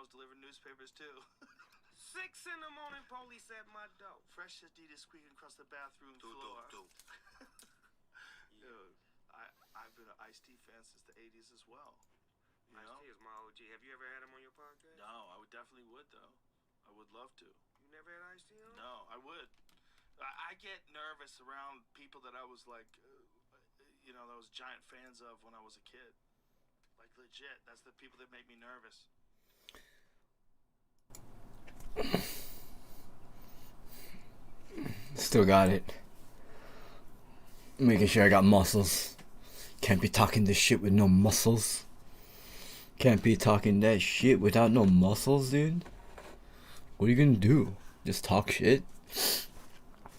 was delivering newspapers too. 6 in the morning, police at my door. Fresh Adidas squeaking across the bathroom floor. Dude, I've been an Ice-T fan since the 80s as well. You know? Ice-T is my OG. Have you ever had him on your podcast? No, I would definitely would though. I would love to. You never had Ice-T on? No, I would. I get nervous around people that I was like, you know, that I was giant fans of when I was a kid. Like legit, that's the people that make me nervous. Still got it. Making sure I got muscles. Can't be talking this shit with no muscles. Can't be talking that shit without no muscles, dude. What are you gonna do? Just talk shit?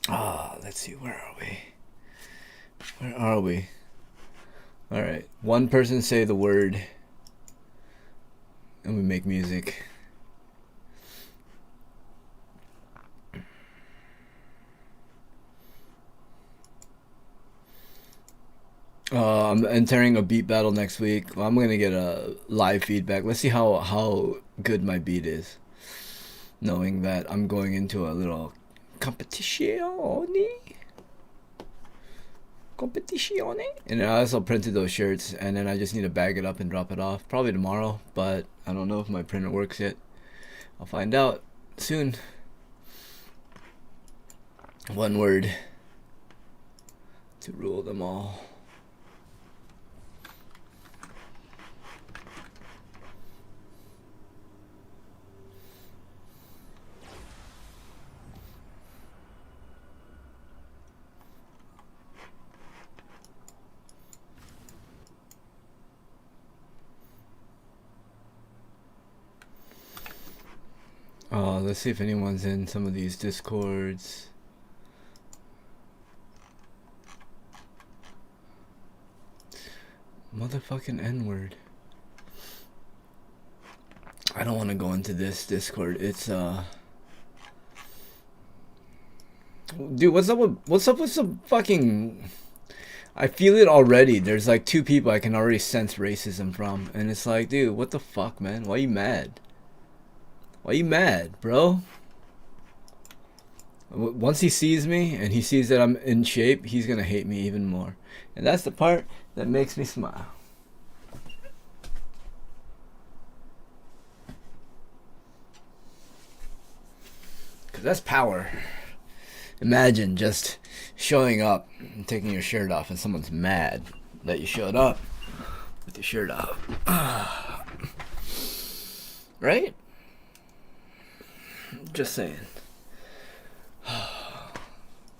Let's see, where are we? Where are we? Alright, one person say the word and we make music. I'm entering a beat battle next week. Well, I'm gonna get a live feedback. Let's see how good my beat is, knowing that I'm going into a little competition. And I also printed those shirts, and then I just need to bag it up and drop it off probably tomorrow, but I don't know if my printer works yet. I'll find out soon. One word to rule them all. Let's see if anyone's in some of these discords. Motherfucking N-word. I don't want to go into this discord. It's dude, what's up with some fucking, I feel it already. There's like 2 people I can already sense racism from, and it's like, dude, what the fuck, man? Why are you mad? Why are you mad, bro? Once he sees me and he sees that I'm in shape, he's gonna hate me even more. And that's the part that makes me smile. Cause that's power. Imagine just showing up and taking your shirt off and someone's mad that you showed up with your shirt off. Right? Just saying.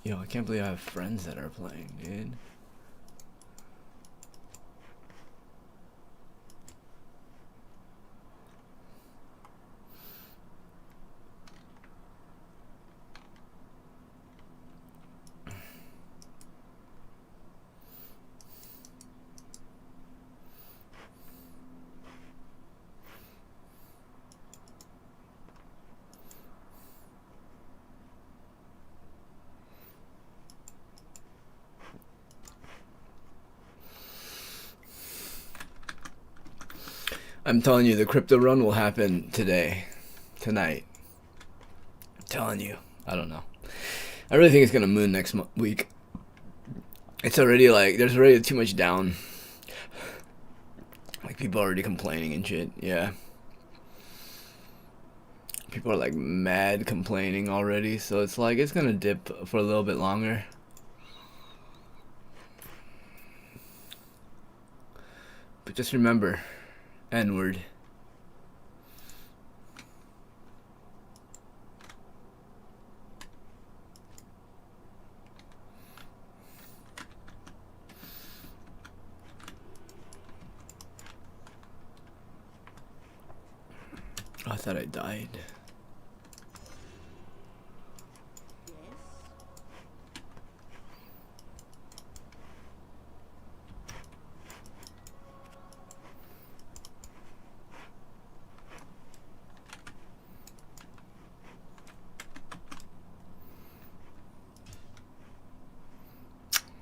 Yo, I can't believe I have friends that are playing, dude. I'm telling you, the crypto run will happen tonight. I'm telling you. I don't know. I really think it's gonna moon next week. It's already like, there's already too much down. Like, people are already complaining and shit. Yeah. People are like mad complaining already. So it's like, it's gonna dip for a little bit longer. But just remember, N-word. I thought I died.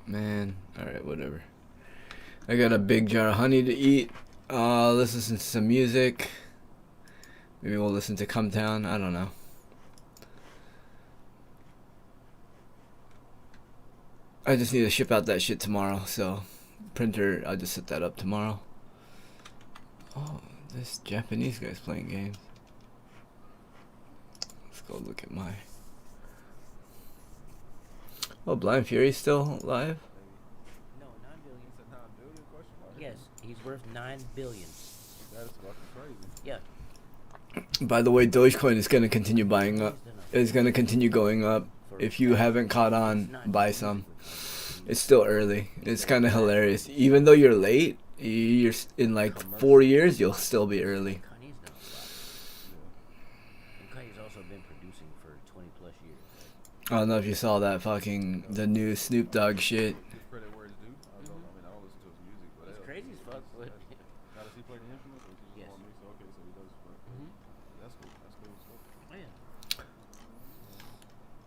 Man, alright, whatever. I got a big jar of honey to eat. Listen to some music. Maybe we'll listen to CUMTOWN. I don't know. I just need to ship out that shit tomorrow, so printer, I'll just set that up tomorrow. Oh, this Japanese guy's playing games. Let's go look at my... Oh, Blind Fury's still live? No, 9 billion. Yes, he's worth 9 billion. That is fucking crazy. Yeah. By the way, Dogecoin is gonna continue buying up. It's gonna continue going up. If you haven't caught on, buy some. It's still early. It's kind of hilarious. Even though you're late, you're in like 4 years, you'll still be early. Kanye's not and Kanye's also been producing for 20 plus years. I don't know if you saw that fucking the new Snoop Dogg shit. Credit where it's due. I don't listen to his music, but It's crazy as fuck, but now does he play the instruments? Or Yes. on me? So okay, so he does. That's cool. That's cool. oh yeah.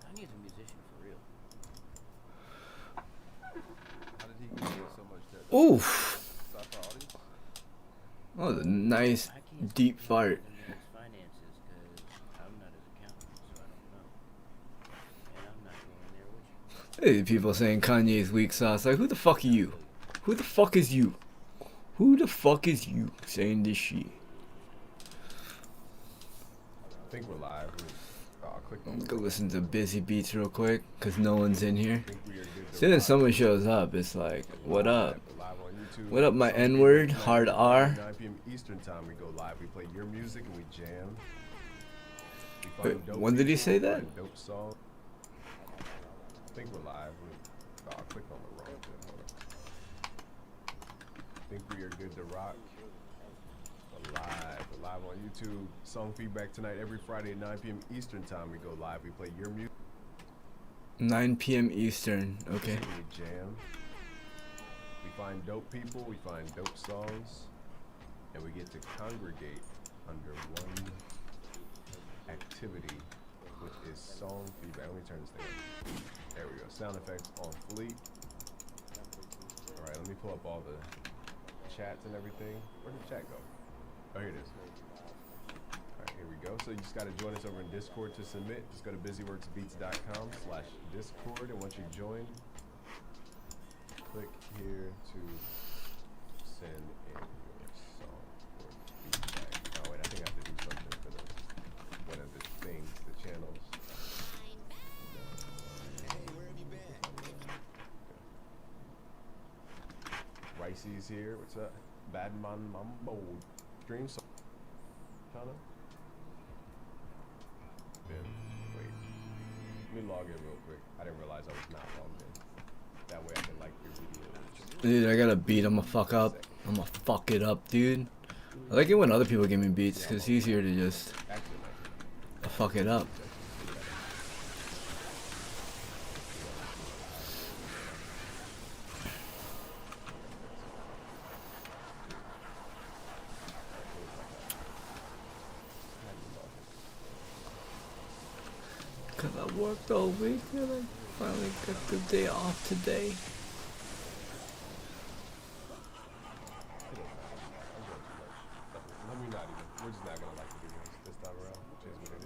Kanye's a musician for real. How did he get so much debt? Oof. Sci-fi audience? Oh, the nice I can't deep speak fart. on his finances because I'm not his accountant, so I don't know. And I'm not going there with you. Hey, people saying Kanye's weak sauce. Like, who the fuck are you? Who the fuck is you? Who the fuck is you saying this shit? I think we're live. Click on Go listen to Busy Beats real quick, cause no one's in here. I think we are good to As soon as rock. someone shows up, it's like, what up? We're live on YouTube. What up, my Sunday, N-word? Monday, Hard R? 9 p.m. Eastern time. We go live. We play your music and we jam. We Wait, find dope when did he people, say we that? find dope songs. I think we're live. I clicked on the wrong thing. Hold on. I think we are good to rock. We're live. We're live on YouTube. Song feedback tonight every Friday at 9 p.m. Eastern time. We go live. We play your music. 9 p.m. Eastern. Okay. We jam. We find dope people. We find dope songs. And we get to congregate under one activity, which is song feedback. Let me turn this thing up. There we go. Sound effects on fleet. Alright, let me pull up all the chats and everything. Where did the chat go? Oh, here it is. Alright, here we go. So you just got to join us over in Discord to submit. Just go to busyworksbeats.com/Discord. And once you join, click here to send in your song or feedback. Oh, wait, I think I have to do something for one of the things, the channels. Ricey's here. What's up? Badman Mambo. Dream song. Chana? Ben, wait. Let me log in real quick. I didn't realize I was not logged in. That way I can like your videos. Dude, I got a beat. I'm gonna fuck up. I'm gonna fuck it up, dude. I like it when other people give me beats, because it's easier to just fuck it up. Cause I worked all week and I finally got the day off today. Let me not even. We're just not gonna like the videos this time around, which is what it is.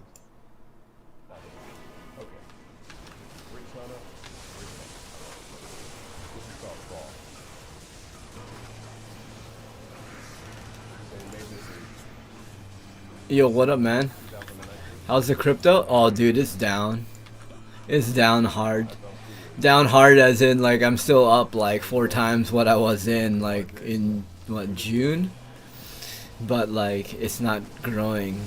Not the video. Okay. Rick Chana. This is called Fall. They made this in Yo, what up, man? 2019. How's the crypto? Oh, dude, it's down. It's down hard. Down hard as in, like, I'm still up, like, 4 times what I was in, like, in, what, June? But, like, it's not growing.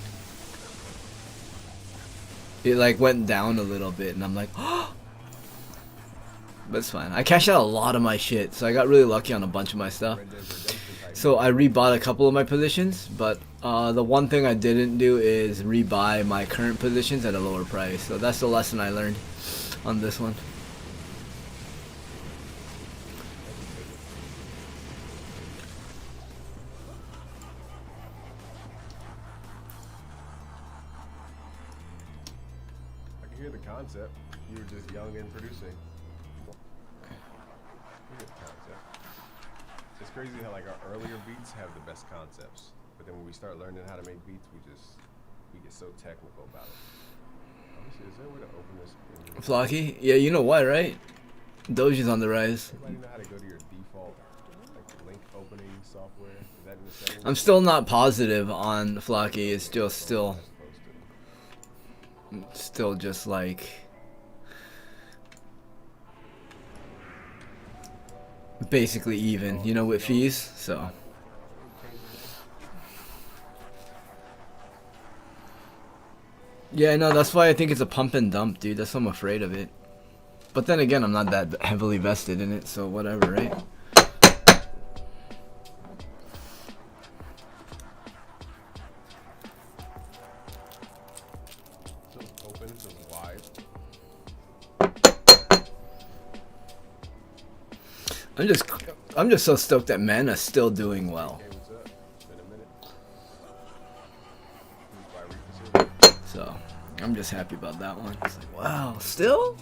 It, like, went down a little bit, and I'm like, oh! But it's fine. I cashed out a lot of my shit, so I got really lucky on a bunch of my stuff. So I rebought a couple of my positions, but the one thing I didn't do is rebuy my current positions at a lower price. So that's the lesson I learned on this one. I can hear the concept. You were just young and producing. I hear the concept. It's crazy how like our earlier beats have the best concepts, but then when we start learning how to make beats, we just get so technical about it. Let me see, is there a way to open this? Flocky? Yeah, you know why, right? Doge is on the rise. Anybody know how to go to your default like link opening software? Is that in the settings? I'm still not positive on Flocky. It's just still just like basically even, you know, with fees. So yeah, no, that's why I think it's a pump and dump, dude. That's why I'm afraid of it. But then again, I'm not that heavily vested in it, so whatever, right? So open, so wide. I'm just so stoked that Mana's still doing well. Okay, what's up? Been a minute. So I'm just happy about that one. It's like, wow, still?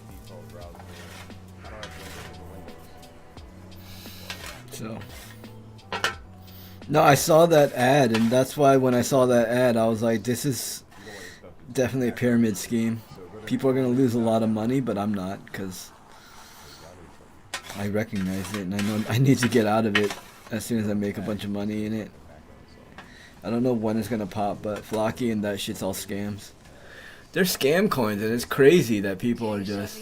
Default browser. I don't have Windows. So no, I saw that ad, and that's why when I saw that ad, I was like, this is definitely a pyramid scheme. People are gonna lose a lot of money, but I'm not, because I recognize it, and I know I need to get out of it as soon as I make a bunch of money in it. I don't know when it's gonna pop, but Flocky and that shit's all scams. They're scam coins, and it's crazy that people are just.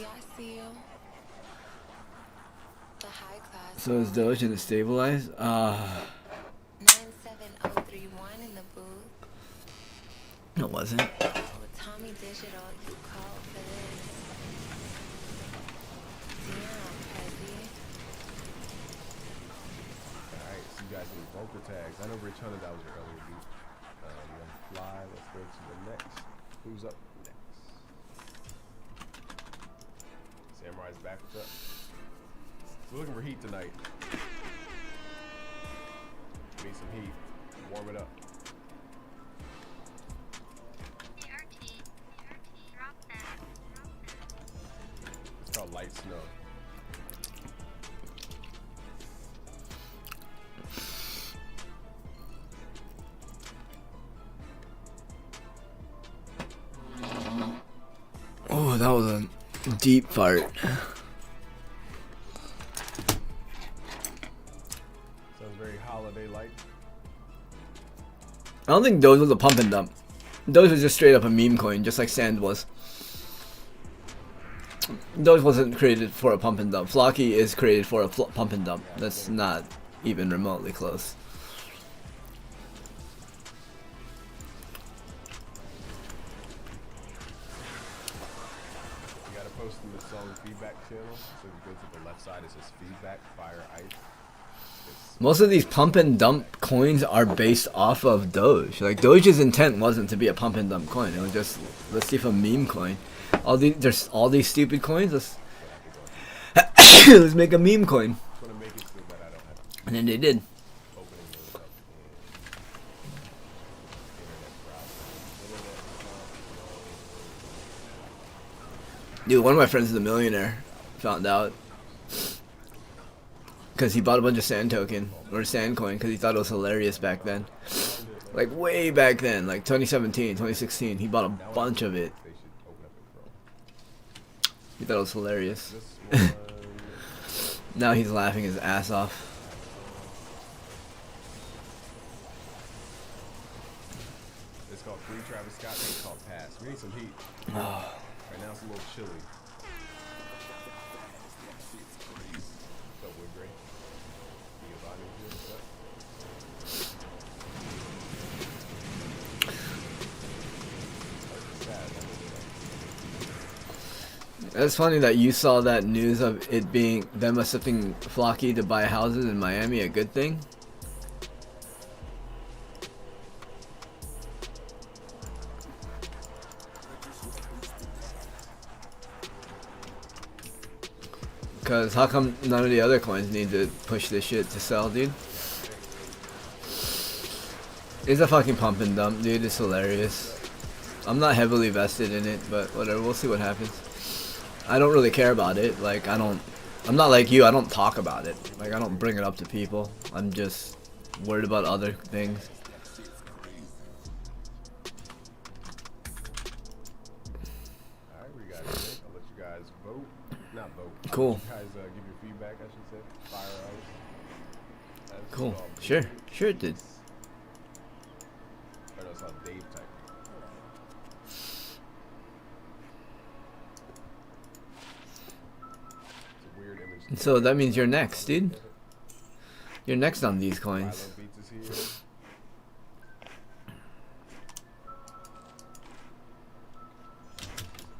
So is Doge and it stabilized? 97031 in the booth. No, it wasn't. Oh, Tommy Digital, you called for this. Damn, Pezzy. Alright, so you guys need bunker tags. I know Rich Hunter, that was your earlier beat. One fly, let's go to the next. Who's up next? Samurai's back, what's up? We're looking for heat tonight. Need some heat. Warm it up. It's called light snow. Oh, that was a deep fart. Sounds very holiday-like. I don't think Doge was a pump and dump. Doge was just straight up a meme coin, just like Sand was. Doge wasn't created for a pump and dump. Flocky is created for a pump and dump. That's not even remotely close. You gotta post in the song feedback channel. So if you go to the left side, it says feedback, fire, ice. Most of these pump and dump coins are based off of Doge. Like Doge's intent wasn't to be a pump and dump coin. It was just, let's see if a meme coin. There's all these stupid coins. Let's make a meme coin. And then they did. Dude, one of my friends is a millionaire. Found out. Because he bought a bunch of sand token, or sand coin, because he thought it was hilarious back then. Like, way back then, like 2017, 2016, he bought a bunch of it. He thought it was hilarious. Now he's laughing his ass off. It's called Free Travis Scott, and it's called Pass. We need some heat. Oh. Right now it's a little chilly. What's up, Wood Gray? Giovanni here, what's up? It's funny that you saw that news of it being them accepting Flocky to buy houses in Miami a good thing. Cause how come none of the other coins need to push this shit to sell, dude? It's a fucking pump and dump, dude. It's hilarious. I'm not heavily vested in it, but whatever. We'll see what happens. I don't really care about it. Like, I don't I'm not like you. I don't talk about it. Like I don't bring it up to people. I'm just worried about other things. Alright, we got it. I'll let you guys vote. Not vote. Cool. You guys give your feedback, I should say. Fire out. Cool. Sure. Sure it did. Or no, it's all Dave type. It's a weird image. So that means you're next, dude. You're next on these coins. Milo Beats is here.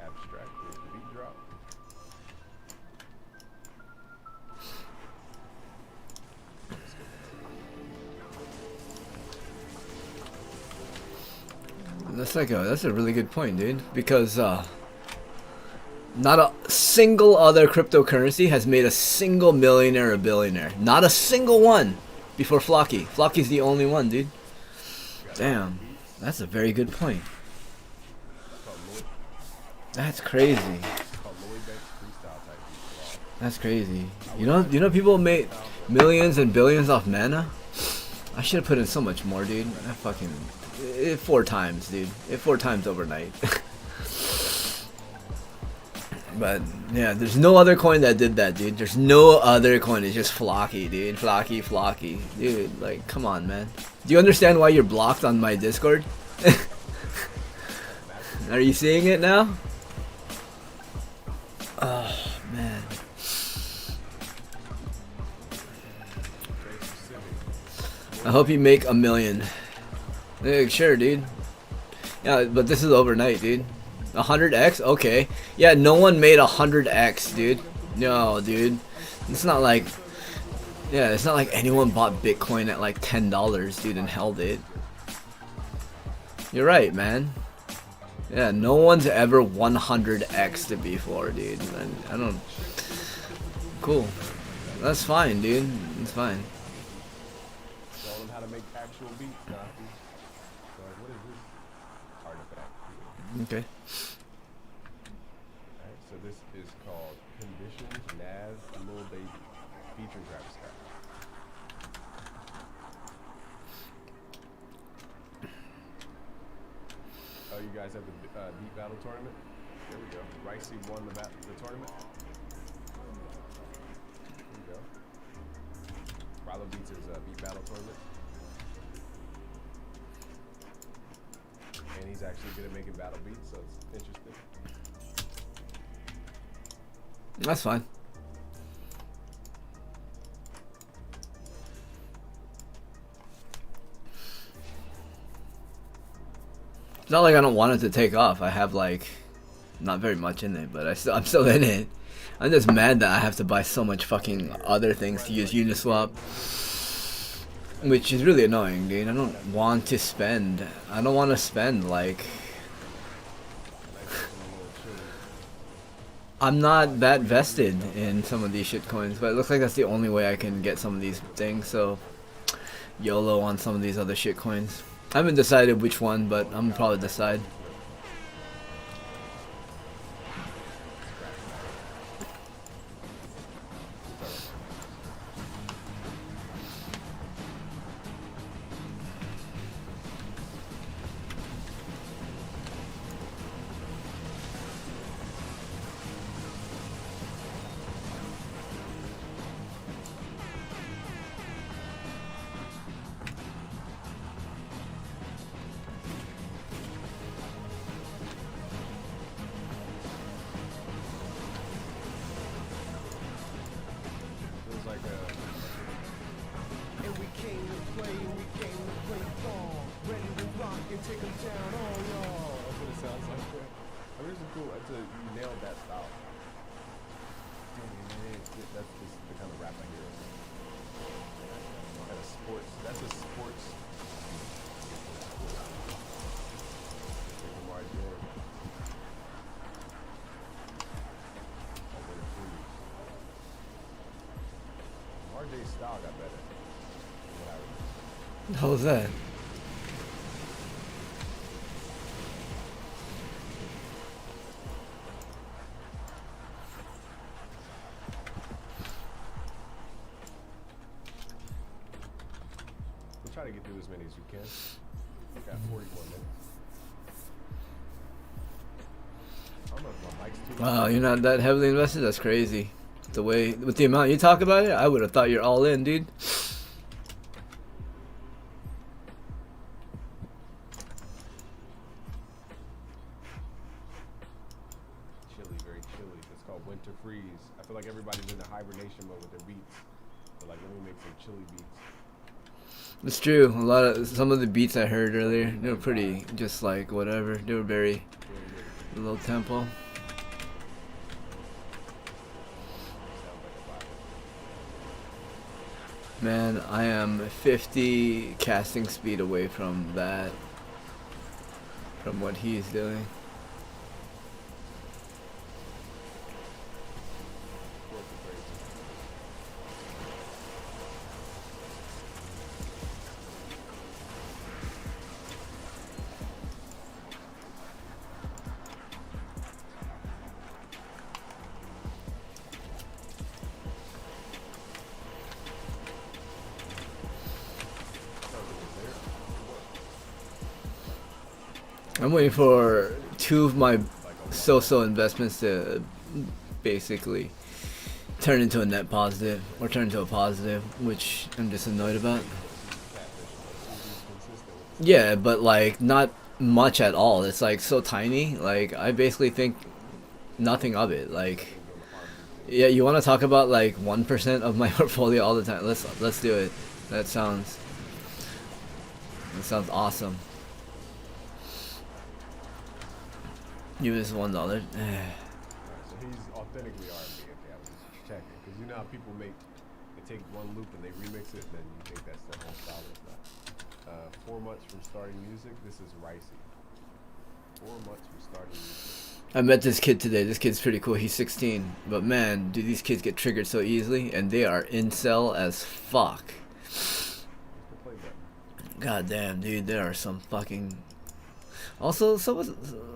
Abstract beat drop. That's a really good point, dude. Because not a single other cryptocurrency has made a single millionaire a billionaire. Not a single one before Flocky. Flocky's the only one, dude. Damn, that's a very good point. That's crazy. That's crazy. You know people made millions and billions off mana. I should have put in so much more, dude. I fucking 4 times, dude. 4 times overnight. But yeah, there's no other coin that did that, dude. There's no other coin. It's just Flocky, dude. Flocky, dude. Like, come on, man. Do you understand why you're blocked on my Discord? Are you seeing it now? Oh man. I hope you make 1 million. Sure, dude. Yeah, but this is overnight, dude. 100x? Okay. Yeah, no one made 100x, dude. No, dude. It's not like... Yeah, it's not like anyone bought Bitcoin at like $10, dude, and held it. You're right, man. Yeah, no one's ever 100x'd it before, dude. I don't... Cool. That's fine, dude. It's fine. Showing them how to make actual beats, Nazi. So, what is this artifact? Okay. Alright, so this is called Conditions, Naz, Lil Baby, featuring Travis Scott. Oh, you guys have the beat battle tournament? There we go. Ricey won the tournament. There we go. Rilo beats his beat battle tournament. And he's actually good at making battle beats, so it's interesting. That's fine. It's not like I don't want it to take off. I have like not very much in it, but I'm still in it. I'm just mad that I have to buy so much fucking other things to use Uniswap, which is really annoying, dude. I don't want to spend. I don't want to spend like. I'm not that vested in some of these shitcoins, but it looks like that's the only way I can get some of these things. So YOLO on some of these other shitcoins. I haven't decided which one, but I'm probably decide. Feels like And we came to play, ball. Ready to rock and take 'em down, all y'all. that's what it sounds like. I mean, this is cool. You nailed that style. That's just the kind of rap I hear. That's a sports. Lamar Jordan. RJ's style got better. How was that? try to get through as many as we can. We got 44 minutes. I don't know if my mic's too Wow, you're not that heavily invested? That's crazy. The way, with the amount you talk about it, I would have thought you're all in, dude. Chilly, very chilly. It's called winter freeze. I feel like everybody's in the hibernation mode with their beats. But like, let me make some chilly beats. It's true. A lot of some of the beats I heard earlier, they were pretty just like whatever. They were very low tempo. Man, I am 50 casting speed away from that. From what he's doing. I'm waiting for two of my so-so investments to basically turn into a net positive or turn into a positive, which I'm just annoyed about. Yeah, but like not much at all. It's like so tiny. Like I basically think nothing of it. Like, yeah, you want to talk about like 1% of my portfolio all the time? Let's do it. That sounds awesome. Give us $1. So he's authentically R&B. Okay, I was just checking because you know how people they take one loop and they remix it, and then you think that's the whole style. It's not. 4 months from starting music. This is Ricey. 4 months from starting music. I met this kid today. This kid's pretty cool. He's 16, but man, do these kids get triggered so easily, and they are incel as fuck. God damn, dude, there are some fucking. Also, so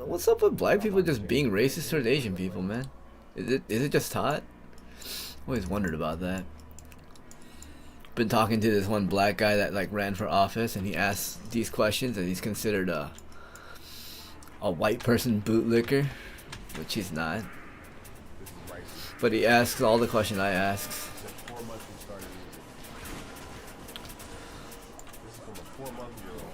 what's up with black people just being racist towards Asian people, man? Is it just taught? Always wondered about that. Been talking to this one black guy that like ran for office, and he asked these questions, and he's considered a white person bootlicker, which he's not. But he asks all the questions I ask. 4 months from starting music. This is from a 4-month-year-old.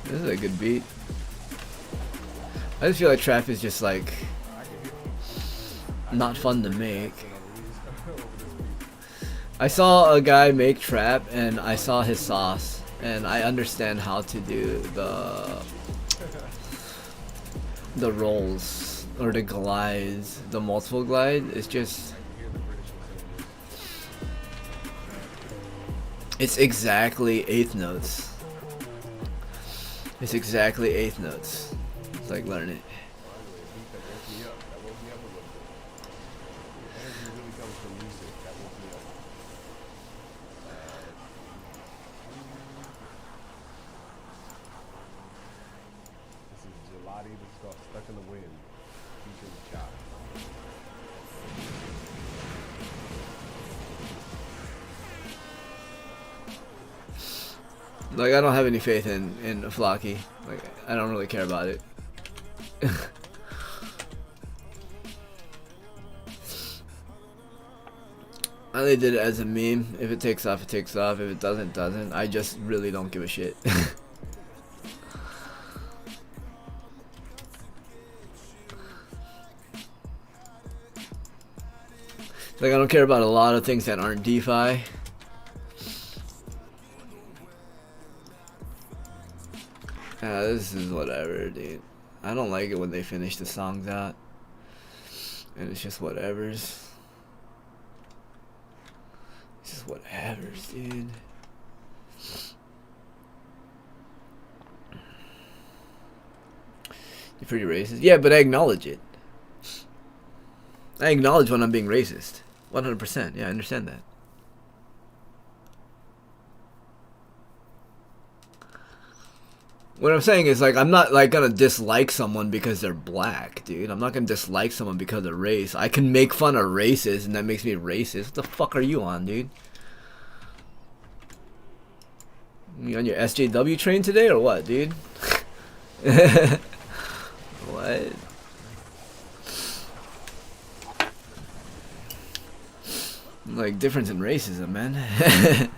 This is a good beat. I just feel like trap is just like not fun to make. I saw a guy make trap and I saw his sauce, and I understand how to do the rolls or the glides, the multiple glide. It's just it's exactly eighth notes. It's exactly eighth notes. It's like learn it. This is Gelati. This is called Stuck in the Wind. Featuring Chop. Like, I don't have any faith in Flocky. Like, I don't really care about it. I only did it as a meme. If it takes off, it takes off. If it doesn't, it doesn't. I just really don't give a shit. Like, I don't care about a lot of things that aren't DeFi. This is whatever, dude. I don't like it when they finish the songs out. And it's just whatevers. It's just whatevers, dude. You're pretty racist. Yeah, but I acknowledge it. I acknowledge when I'm being racist. 100%. Yeah, I understand that. What I'm saying is, like, I'm not, like, gonna dislike someone because they're black, dude. I'm not gonna dislike someone because of race. I can make fun of races, and that makes me racist. What the fuck are you on, dude? You on your SJW train today, or what, dude? What? Like, difference in racism, man.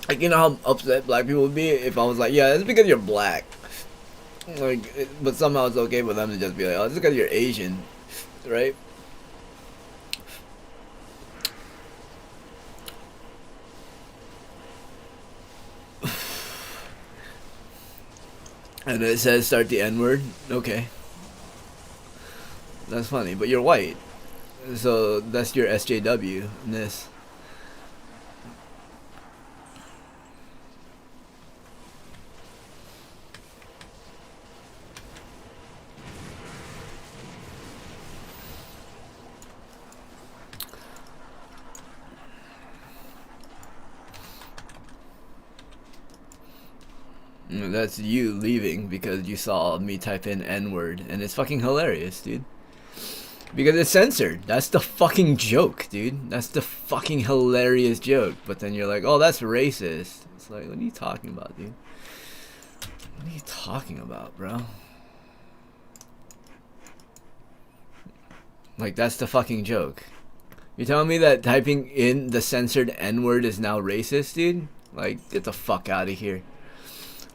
Like, you know how upset black people would be if I was like, yeah, it's because you're black. Like, but somehow it's okay for them to just be like, oh, it's because you're Asian, right? And it says start the N-word. Okay. That's funny, but you're white. So that's your SJW-ness. That's you leaving because you saw me type in N-word, and it's fucking hilarious, dude. Because it's censored. That's the fucking joke, dude. That's the fucking hilarious joke. But then you're like, oh, that's racist. It's like, what are you talking about, dude? What are you talking about, bro? Like, that's the fucking joke. You're telling me that typing in the censored N-word is now racist, dude? Like, get the fuck out of here.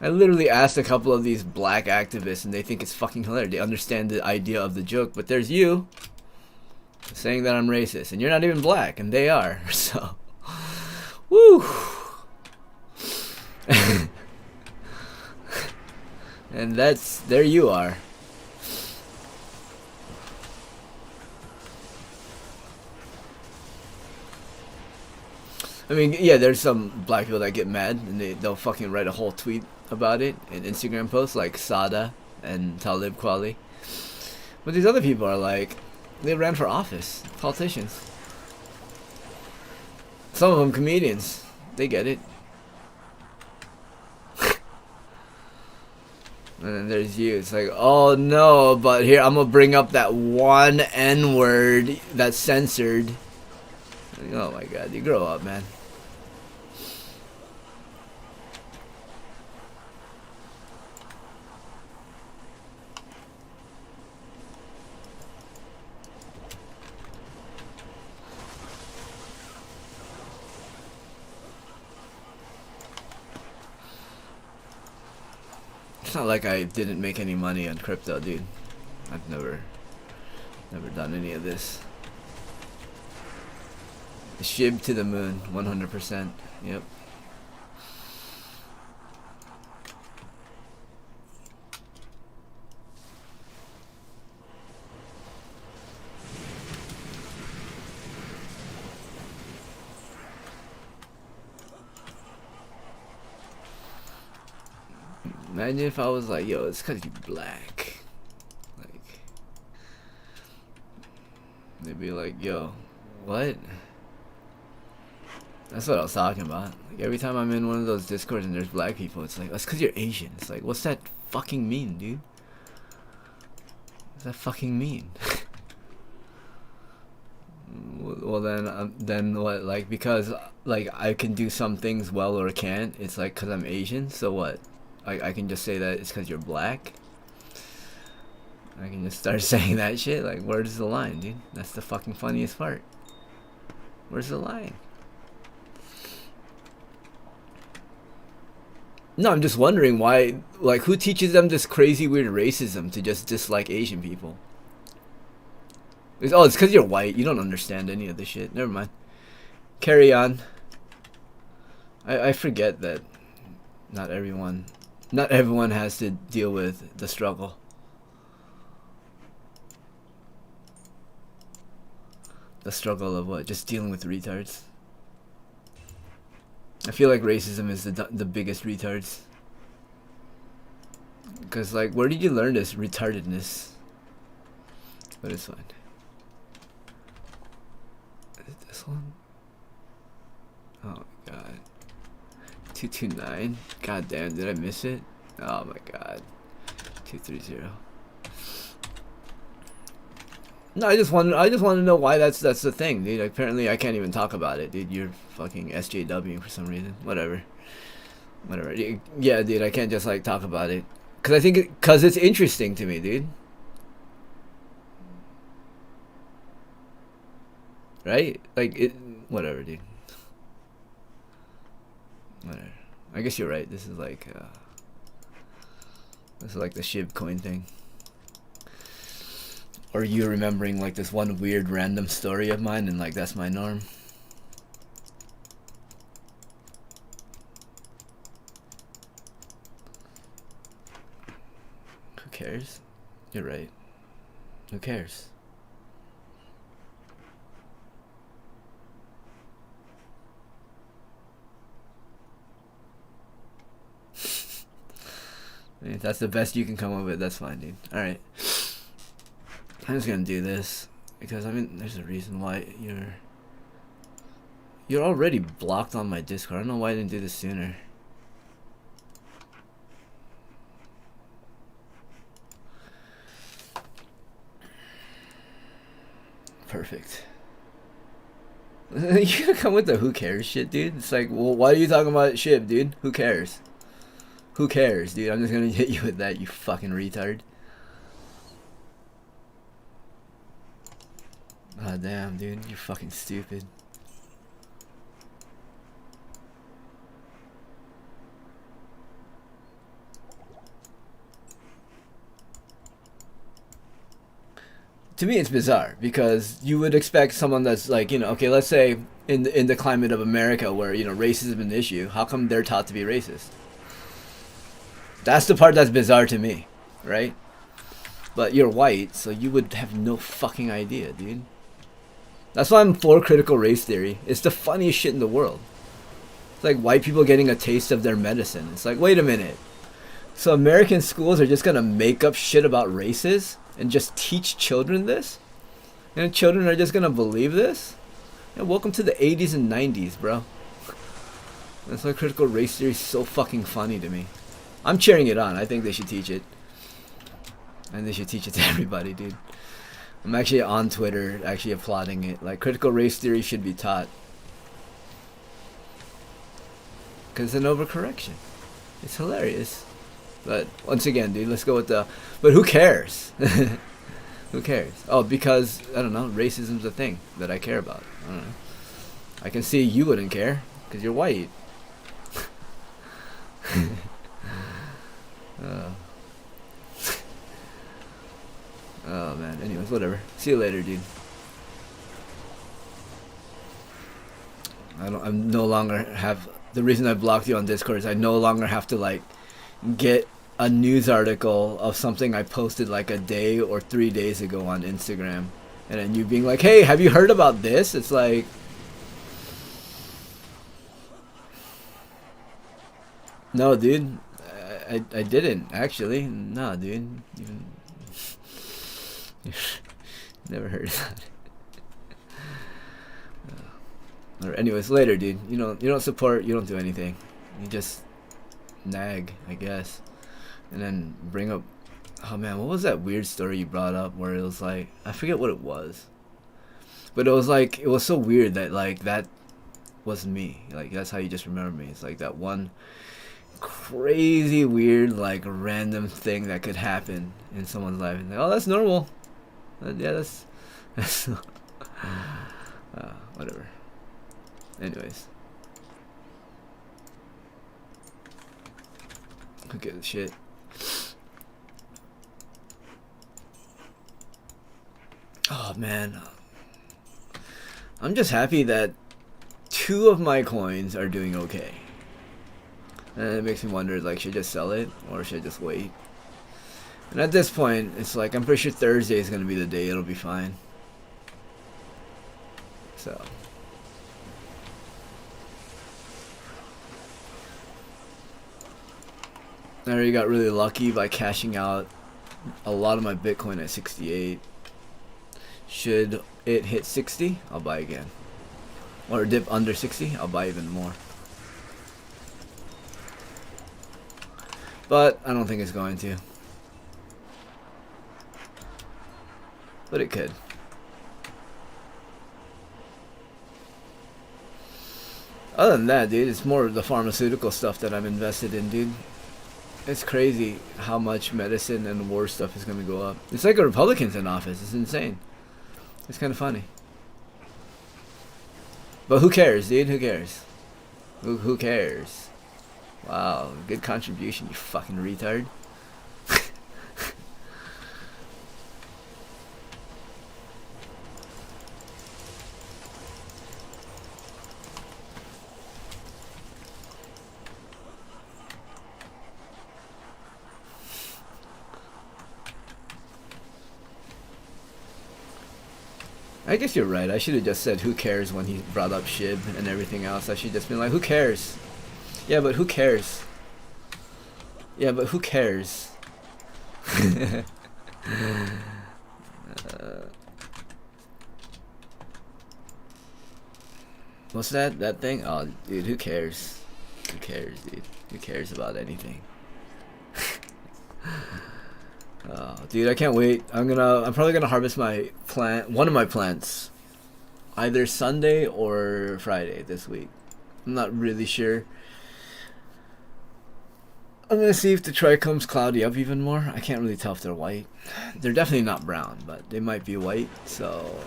I literally asked a couple of these black activists and they think it's fucking hilarious. They understand the idea of the joke, but there's you saying that I'm racist and you're not even black and they are. So, woo. And that's, there you are. I mean, yeah, there's some black people that get mad and they'll fucking write a whole tweet about it in Instagram posts like Sada and Talib Kweli. But these other people are like, they ran for office, politicians. Some of them comedians, they get it. And then there's you, it's like, oh no, but here I'm gonna bring up that one N-word that's censored. Like, oh my god, you grow up, man. It's not like I didn't make any money on crypto, dude. I've never done any of this. Shib to the moon, 100%. Yep. Imagine if I was like, yo, it's cause you black. Like, they'd be like, yo, what? That's what I was talking about. Like, every time I'm in one of those discords and there's black people, it's like, that's cause you're Asian. It's like, what's that fucking mean, dude? What's that fucking mean? Well then what? Like, because like I can do some things well or can't. It's like cause I'm Asian. So what? I can just say that it's because you're black. I can just start saying that shit. Like, where's the line, dude? That's the fucking funniest part. Where's the line? No, I'm just wondering why, like, who teaches them this crazy weird racism to just dislike Asian people? Oh, it's because you're white. You don't understand any of this shit. Never mind. Carry on. I forget that not everyone has to deal with the struggle. The struggle of what? Just dealing with retards. I feel like racism is the biggest retards. Because, like, where did you learn this retardedness? But it's fine. Is it this one? Oh my god. 229? God damn, did I miss it? Oh my god. 230. No, I just want to know why that's the thing, dude. Apparently I can't even talk about it, dude. You're fucking SJW for some reason. Whatever. Yeah, dude, I can't just like talk about it. Cause it's interesting to me, dude. Right? Like it whatever, dude. Whatever. I guess you're right. This is like the Shib coin thing. Or you remembering like this one weird random story of mine and like that's my norm. Who cares? You're right. Who cares? If that's the best you can come up with, that's fine, dude. Alright. I'm just gonna do this because I mean there's a reason why you're already blocked on my Discord. I don't know why I didn't do this sooner. Perfect. You gonna come with the who cares shit, dude? It's like, well, why are you talking about shit, dude? Who cares? Who cares, dude? I'm just gonna hit you with that, you fucking retard. Ah, damn, dude. You're fucking stupid. To me, it's bizarre because you would expect someone that's like, you know, okay, let's say in the climate of America where, you know, racism is an issue, how come they're taught to be racist? That's the part that's bizarre to me, right? But you're white, so you would have no fucking idea, dude. That's why I'm for critical race theory. It's the funniest shit in the world. It's like white people getting a taste of their medicine. It's like, wait a minute. So American schools are just gonna make up shit about races and just teach children this? And children are just gonna believe this? Yeah, welcome to the 80s and 90s, bro. That's why critical race theory is so fucking funny to me. I'm cheering it on. I think they should teach it. And they should teach it to everybody, dude. I'm actually on Twitter, actually applauding it. Like, critical race theory should be taught. Because it's an overcorrection. It's hilarious. But, once again, dude, let's go with the... But who cares? Who cares? Oh, because, I don't know, racism's a thing that I care about. I don't know. I can see you wouldn't care, because you're white. Oh man, anyways, whatever. See you later, dude. I'm no longer have, the reason I blocked you on Discord is I no longer have to like get a news article of something I posted like a day or 3 days ago on Instagram. And then you being like, hey, have you heard about this? It's like, no, dude. I didn't, actually. No, dude. Even... Never heard of that. Or anyways, later, dude. You don't support, you don't do anything. You just nag, I guess. And then bring up, oh man, what was that weird story you brought up where it was like, I forget what it was. But it was like, it was so weird that like that was me. Like that's how you just remember me. It's like that one crazy weird like random thing that could happen in someone's life. And like, oh, that's normal. Yeah, that's whatever. Anyways, look at the shit. Oh Oh man, I'm just happy that 2 of my coins are doing okay. And it makes me wonder, like, should I just sell it or should I just wait? And at this point, it's like, I'm pretty sure Thursday is going to be the day it'll be fine. So. I already got really lucky by cashing out a lot of my Bitcoin at 68. Should it hit 60, I'll buy again. Or dip under 60, I'll buy even more. But I don't think it's going to. But it could. Other than that, dude, it's more the pharmaceutical stuff that I'm invested in, dude. It's crazy how much medicine and war stuff is going to go up. It's like a Republican's in office. It's insane. It's kind of funny. But who cares, dude? Who cares? Who cares? Wow, good contribution, you fucking retard. I guess you're right. I should have just said who cares when he brought up SHIB and everything else. I should just been like, who cares? Yeah, but who cares? Yeah, but who cares? What's that? That thing? Oh, dude, who cares? Who cares, dude? Who cares about anything? Oh, dude, I can't wait. I'm probably gonna harvest my plant, one of my plants, either Sunday or Friday this week. I'm not really sure. I'm gonna see if the trichomes cloudy up even more. I can't really tell if they're white. They're definitely not brown, but they might be white. So,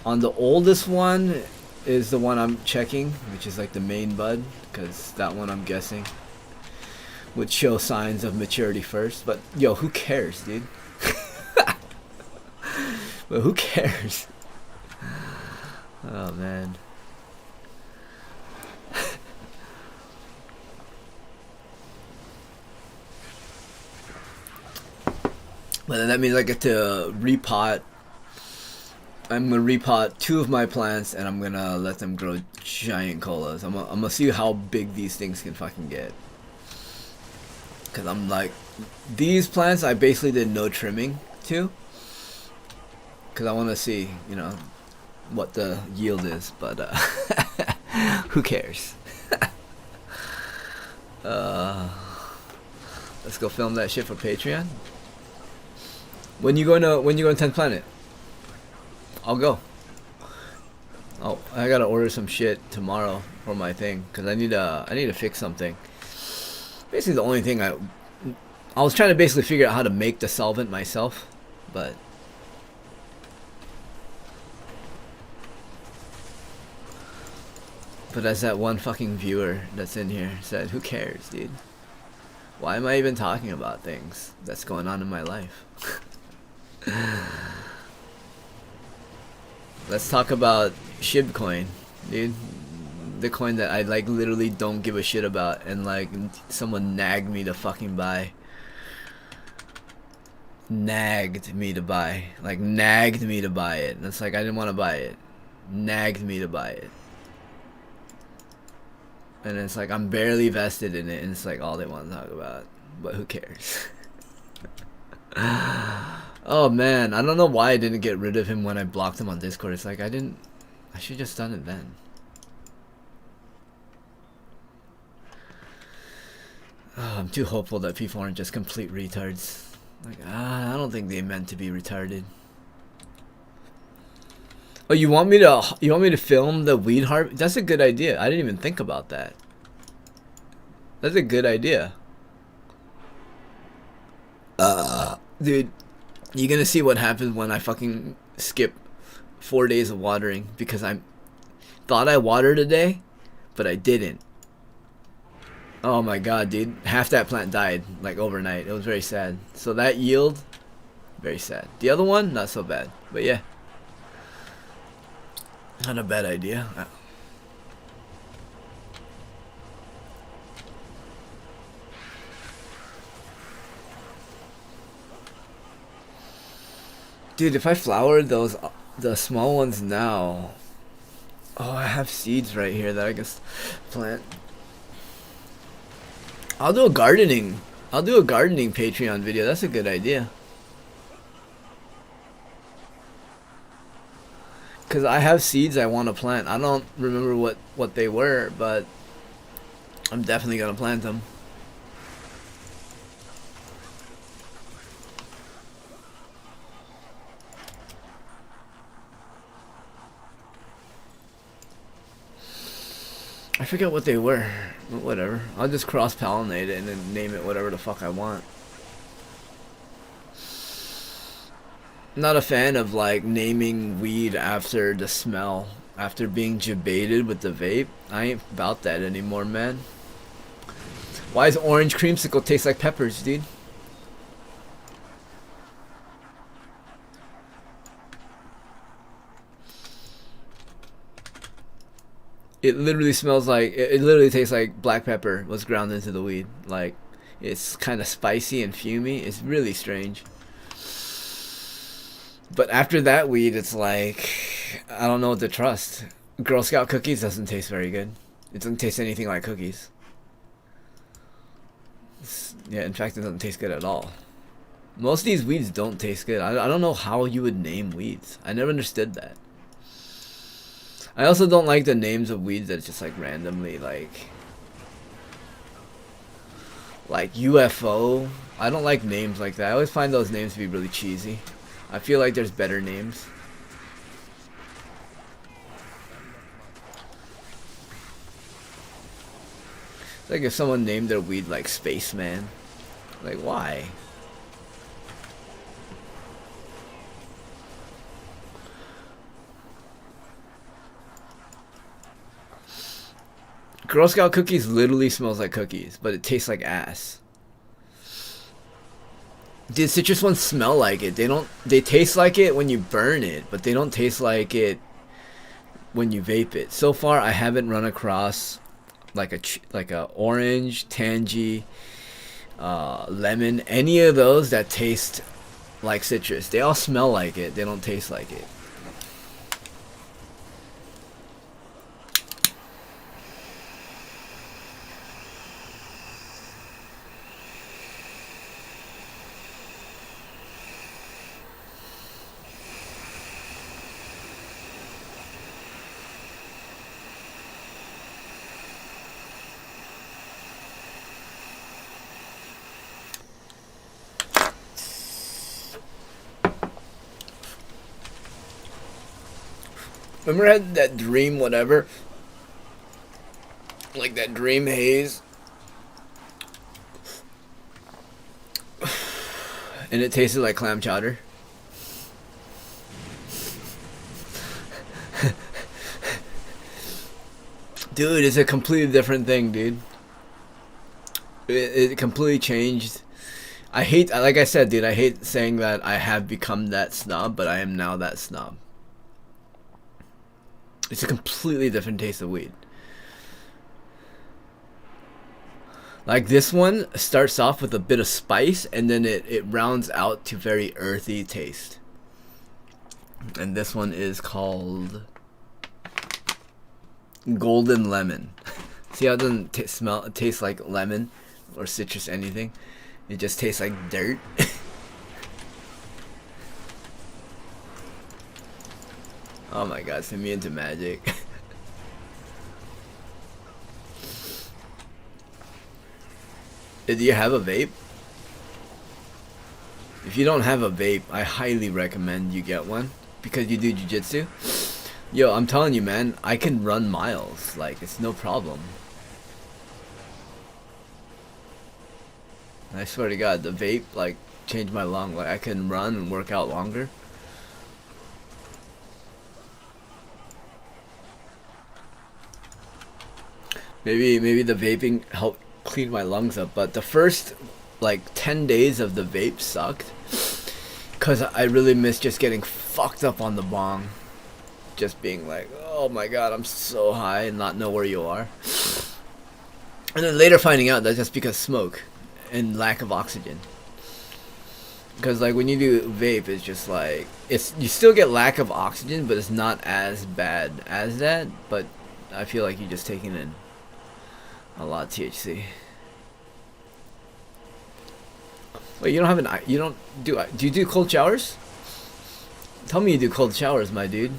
on the oldest one is the one I'm checking, which is like the main bud, because that one I'm guessing would show signs of maturity first. But yo, who cares, dude? But who cares? Oh man. But then that means I get to repot. I'm gonna repot 2 of my plants and I'm gonna let them grow giant colas. I'm gonna see how big these things can fucking get. Cause I'm like, these plants I basically did no trimming to. Cause I want to see, you know, what the yield is. But who cares? Let's go film that shit for Patreon. When you going to 10th Planet? I'll go. Oh, I gotta order some shit tomorrow for my thing. Cause I need to fix something. Basically the only thing I was trying to basically figure out how to make the solvent myself, but as that one fucking viewer that's in here said, who cares, dude? Why am I even talking about things that's going on in my life? Let's talk about SHIB coin, dude. The coin that I like literally don't give a shit about, and like someone nagged me to fucking buy. Nagged me to buy. Like nagged me to buy it. And it's like I didn't want to buy it. Nagged me to buy it. And it's like I'm barely vested in it, and it's like all they want to talk about. But who cares? Oh man, I don't know why I didn't get rid of him when I blocked him on Discord. It's like I should just done it then. Oh, I'm too hopeful that people aren't just complete retards. Like, I don't think they meant to be retarded. Oh, you want me to film the weed harvest? That's a good idea. I didn't even think about that. That's a good idea. Dude, you're gonna see what happens when I fucking skip 4 days of watering because I thought I watered a day, but I didn't. Oh my god, dude. Half that plant died, like, overnight. It was very sad. So that yield Very sad. The other one, not so bad. But yeah. Not a bad idea. Dude, if I flower those, the small ones now. Oh, I have seeds right here that I can plant. I'll do a gardening Patreon video. That's a good idea. Cause I have seeds I want to plant. I don't remember what they were, but I'm definitely gonna plant them. I forget what they were, but whatever. I'll just cross-pollinate it and then name it whatever the fuck I want. Not a fan of like naming weed after the smell, after being jebaited with the vape. I ain't about that anymore, man. Why does orange creamsicle taste like peppers, dude? It literally smells like, it literally tastes like black pepper was ground into the weed. Like, it's kind of spicy and fumey. It's really strange. But after that weed, it's like, I don't know what to trust. Girl Scout cookies doesn't taste very good. It doesn't taste anything like cookies. Yeah, in fact, it doesn't taste good at all. Most of these weeds don't taste good. I don't know how you would name weeds. I never understood that. I also don't like the names of weeds that's just like randomly like UFO. I don't like names like that. I always find those names to be really cheesy. I feel like there's better names. It's like if someone named their weed like Spaceman. Like, why? Girl Scout cookies literally smells like cookies, but it tastes like ass. Dude, citrus ones smell like it. They taste like it when you burn it, but they don't taste like it when you vape it. So far, I haven't run across like a orange, tangy, lemon, any of those that taste like citrus. They all smell like it. They don't taste like it. Remember I had that dream whatever? Like that dream haze? And it tasted like clam chowder. Dude, it's a completely different thing, dude. It completely changed. I hate, like I said, dude, I hate saying that I have become that snob, but I am now that snob. It's a completely different taste of weed. Like this one starts off with a bit of spice and then it rounds out to very earthy taste. And this one is called Golden Lemon. See how it doesn't taste like lemon or citrus anything? It just tastes like dirt. Oh my god, send me into magic. Do you have a vape? If you don't have a vape, I highly recommend you get one. Because you do jiu-jitsu. Yo, I'm telling you, man, I can run miles. Like, it's no problem. I swear to god, the vape, like, changed my lung. Like, I can run and work out longer. Maybe the vaping helped clean my lungs up, but the first like 10 days of the vape sucked. Cause I really miss just getting fucked up on the bong. Just being like, oh my god, I'm so high and not know where you are. And then later finding out that's just because smoke and lack of oxygen. Because like when you do vape, it's just like you still get lack of oxygen, but it's not as bad as that. But I feel like you're just taking in a lot of THC. Wait, you don't have do you do cold showers? Tell me you do cold showers, my dude.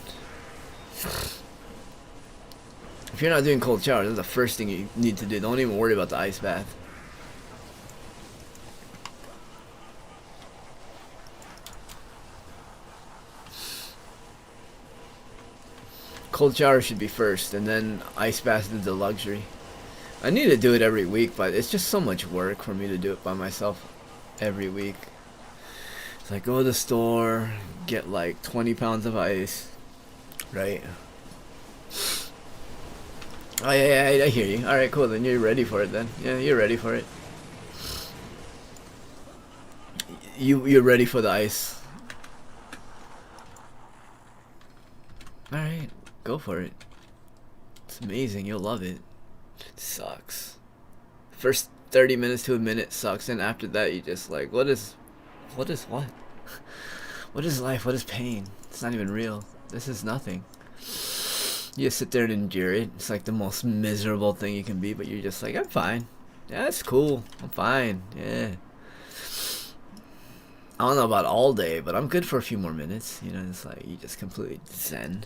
If you're not doing cold showers, that's the first thing you need to do. Don't even worry about the ice bath. Cold shower should be first, and then ice bath is the luxury. I need to do it every week, but it's just so much work for me to do it by myself every week. It's like go to the store, get like 20 pounds of ice, right? Oh yeah, I hear you. Alright, cool, then you're ready for it then. Yeah, you're ready for it. You're ready for the ice. Alright, go for it. It's amazing, you'll love it. It sucks. First 30 minutes to a minute sucks, and after that you just like, what is what? What is life? What is pain? It's not even real. This is nothing. You just sit there and endure it. It's like the most miserable thing you can be, but you're just like, I'm fine. Yeah, that's cool. I'm fine. Yeah. I don't know about all day, but I'm good for a few more minutes. You know, it's like you just completely zen.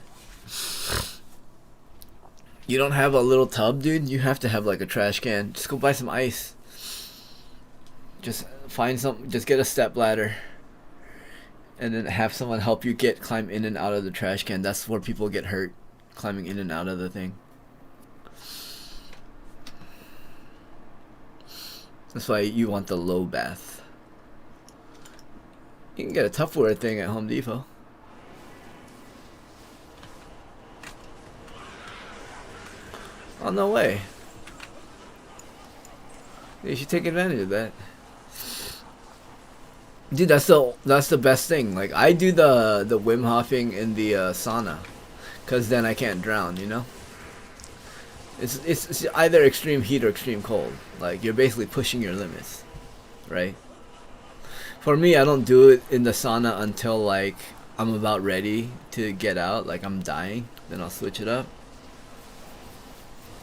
You don't have a little tub, dude? You have to have like a trash can. Just go buy some ice. Just find some, just get a step ladder. And then have someone help you climb in and out of the trash can. That's where people get hurt. Climbing in and out of the thing. That's why you want the low bath. You can get a Tupperware thing at Home Depot. Oh, no way. You should take advantage of that. Dude, that's the best thing. Like, I do the Wim Hofing in the sauna. Cause then I can't drown, you know. It's either extreme heat or extreme cold. Like you're basically pushing your limits, right? For me, I don't do it in the sauna until like I'm about ready to get out, like I'm dying. Then I'll switch it up.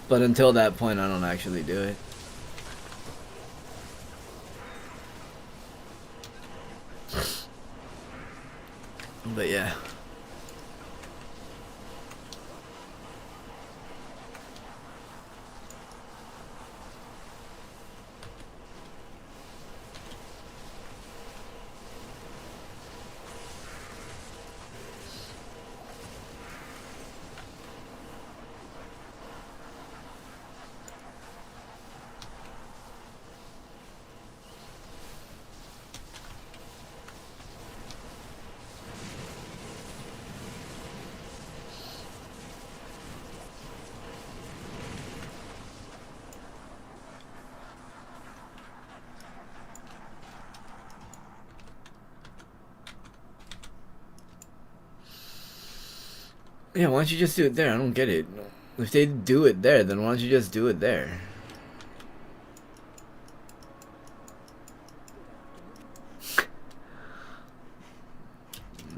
But until that point, I don't actually do it. But yeah. Yeah, why don't you just do it there? I don't get it. If they do it there, then why don't you just do it there?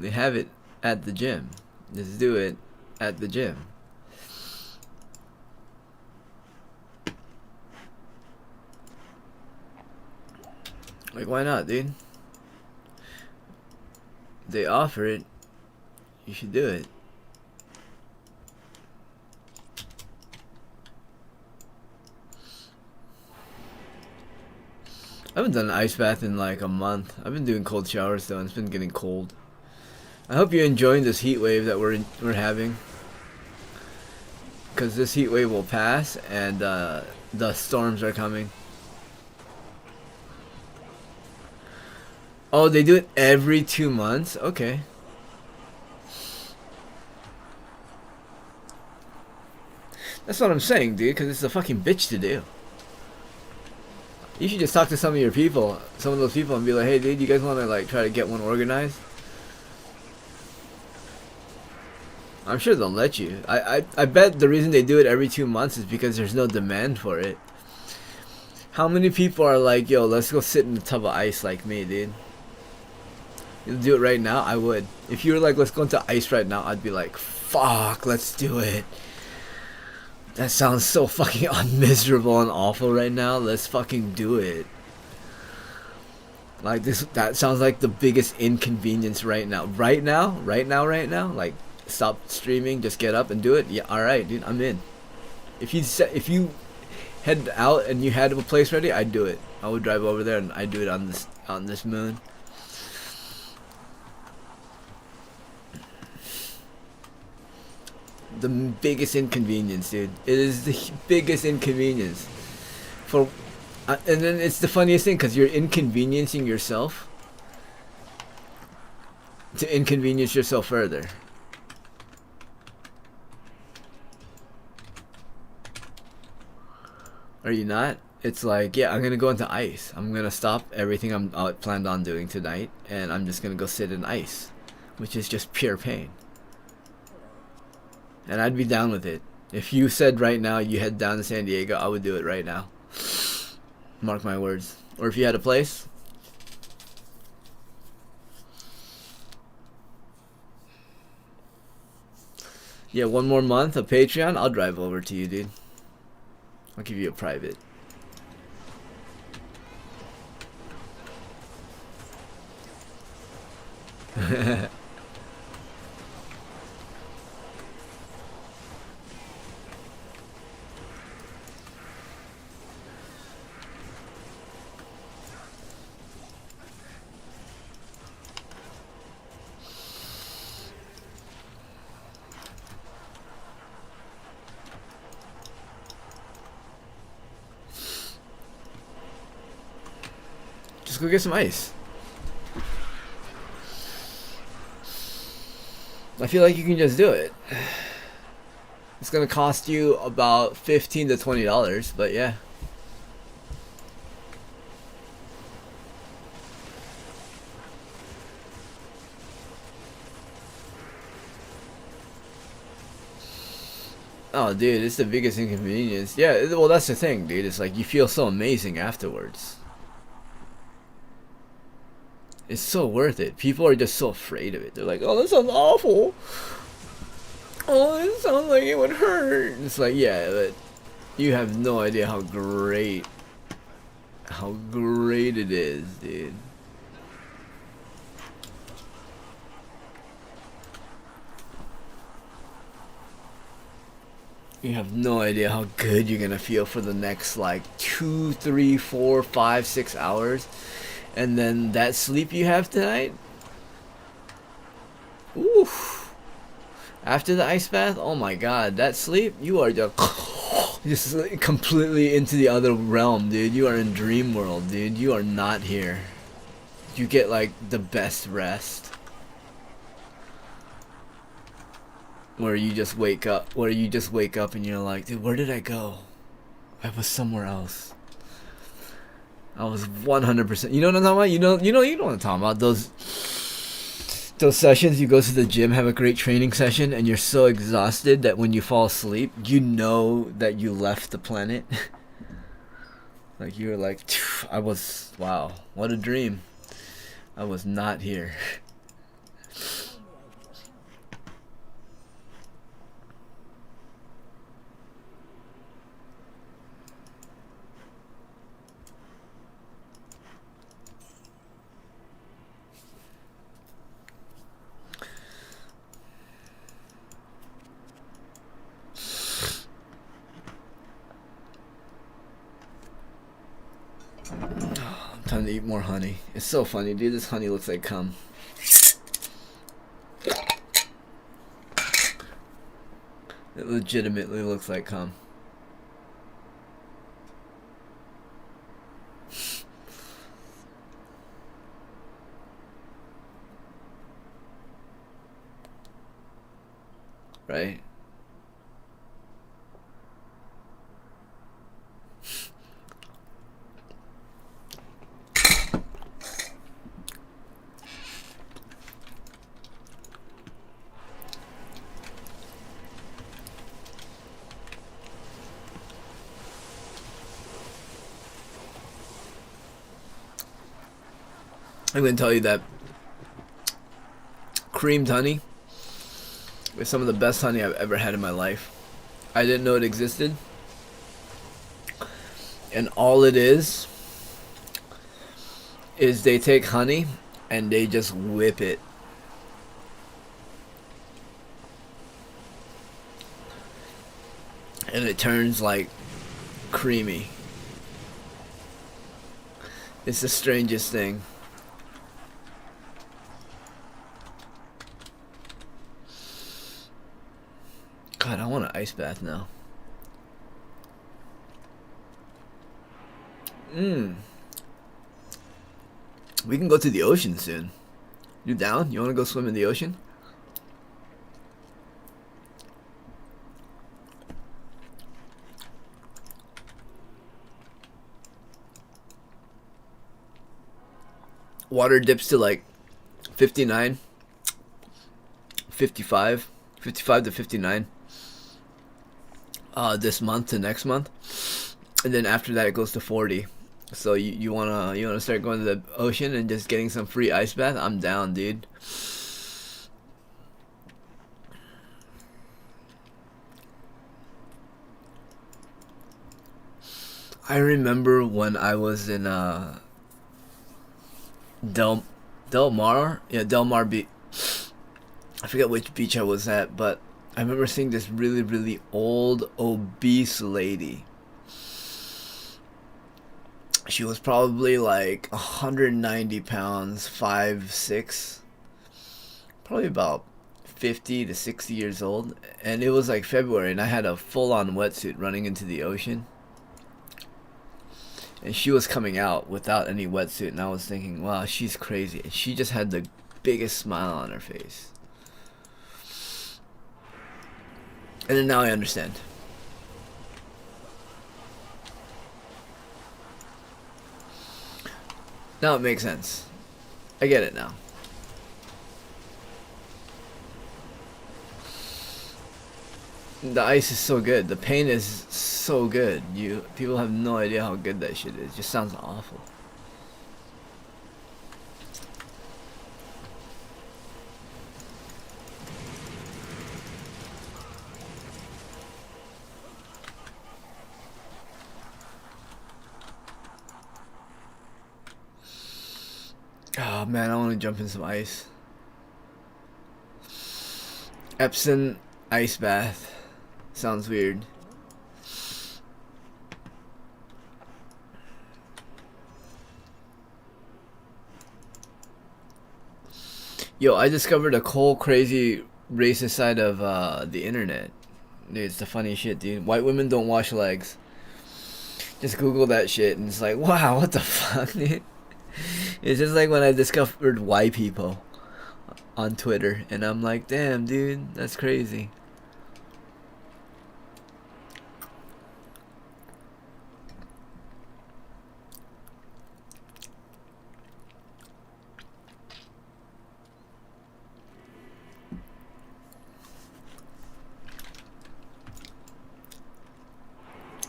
They have it at the gym. Just do it at the gym. Like, why not, dude? They offer it. You should do it. I haven't done an ice bath in like a month. I've been doing cold showers though, and it's been getting cold. I hope you're enjoying this heat wave that we're having. Because this heat wave will pass, and the storms are coming. Oh, they do it every 2 months? Okay. That's what I'm saying, dude, because it's a fucking bitch to do. You should just talk to some of your people, some of those people, and be like, hey, dude, you guys want to like try to get one organized? I'm sure they'll let you. I bet the reason they do it every 2 months is because there's no demand for it. How many people are like, yo, let's go sit in a tub of ice like me, dude? You'll do it right now? I would. If you were like, let's go into ice right now, I'd be like, fuck, let's do it. That sounds so fucking miserable and awful right now. Let's fucking do it. Like this, that sounds like the biggest inconvenience right now. Right now? Like, stop streaming, just get up and do it? Yeah, alright, dude, I'm in. If you head out and you had a place ready, I'd do it. I would drive over there and I'd do it on this moon. The biggest inconvenience, dude. It is the biggest inconvenience. And then it's the funniest thing because you're inconveniencing yourself to inconvenience yourself further. Are you not? It's like, yeah, I'm gonna go into ice. I'm gonna stop everything I planned on doing tonight, and I'm just gonna go sit in ice, which is just pure pain. And I'd be down with it. If you said right now you head down to San Diego, I would do it right now. Mark my words. Or if you had a place. Yeah, 1 more month of Patreon, I'll drive over to you, dude. I'll give you a private. Just go get some ice. I feel like you can just do it. It's gonna cost you about $15 to $20, but yeah. Oh, dude, it's the biggest inconvenience. Yeah, well, that's the thing, dude. It's like you feel so amazing afterwards. It's so worth it. People are just so afraid of it. They're like, oh, that sounds awful. Oh, it sounds like it would hurt. It's like, yeah, but you have no idea how great it is, dude. You have no idea how good you're gonna feel for the next like 2, 3, 4, 5, 6 hours. And then that sleep you have tonight, oof. After the ice bath, oh my god, that sleep, you are just completely into the other realm, dude. You are in dream world, dude. You are not here. You get like the best rest. Where you just wake up, and you're like, dude, where did I go? I was somewhere else. I was 100%. You know what I'm talking about? You know what I'm talking about. Those sessions, you go to the gym, have a great training session, and you're so exhausted that when you fall asleep, you know that you left the planet. Like you're like, wow, what a dream. I was not here. Time to eat more honey. It's so funny, dude. This honey looks like cum. It legitimately looks like cum. Right? I'm gonna tell you that creamed honey is some of the best honey I've ever had in my life. I didn't know it existed. And all it is they take honey and they just whip it. And it turns like creamy. It's the strangest thing. God, I want an ice bath now. We can go to the ocean soon. You down? You want to go swim in the ocean? Water dips to like 59, 55 to 59 this month to next month, and then after that it goes to 40. So you wanna start going to the ocean and just getting some free ice bath? I'm down, dude. I remember when I was in Del Mar? Yeah, Del Mar Beach. I forget which beach I was at, but I remember seeing this really, really old, obese lady. She was probably like 190 pounds, 5'6", probably about 50 to 60 years old. And it was like February, and I had a full-on wetsuit running into the ocean. And she was coming out without any wetsuit, and I was thinking, wow, she's crazy. And she just had the biggest smile on her face. And then now I understand. Now it makes sense. I get it now. The ice is so good. The paint is so good. People have no idea how good that shit is. It just sounds awful. Oh man, I want to jump in some ice. Epsom ice bath. Sounds weird. Yo, I discovered a whole crazy racist side of the internet. Dude, it's the funny shit, dude. White women don't wash legs. Just Google that shit and it's like, wow, what the fuck, dude? It's just like when I discovered white people on Twitter, and I'm like, damn, dude, that's crazy.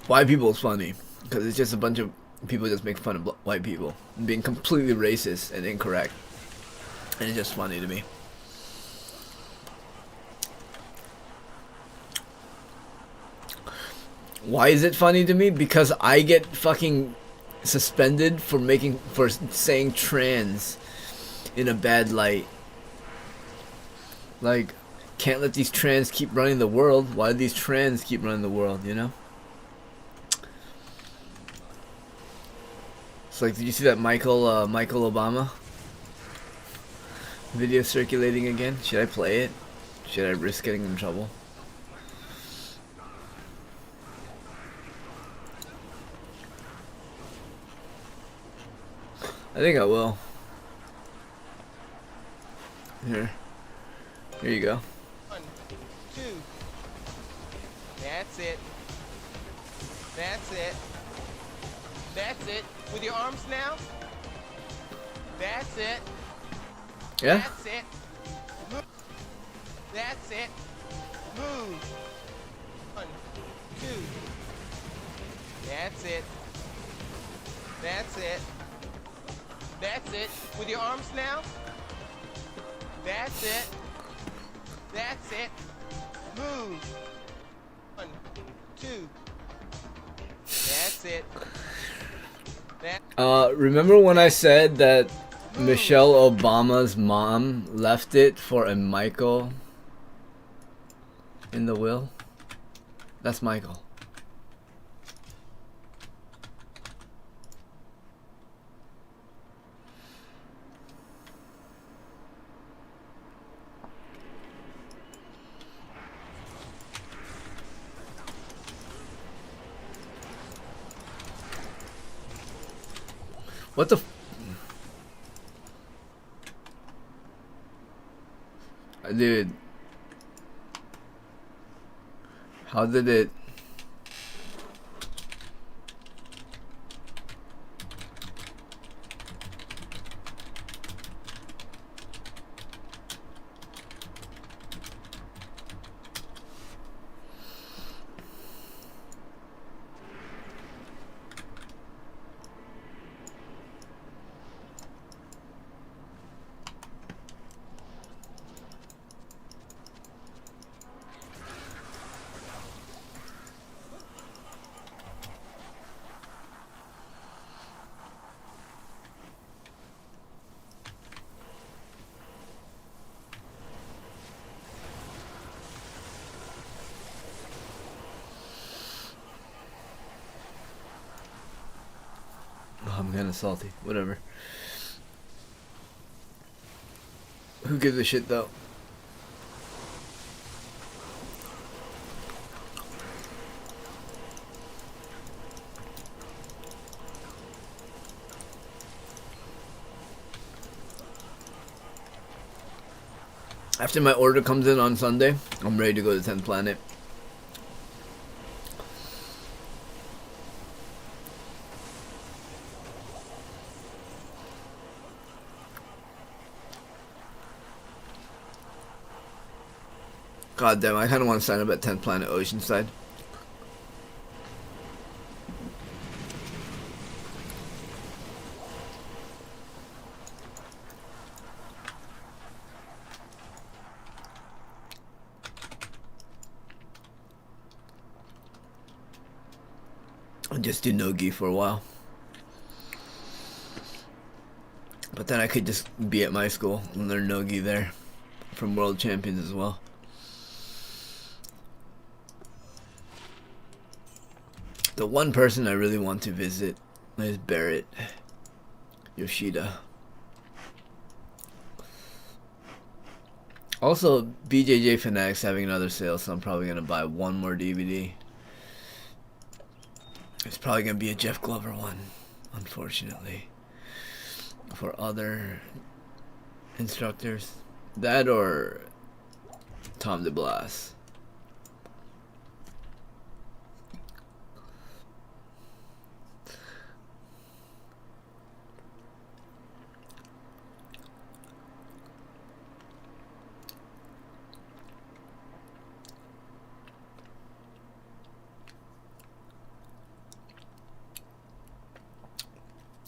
White people is funny because it's just a bunch of people just make fun of white people being completely racist and incorrect, and it's just funny to me. Why is it funny to me? Because I get fucking suspended for saying trans in a bad light. Like, can't let these trans keep running the world. Why do these trans keep running the world, you know? It's like, did you see that Michael Obama video circulating again? Should I play it? Should I risk getting in trouble? I think I will. Here you go. 1, 2. That's it. That's it. That's it. With your arms now. That's it. Yeah? That's it. Move. That's it. Move. 1, 2. That's it. That's it. That's it. With your arms now. That's it. That's it. Move. 1, 2. That's it. Remember when I said that Michelle Obama's mom left it for a Michael in the will? That's Michael. What the dude, how did it? I'm kinda salty. Whatever. Who gives a shit though? After my order comes in on Sunday, I'm ready to go to 10th Planet. God damn, I kind of want to sign up at 10th Planet Oceanside. I'll just do no-gi for a while. But then I could just be at my school and learn no-gi there from world champions as well. The one person I really want to visit is Barrett Yoshida. Also, BJJ Fanatics having another sale, so I'm probably going to buy one more DVD. It's probably going to be a Jeff Glover one, unfortunately. For other instructors. That or Tom DeBlas.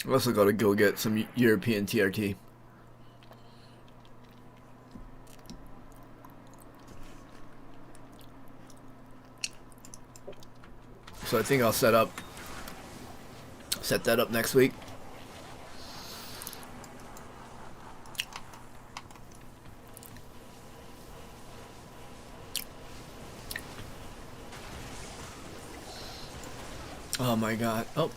I also gotta go get some European TRT. So I think I'll set that up next week. Oh my god. Oh.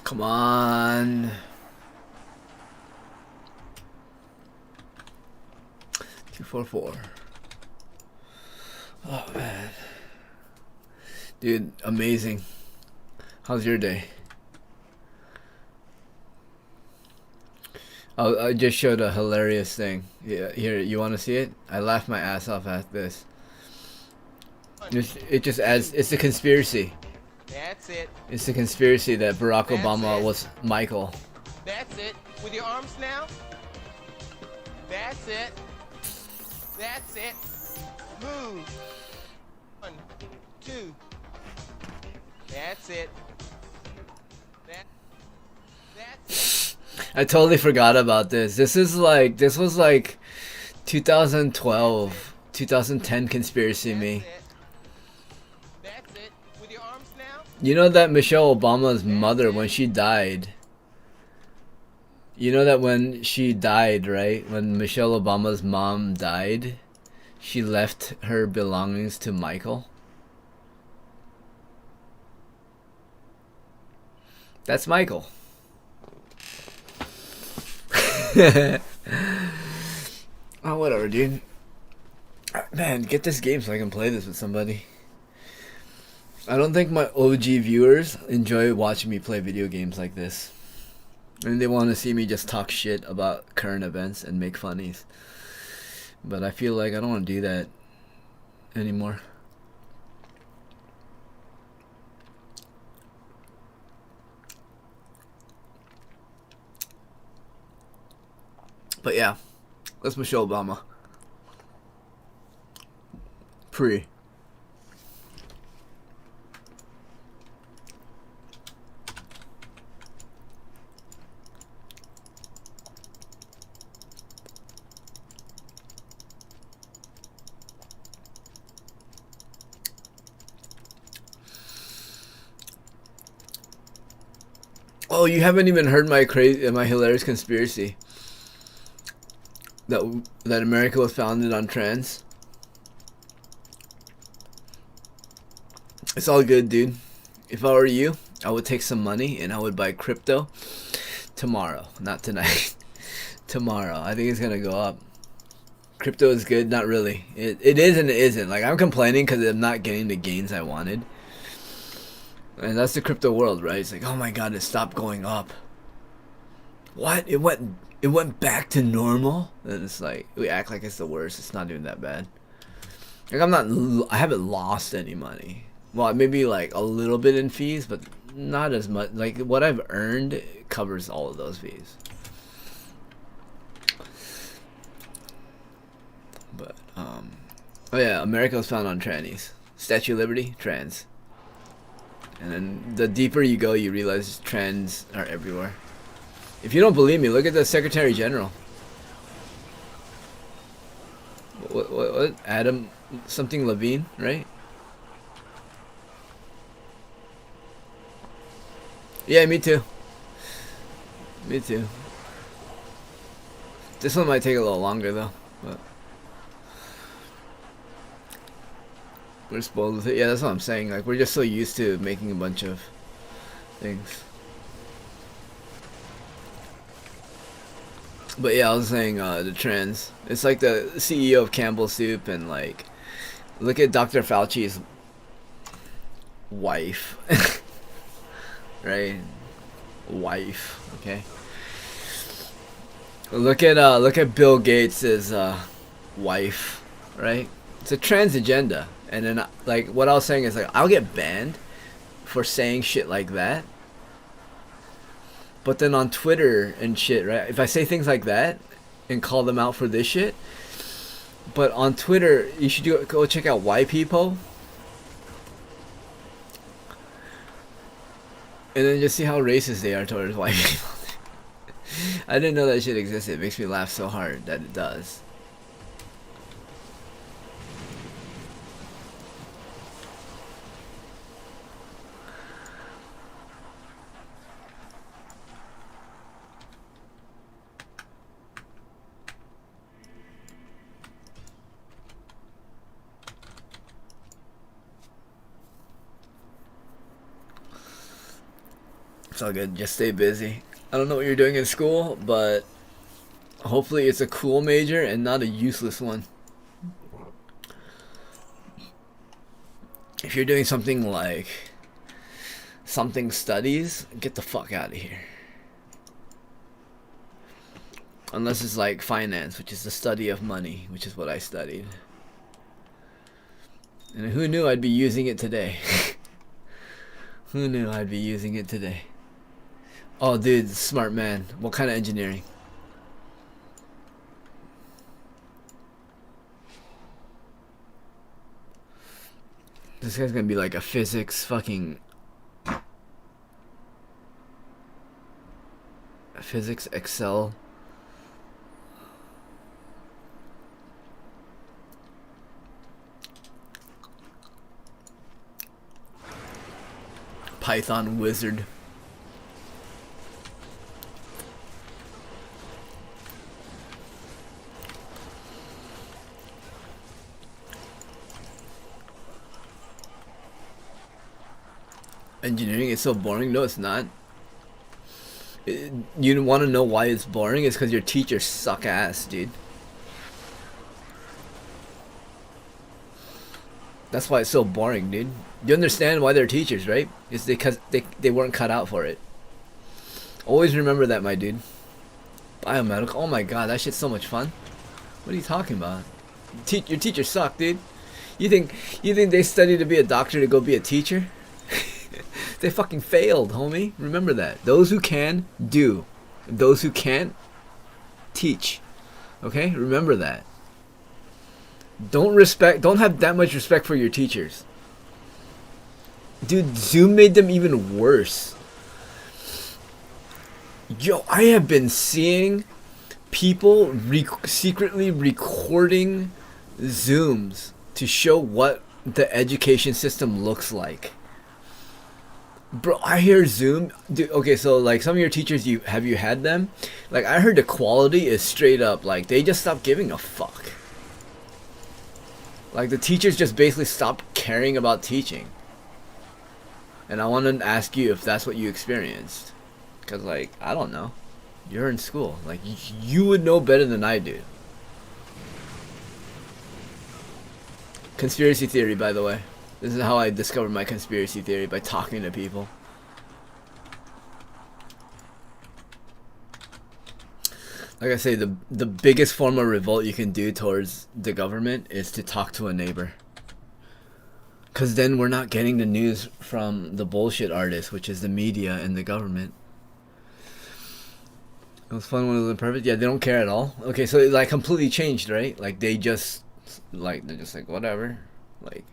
Come on. 244. Oh man. Dude, amazing. How's your day? I just showed a hilarious thing. Yeah, here, you want to see it? I laughed my ass off at this. It just adds, it's a conspiracy. That's it. It's a conspiracy that Barack That's Obama it. was Michael. That's it. With your arms now. That's it. That's it. Move. 1, 2. That's it. That's it. I totally forgot about this. This was like 2012, 2010 conspiracy me. That's it. With your arms now. You know that Michelle Obama's mother, when she died, you know that when she died, right? When Michelle Obama's mom died, she left her belongings to Michael. That's Michael. Oh, whatever, dude. Man, get this game so I can play this with somebody. I don't think my OG viewers enjoy watching me play video games like this. And they want to see me just talk shit about current events and make funnies. But I feel like I don't want to do that anymore. But yeah, that's Michelle Obama. Pre. Oh, you haven't even heard my hilarious conspiracy that America was founded on trans. It's all good, dude. If I were you, I would take some money and I would buy crypto tomorrow, not tonight. Tomorrow. I think it's gonna go up. Crypto is good, not really. It is and it isn't. Like, I'm complaining because I'm not getting the gains I wanted. And that's the crypto world, right? It's like, oh my god, it stopped going up. What? It went back to normal? And it's like, we act like it's the worst. It's not even that bad. Like, I haven't lost any money. Well, maybe like a little bit in fees, but not as much. Like, what I've earned covers all of those fees. But, oh yeah, America was founded on trannies. Statue of Liberty, trans. And then the deeper you go, you realize trans are everywhere. If you don't believe me, look at the Secretary General. What? Adam something Levine, right? Yeah, me too. Me too. This one might take a little longer though, but we're spoiled with it. Yeah, that's what I'm saying. Like, we're just so used to making a bunch of things. But yeah, I was saying the trends. It's like the CEO of Campbell Soup, and like, look at Dr. Fauci's wife, right? Wife, okay. Look at Bill Gates's wife, right? It's a trans agenda. And then, like, what I was saying is, like, I'll get banned for saying shit like that. But then on Twitter and shit, right? If I say things like that and call them out for this shit, but on Twitter, you should go check out YPpo. And then just see how racist they are towards white people. I didn't know that shit existed. It makes me laugh so hard that it does. It's all good. Just stay busy. I don't know what you're doing in school, but hopefully it's a cool major and not a useless one. If you're doing something like something studies, get the fuck out of here. Unless it's like finance, which is the study of money, which is what I studied. And who knew I'd be using it today? Who knew I'd be using it today? Oh, dude, smart man. What kind of engineering? This guy's gonna be like a physics fucking... Physics Excel. Python wizard. Engineering is so boring. No, it's not. You want to know why it's boring? It's because your teachers suck ass, dude. That's why it's so boring, dude. You understand why they're teachers, right? It's because they weren't cut out for it. Always remember that, my dude. Biomedical. Oh my god, that shit's so much fun. What are you talking about? Your teachers suck, dude. You think they study to be a doctor to go be a teacher? They fucking failed, homie. Remember that. Those who can, do. Those who can't, teach. Okay? Remember that. Don't have that much respect for your teachers. Dude, Zoom made them even worse. Yo, I have been seeing people secretly recording Zooms to show what the education system looks like. Bro, I hear Zoom. Dude, okay, so like some of your teachers, have you had them? Like I heard the quality is straight up like they just stopped giving a fuck. Like the teachers just basically stopped caring about teaching. And I want to ask you if that's what you experienced. Cause like I don't know, you're in school. Like you would know better than I do. Conspiracy theory, by the way. This is how I discovered my conspiracy theory, by talking to people. Like I say, the biggest form of revolt you can do towards the government is to talk to a neighbor. Because then we're not getting the news from the bullshit artists, which is the media and the government. It was fun when it was imperfect. Yeah, they don't care at all. Okay, so it like completely changed, right? Like they're just like whatever. Like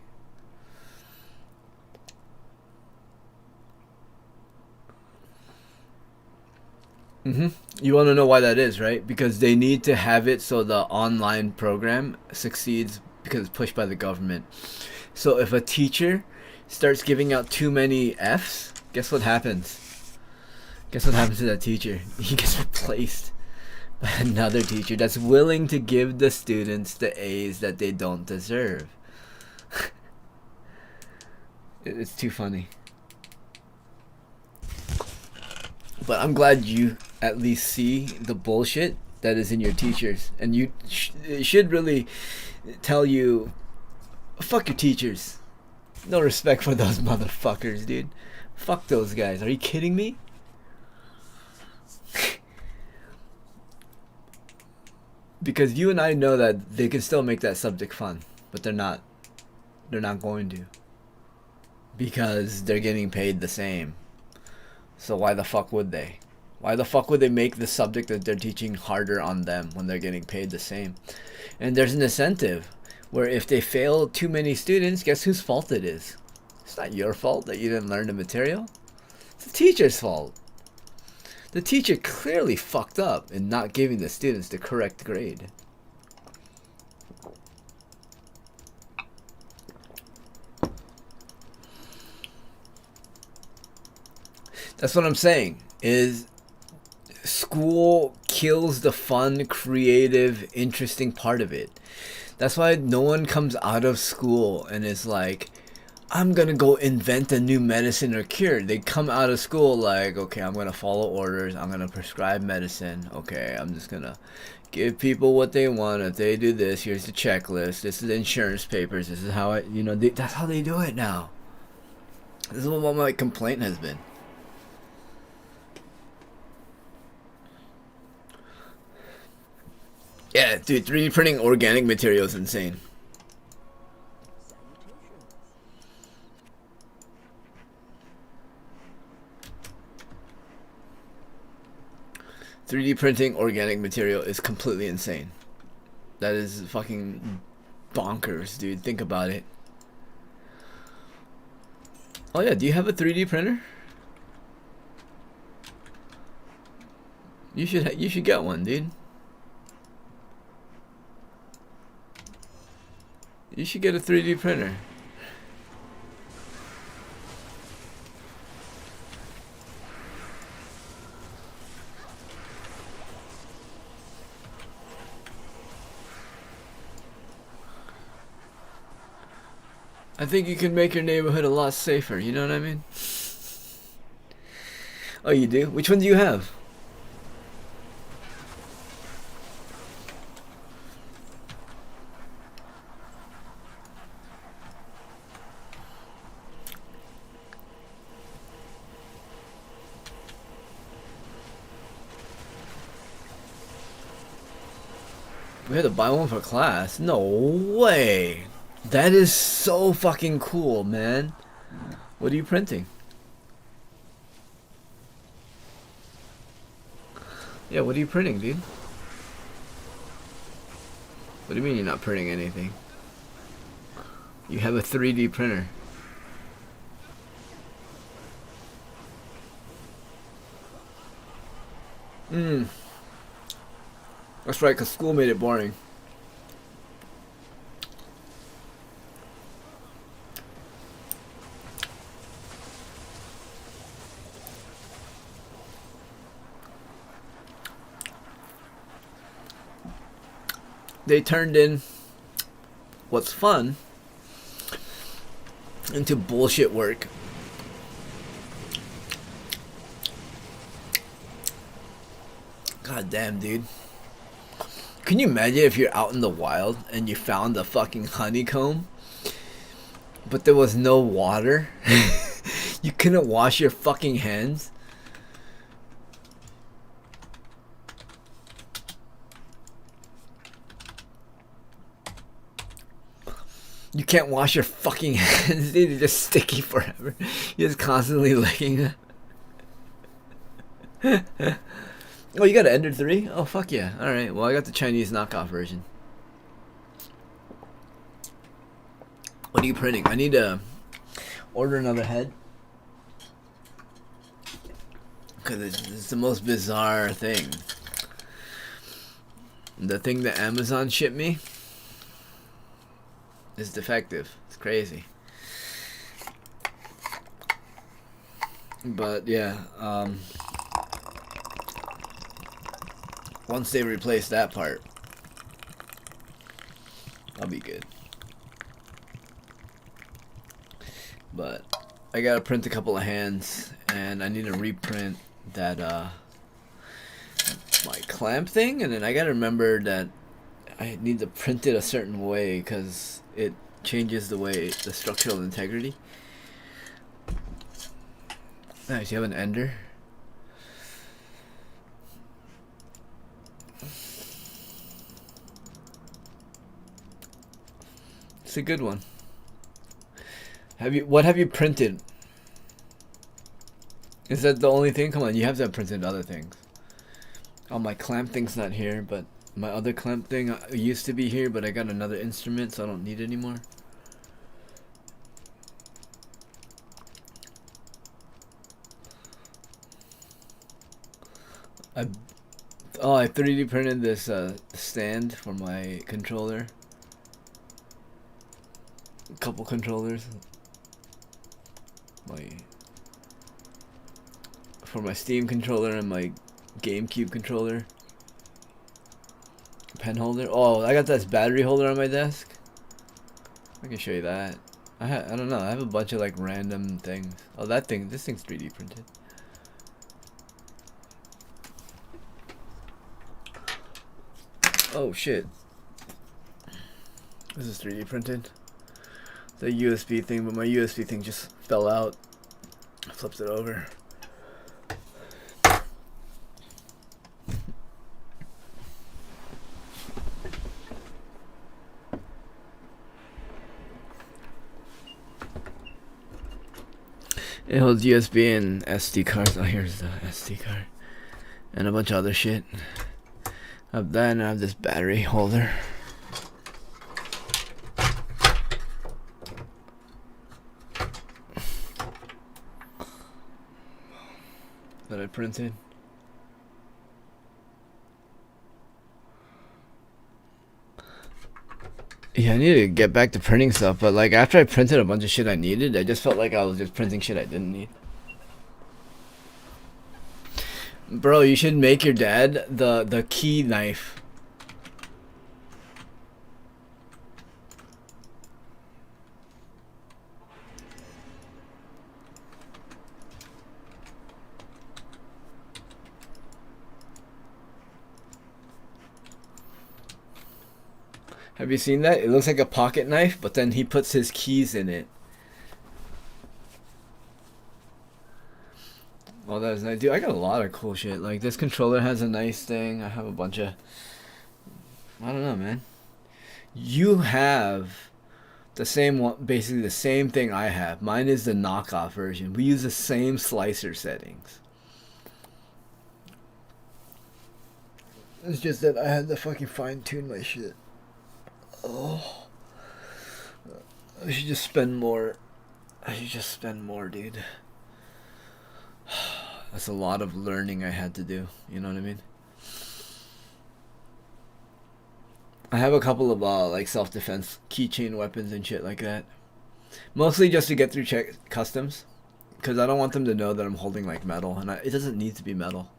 you want to know why that is, right? Because they need to have it so the online program succeeds because it's pushed by the government. So if a teacher starts giving out too many Fs, guess what happens? Guess what happens to that teacher? He gets replaced by another teacher that's willing to give the students the A's that they don't deserve. It's too funny. But I'm glad you at least see the bullshit that is in your teachers. And it should really tell you, fuck your teachers. No respect for those motherfuckers, dude. Fuck those guys. Are you kidding me? Because you and I know that they can still make that subject fun. But they're not. They're not going to. Because they're getting paid the same. So why the fuck would they? Why the fuck would they make the subject that they're teaching harder on them when they're getting paid the same? And there's an incentive where if they fail too many students, guess whose fault it is? It's not your fault that you didn't learn the material. It's the teacher's fault. The teacher clearly fucked up in not giving the students the correct grade. That's what I'm saying, is school kills the fun, creative, interesting part of it. That's why no one comes out of school and is like, I'm gonna go invent a new medicine or cure. They come out of school like, okay, I'm gonna follow orders. I'm gonna prescribe medicine. Okay, I'm just gonna give people what they want. If they do this, here's the checklist. This is the insurance papers. This is how I, you know, that's how they do it now. This is what my complaint has been. Yeah, dude, 3D printing organic material is insane. 3D printing organic material is completely insane. That is fucking bonkers, dude. Think about it. Oh yeah, do you have a 3D printer? You should get one, dude. You should get a 3D printer. I think you can make your neighborhood a lot safer, you know what I mean? Oh, you do? Which one do you have? We had to buy one for class? No way! That is so fucking cool, man. What are you printing? Yeah, what are you printing, dude? What do you mean you're not printing anything? You have a 3D printer. That's right, because school made it boring. They turned in what's fun into bullshit work. God damn, dude. Can you imagine if you're out in the wild and you found a fucking honeycomb, but there was no water? You couldn't wash your fucking hands? You can't wash your fucking hands, dude. They're just sticky forever. You're just constantly licking them. Oh, you got an Ender 3? Oh, fuck yeah. Alright, well, I got the Chinese knockoff version. What are you printing? I need to order another head. Because it's the most bizarre thing. The thing that Amazon shipped me is defective. It's crazy. But yeah, once they replace that part, I'll be good. But I gotta print a couple of hands, and I need to reprint that my clamp thing, and then I gotta remember that I need to print it a certain way because it changes the way the structural integrity. Nice, you have an Ender. It's a good one. What have you printed? Is that the only thing? Come on, you have to have printed other things. Oh, my clamp thing's not here, but my other clamp thing used to be here, but I got another instrument, so I don't need it anymore. I 3D printed this stand for my controller. A couple controllers. For my Steam controller and my GameCube controller. Pen holder. Oh, I got this battery holder on my desk. I can show you that. I don't know. I have a bunch of like random things. Oh, this thing's 3D printed. Oh shit. This is 3D printed. The USB thing, but my USB thing just fell out. Flipped it over. It holds USB and SD cards. Oh, here's the SD card. And a bunch of other shit. I have that, and I have this battery holder. That I printed. Yeah, I need to get back to printing stuff, but like after I printed a bunch of shit I needed, I just felt like I was just printing shit I didn't need. Bro, you should make your dad the key knife. Have you seen that? It looks like a pocket knife, but then he puts his keys in it. Oh, that was nice. Dude, I got a lot of cool shit. Like, this controller has a nice thing. I have a bunch of... I don't know, man. You have the same one, basically the same thing I have. Mine is the knockoff version. We use the same slicer settings. It's just that I had to fucking fine-tune my shit. Oh, I should just spend more. I should just spend more, dude. That's a lot of learning I had to do. You know what I mean? I have a couple of like self-defense keychain weapons and shit like that. Mostly just to get through customs, because I don't want them to know that I'm holding like metal, and it doesn't need to be metal.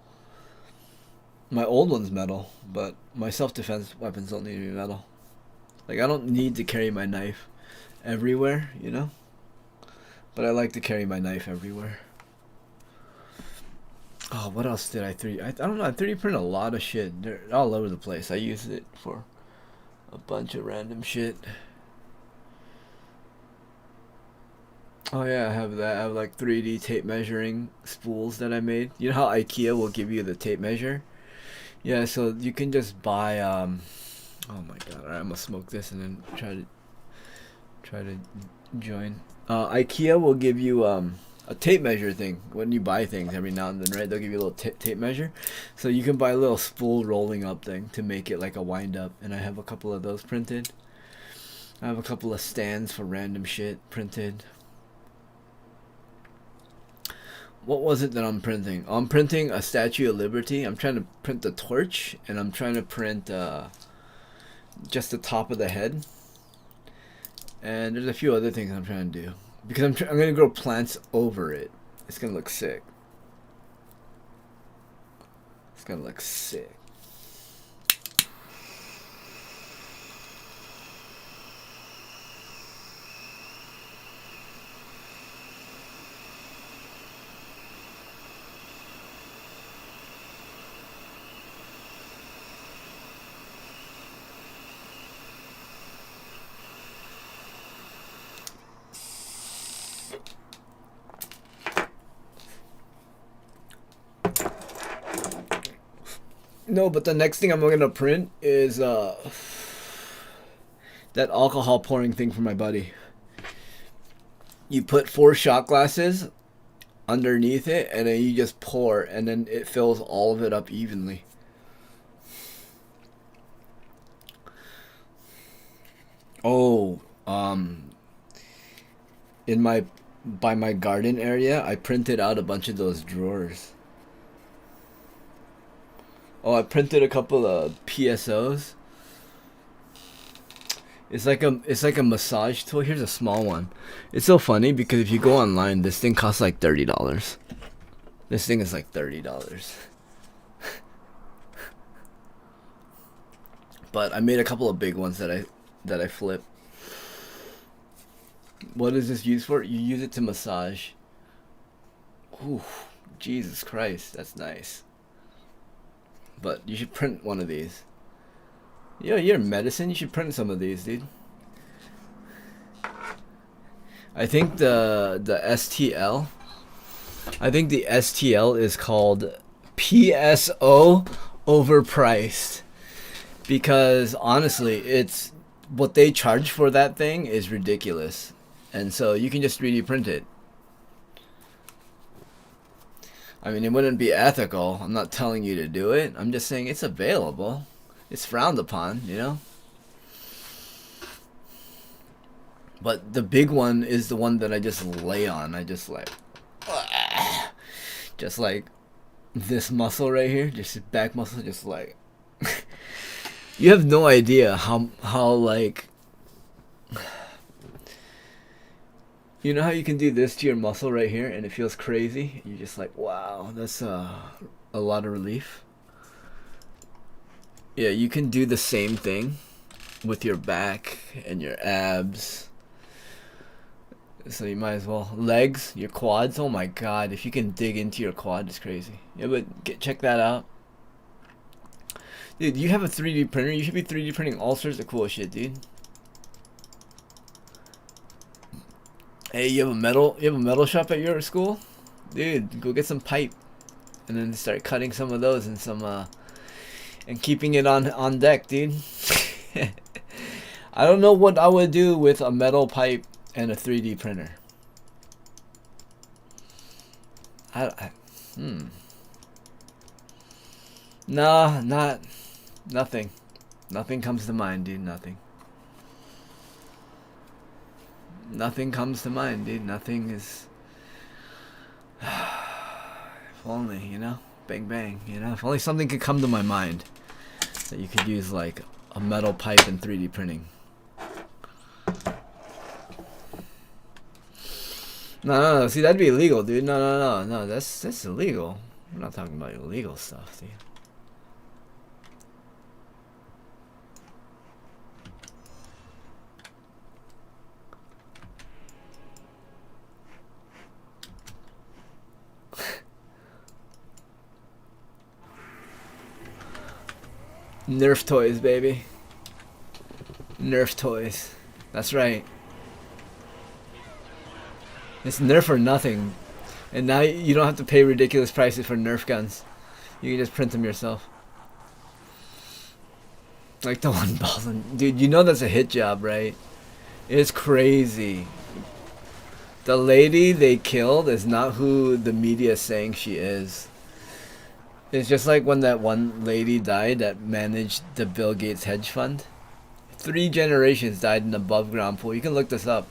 My old one's metal, but my self-defense weapons don't need to be metal. Like, I don't need to carry my knife everywhere, you know? But I like to carry my knife everywhere. Oh, what else did I 3D? I don't know, I 3D print a lot of shit. They're all over the place. I use it for a bunch of random shit. Oh yeah, I have that. I have like 3D tape measuring spools that I made. You know how IKEA will give you the tape measure? Yeah, so you can just buy oh my god, alright, I'm gonna smoke this and then try to join. IKEA will give you a tape measure thing when you buy things every now and then, right? They'll give you a little tape measure. So you can buy a little spool rolling up thing to make it like a wind up, and I have a couple of those printed. I have a couple of stands for random shit printed. What was it that I'm printing? I'm printing a Statue of Liberty. I'm trying to print the torch, and I'm trying to print just the top of the head, and there's a few other things I'm trying to do because I'm gonna grow plants over it. It's gonna look sick. It's gonna look sick. No, but the next thing I'm gonna print is that alcohol pouring thing for my buddy. You put 4 shot glasses underneath it, and then you just pour, and then it fills all of it up evenly. Oh, by my garden area, I printed out a bunch of those drawers. Oh, I printed a couple of PSOs. It's like a massage tool. Here's a small one. It's so funny because if you go online, this thing costs like $30. This thing is like $30. But I made a couple of big ones that I flip. What is this used for? You use it to massage. Ooh, Jesus Christ, that's nice. But you should print one of these. Yeah, you're in medicine. You should print some of these, dude. I think the STL. I think the STL is called PSO overpriced, because honestly, it's what they charge for that thing is ridiculous, and so you can just 3D print it. I mean, it wouldn't be ethical. I'm not telling you to do it. I'm just saying it's available. It's frowned upon, you know. But the big one is the one that I just lay on. I just like this muscle right here, just back muscle, just like you have no idea how like, you know how you can do this to your muscle right here and it feels crazy? You're just like, wow, that's a lot of relief. Yeah, you can do the same thing with your back and your abs. So you might as well. Legs, your quads. Oh my god, if you can dig into your quad, it's crazy. Yeah, but check that out. Dude, you have a 3D printer. You should be 3D printing all sorts of cool shit, dude. Hey, you have a metal shop at your school? Dude, go get some pipe and then start cutting some of those and some and keeping it on deck, dude. I don't know what I would do with a metal pipe and a 3D printer. Nah, nothing. Nothing comes to mind, dude. Nothing comes to mind, dude. Nothing is. If only, you know, bang bang, you know. If only something could come to my mind that you could use, like a metal pipe and 3D printing. No. See, that'd be illegal, dude. No. That's illegal. We're not talking about illegal stuff, dude. Nerf toys, baby. Nerf toys. That's right. It's Nerf or nothing. And now you don't have to pay ridiculous prices for Nerf guns. You can just print them yourself. Like the one Baldwin. Dude, you know that's a hit job, right? It's crazy. The lady they killed is not who the media is saying she is. It's just like when that one lady died that managed the Bill Gates hedge fund. 3 generations died in an above ground pool. You can look this up.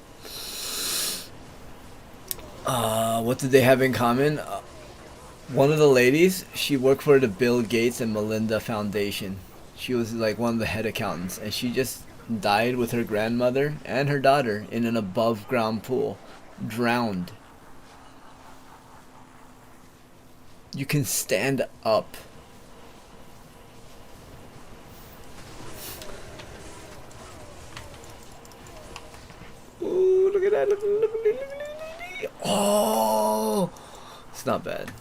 What did they have in common? One of the ladies, she worked for the Bill Gates and Melinda Foundation. She was like one of the head accountants, and she just died with her grandmother and her daughter in an above ground pool, drowned. You can stand up. Ooh, look at that. Look. Oh, it's not bad.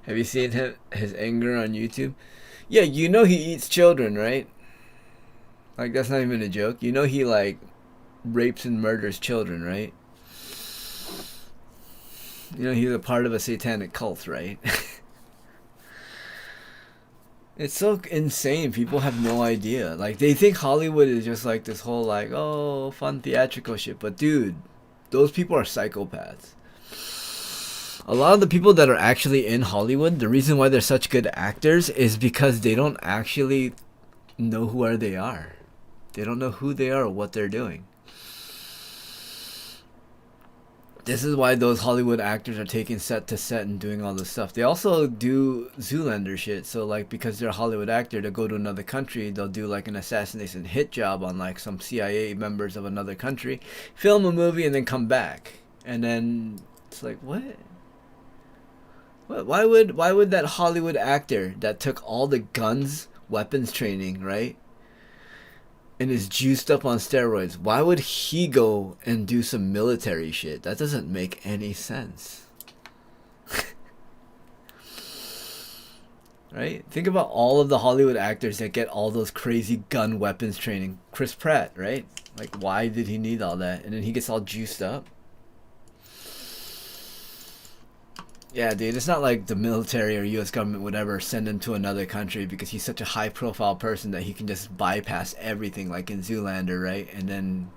Have you seen his anger on YouTube? Yeah, you know he eats children, right? Like, that's not even a joke. You know he, like, rapes and murders children, right? You know he's a part of a satanic cult, right? It's so insane. People have no idea. Like, they think Hollywood is just, like, this whole, like, oh, fun theatrical shit. But, dude, those people are psychopaths. A lot of the people that are actually in Hollywood, the reason why they're such good actors is because they don't actually know who they are. They don't know who they are or what they're doing. This is why those Hollywood actors are taking set to set and doing all this stuff. They also do Zoolander shit. So like because they're a Hollywood actor, they'll go to another country, they'll do like an assassination hit job on like some CIA members of another country, film a movie and then come back. And then it's like what? What? Why would that Hollywood actor that took all the guns, weapons training, right? And is juiced up on steroids, why would he go and do some military shit? That doesn't make any sense. Right? Think about all of the Hollywood actors that get all those crazy gun weapons training. Chris Pratt, right? Like, why did he need all that? And then he gets all juiced up. Yeah, dude, it's not like the military or U.S. government would ever send him to another country because he's such a high-profile person that he can just bypass everything, like in Zoolander, right? And then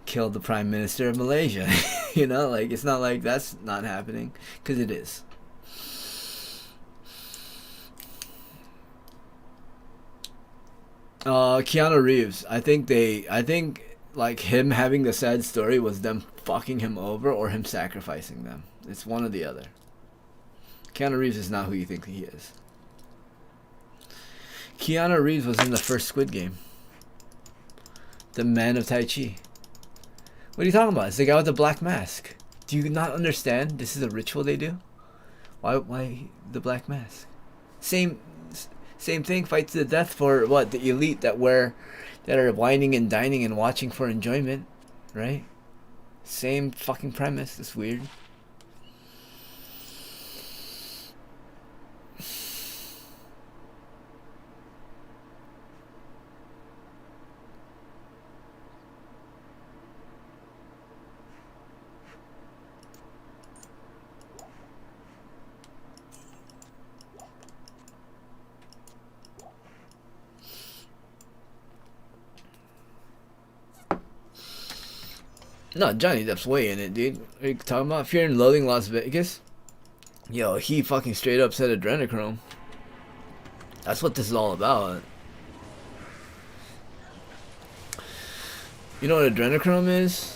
kill the Prime Minister of Malaysia. You know, like, it's not like that's not happening, because it is. Keanu Reeves, I think like him having the sad story was them fucking him over or him sacrificing them. It's one or the other. Keanu Reeves is not who you think he is. Keanu Reeves was in the first Squid Game. The Man of Tai Chi. What are you talking about? It's the guy with the black mask. Do you not understand? This is a ritual they do. Why the black mask? Same thing. Fight to the death for what? The elite that are whining and dining and watching for enjoyment, right? Same fucking premise. It's weird. No, Johnny Depp's way in it, dude. What are you talking about? Fear and Loathing Las Vegas? Yo, he fucking straight up said adrenochrome. That's what this is all about. You know what adrenochrome is?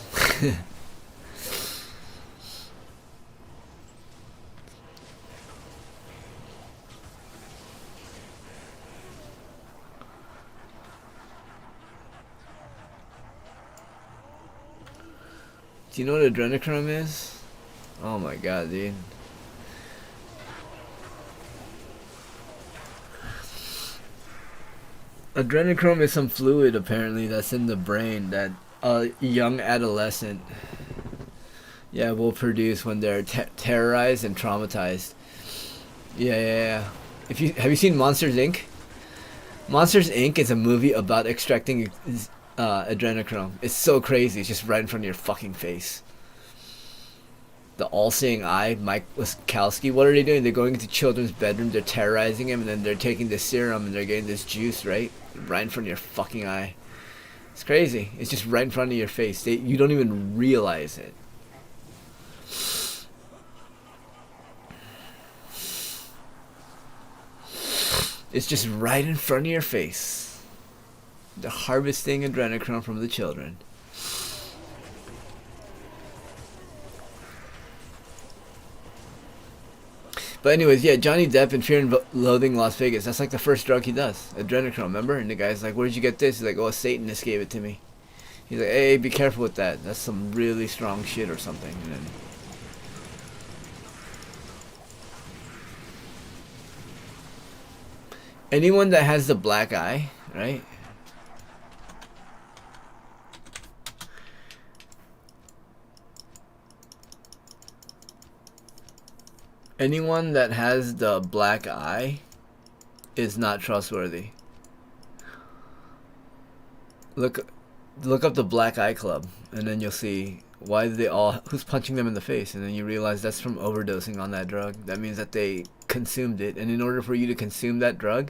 Do you know what adrenochrome is? Oh my god, dude. Adrenochrome is some fluid apparently that's in the brain that a young adolescent will produce when they're terrorized and traumatized. Yeah. Have you seen Monsters Inc? Monsters Inc is a movie about extracting adrenochrome. It's so crazy. It's just right in front of your fucking face. The all-seeing eye, Mike Wazowski. What are they doing? They're going into children's bedroom. They're terrorizing him, and then they're taking this serum and they're getting this juice right in front of your fucking eye. It's crazy. It's just right in front of your face. You don't even realize it. It's just right in front of your face. They're harvesting adrenochrome from the children. But anyways, yeah, Johnny Depp in Fear and Loathing Las Vegas. That's like the first drug he does. Adrenochrome, remember? And the guy's like, where did you get this? He's like, oh, a Satanist gave it to me. He's like, hey, be careful with that. That's some really strong shit or something. And then anyone that has the black eye, right? Anyone that has the black eye is not trustworthy. Look up the Black Eye Club, and then you'll see why who's punching them in the face, and then you realize that's from overdosing on that drug. That means that they consumed it, and in order for you to consume that drug,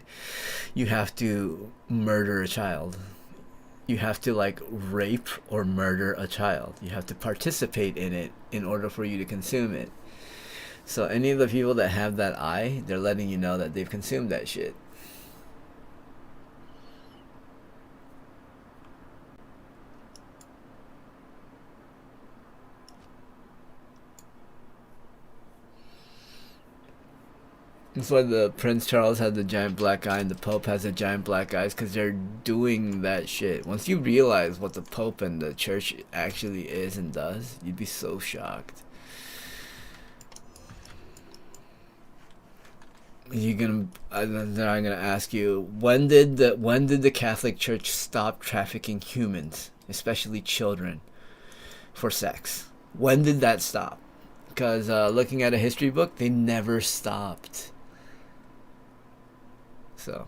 you have to murder a child. You have to like rape or murder a child. You have to participate in it in order for you to consume it. So any of the people that have that eye, they're letting you know that they've consumed that shit. That's why the Prince Charles had the giant black eye and the Pope has the giant black eyes, because they're doing that shit. Once you realize what the Pope and the church actually is and does, you'd be so shocked. Then I'm gonna ask you, when did the Catholic Church stop trafficking humans, especially children, for sex? When did that stop? Because looking at a history book, they never stopped. So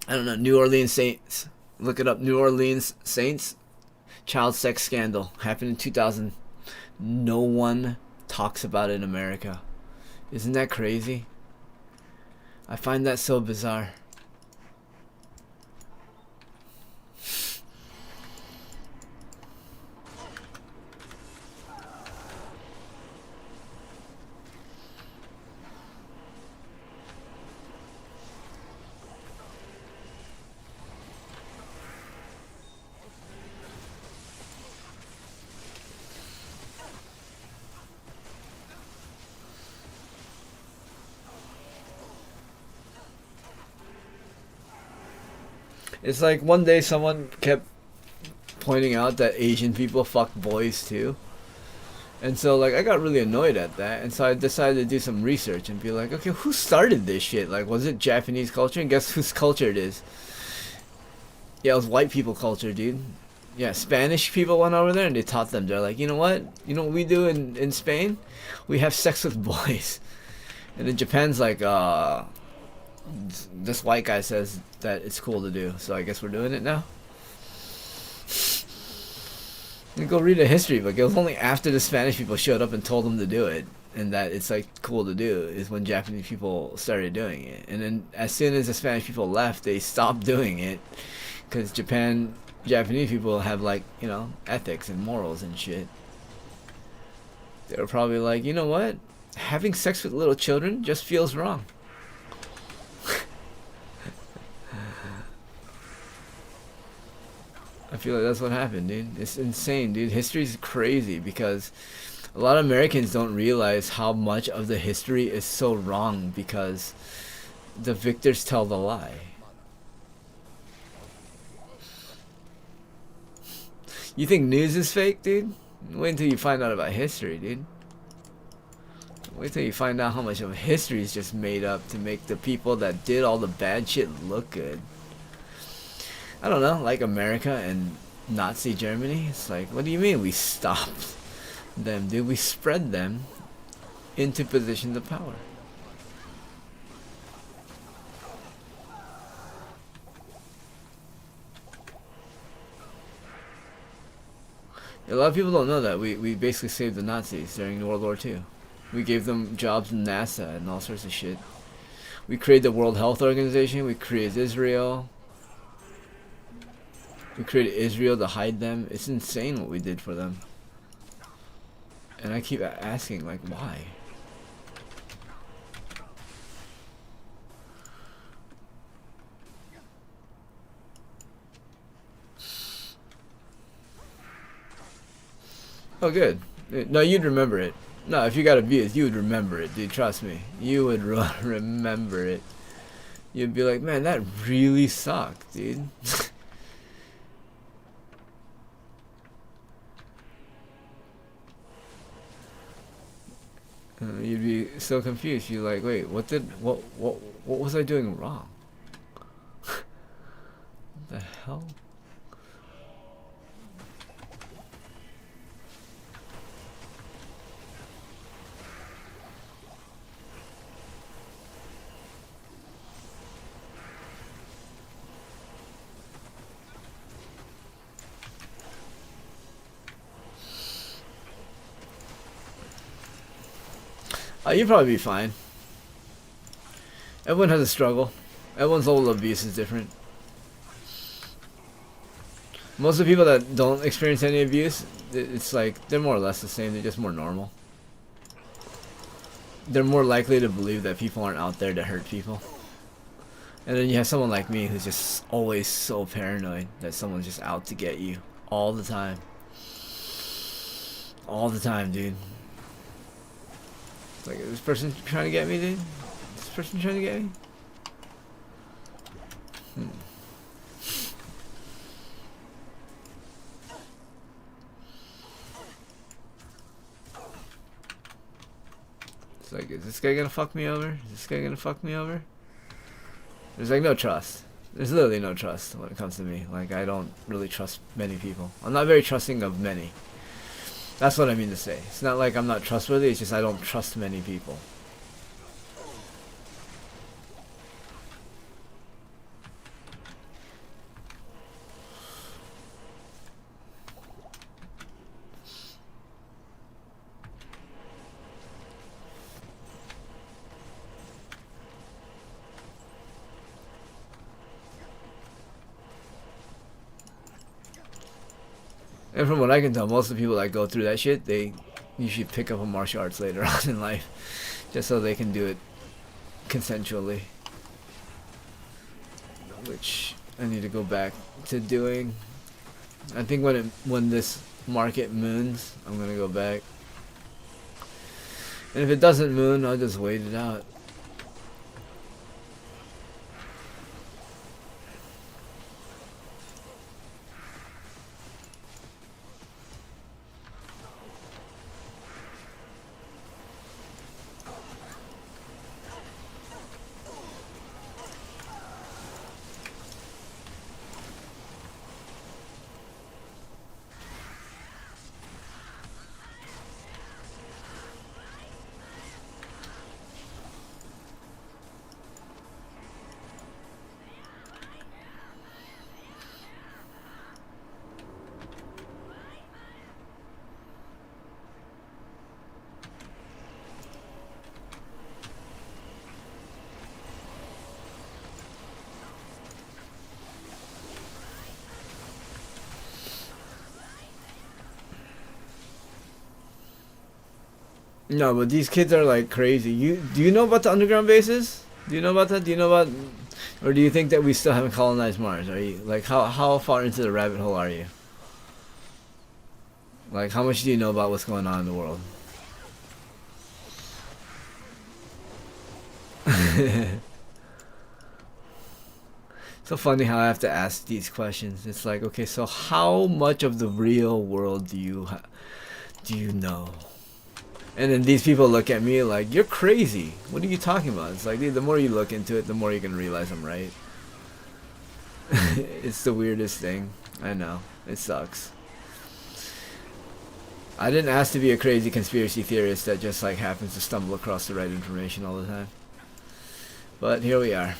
I don't know. New Orleans Saints. Look it up. New Orleans Saints child sex scandal happened in 2000. No one talks about it in America. Isn't that crazy? I find that so bizarre. It's like one day someone kept pointing out that Asian people fuck boys too. And so like I got really annoyed at that, and so I decided to do some research and be like, okay, who started this shit? Like, was it Japanese culture? And guess whose culture it is? Yeah, it was white people culture, dude. Yeah, Spanish people went over there and they taught them. They're like, you know what we do in Spain? We have sex with boys. And then Japan's like, this white guy says that it's cool to do, so I guess we're doing it now. You go read a history book. It was only after the Spanish people showed up and told them to do it, and that it's like cool to do, is when Japanese people started doing it. And then as soon as the Spanish people left, they stopped doing it, because Japanese people have like, ethics and morals and shit. They were probably like, you know what? Having sex with little children just feels wrong. I feel like that's what happened, dude. It's insane, dude. History's crazy because a lot of Americans don't realize how much of the history is so wrong because the victors tell the lie. You think news is fake, dude? Wait until you find out about history, dude. Wait till you find out how much of history is just made up to make the people that did all the bad shit look good. I don't know, like America and Nazi Germany. It's like, what do you mean we stopped them, dude? We spread them into positions of power. A lot of people don't know that we basically saved the Nazis during World War II. We gave them jobs in NASA and all sorts of shit. We created the World Health Organization. We created Israel. We created Israel to hide them. It's insane what we did for them. And I keep asking, like, why? Oh, good. No, you'd remember it. No, if you got abused, you would remember it, dude. Trust me. You would remember it. You'd be like, man, that really sucked, dude. You'd be so confused. You're like, wait, what was I doing wrong? The hell? You'd probably be fine. Everyone has a struggle. Everyone's level of abuse is different. Most of the people that don't experience any abuse, it's like they're more or less the same. They're just more normal. They're more likely to believe that people aren't out there to hurt people. And then you have someone like me who's just always so paranoid that someone's just out to get you all the time. All the time, dude. Like, is this person trying to get me, dude? Is this person trying to get me? It's like, is this guy gonna fuck me over? Is this guy gonna fuck me over? There's like no trust. There's literally no trust when it comes to me. Like, I don't really trust many people. I'm not very trusting of many. That's what I mean to say. It's not like I'm not trustworthy, it's just I don't trust many people. And from what I can tell, most of the people that go through that shit, they usually pick up a martial arts later on in life, just so they can do it consensually. Which I need to go back to doing. I think when this market moons, I'm gonna go back. And if it doesn't moon, I'll just wait it out. No, but these kids are like crazy. Do you know about the underground bases? Do you know about that? Do you know about, or do you think that we still haven't colonized Mars? Are you like how far into the rabbit hole are you? Like, how much do you know about what's going on in the world? So funny how I have to ask these questions. It's like, okay, so how much of the real world do you know? And then these people look at me like, you're crazy. What are you talking about? It's like, dude, the more you look into it, the more you can realize I'm right. It's the weirdest thing. I know. It sucks. I didn't ask to be a crazy conspiracy theorist that just like happens to stumble across the right information all the time. But here we are.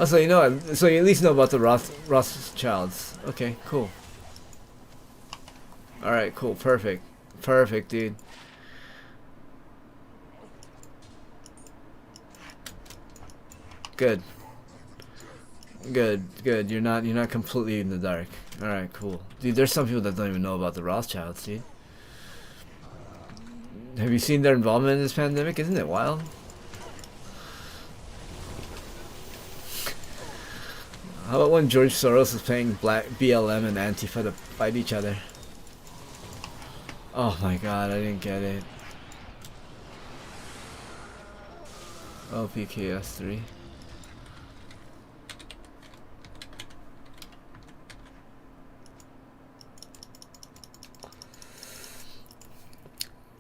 Oh, so you know, so you at least know about the Rothschilds. Okay, cool. All right, cool, perfect, perfect, dude. Good. Good, good. You're not completely in the dark. All right, cool, dude. There's some people that don't even know about the Rothschilds, dude. Have you seen their involvement in this pandemic? Isn't it wild? How about when George Soros was paying Black BLM and Antifa to fight each other? Oh my god, I didn't get it. OPKS3.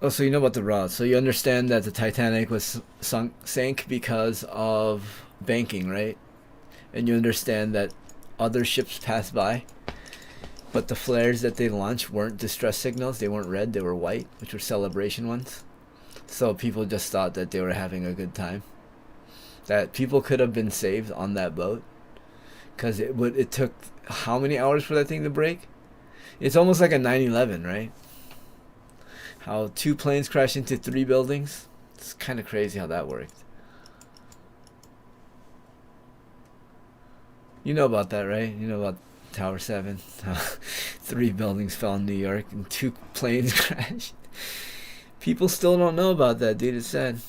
Oh, so you know about the Roths. So you understand that the Titanic was sank because of banking, right? And you understand that other ships passed by, but the flares that they launched weren't distress signals. They weren't red, they were white, which were celebration ones. So people just thought that they were having a good time. That people could have been saved on that boat, because it took how many hours for that thing to break? It's almost like a 9/11, right? How 2 planes crashed into 3 buildings. It's kind of crazy how that worked. You know about that, right? You know about Tower 7. 3 buildings fell in New York and 2 planes crashed. People still don't know about that, dude. It's sad.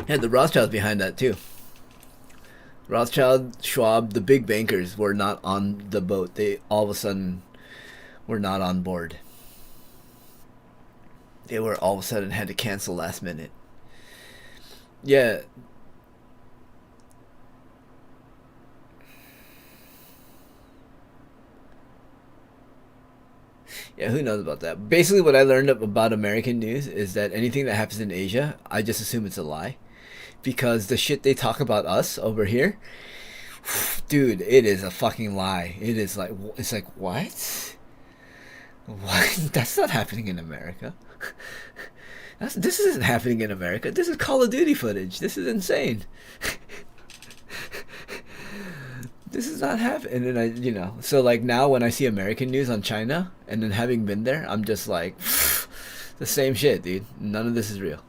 Yeah, the Rothschilds behind that too. Rothschild, Schwab, the big bankers were not on the boat. They all of a sudden were not on board. They were all of a sudden had to cancel last minute. Yeah. Yeah, who knows about that? Basically, what I learned about American news is that anything that happens in Asia, I just assume it's a lie. Because the shit they talk about us over here, dude, it is a fucking lie. It is like, it's like, what? What? That's not happening in America. This isn't happening in America. This is Call of Duty footage. This is insane. This is not happening. And then you know, so like now when I see American news on China, and then having been there, I'm just like, the same shit, dude. None of this is real.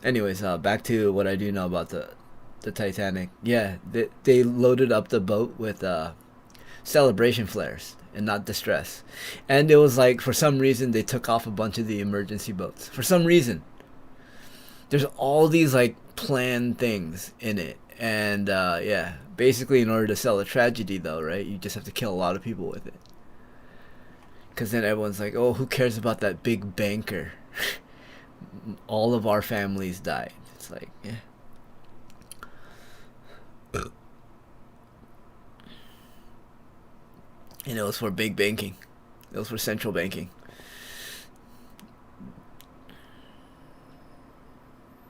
Anyways, back to what I do know about the Titanic. Yeah, they loaded up the boat with celebration flares and not distress. And it was like, for some reason, they took off a bunch of the emergency boats. For some reason. There's all these like planned things in it. And yeah, basically in order to sell a tragedy though, right, you just have to kill a lot of people with it. Because then everyone's like, oh, who cares about that big banker? All of our families died. It's like, yeah. And it was for big banking. It was for central banking.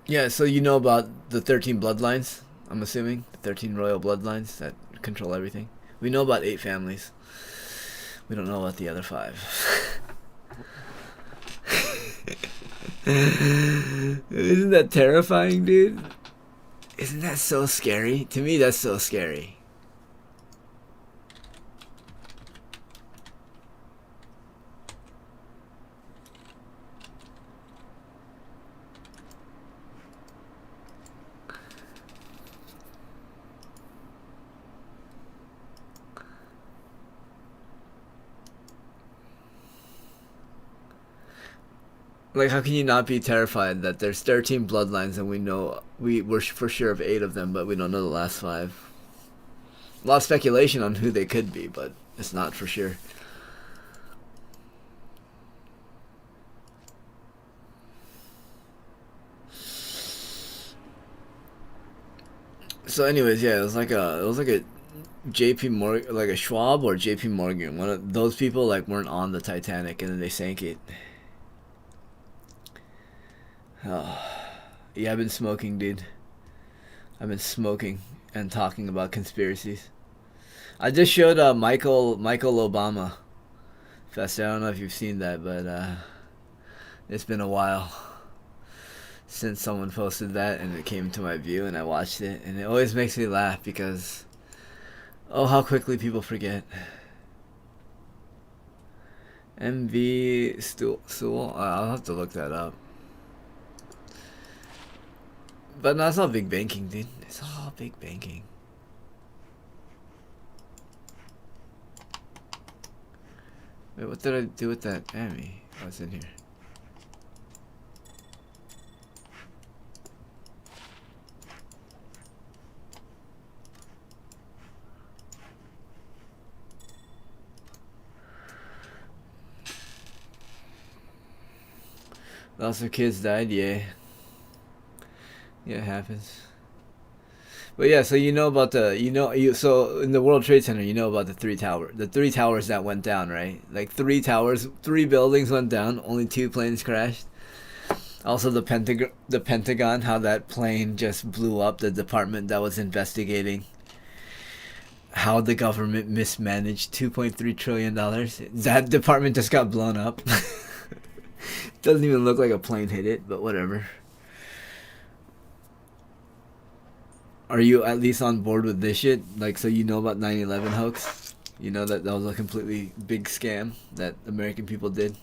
Yeah, so you know about the 13 bloodlines, I'm assuming? The 13 royal bloodlines that control everything. We know about 8 families. We don't know about the other 5. Isn't that terrifying, dude? Isn't that so scary? To me, that's so scary. Like, how can you not be terrified that there's 13 bloodlines and we're for sure of 8 of them, but we don't know the last 5? A lot of speculation on who they could be, but it's not for sure. So anyways, yeah, it was like a JP Morgan, like a Schwab or JP Morgan. One of those people like weren't on the Titanic and then they sank it. Oh, yeah, I've been smoking, dude. I've been smoking and talking about conspiracies. I just showed Michael Obama Fest. I don't know if you've seen that, but it's been a while since someone posted that, and it came to my view, and I watched it, and it always makes me laugh because, oh, how quickly people forget. MV Sewell? I'll have to look that up. But no, it's not big banking, dude. It's all big banking. Wait, what did I do with that Emmy? Oh, it's in here. Lots of kids died, yeah. Yeah, it happens. But yeah, so you know about so in the World Trade Center, you know about the 3 towers that went down, right? Like 3 towers, 3 buildings went down, only 2 planes crashed. Also the Pentagon, how that plane just blew up the department that was investigating how the government mismanaged $2.3 trillion. That department just got blown up. Doesn't even look like a plane hit it, but whatever. Are you at least on board with this shit? Like, so you know about 9/11 hoax? You know that was a completely big scam that American people did?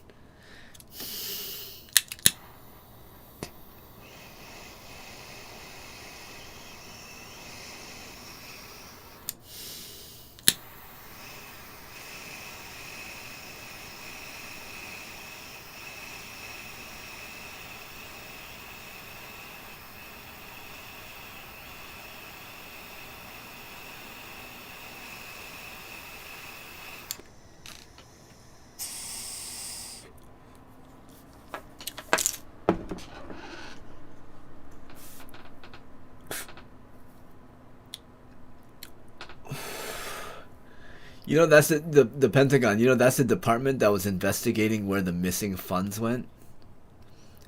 You know, that's the Pentagon. You know, that's the department that was investigating where the missing funds went.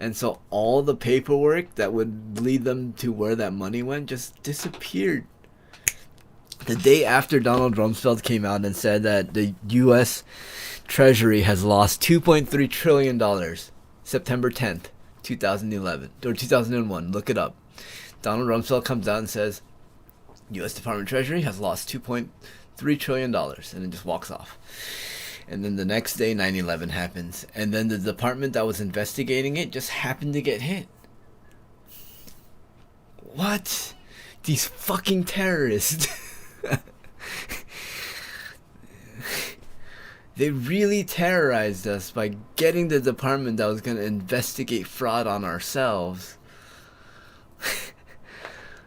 And so all the paperwork that would lead them to where that money went just disappeared. The day after Donald Rumsfeld came out and said that the U.S. Treasury has lost $2.3 trillion, September 10th, 2011, or 2001, look it up. Donald Rumsfeld comes out and says, U.S. Department of Treasury has lost $2.3 trillion, and then just walks off. And then the next day, 9/11 happens, and then the department that was investigating it just happened to get hit. What? These fucking terrorists. They really terrorized us by getting the department that was going to investigate fraud on ourselves.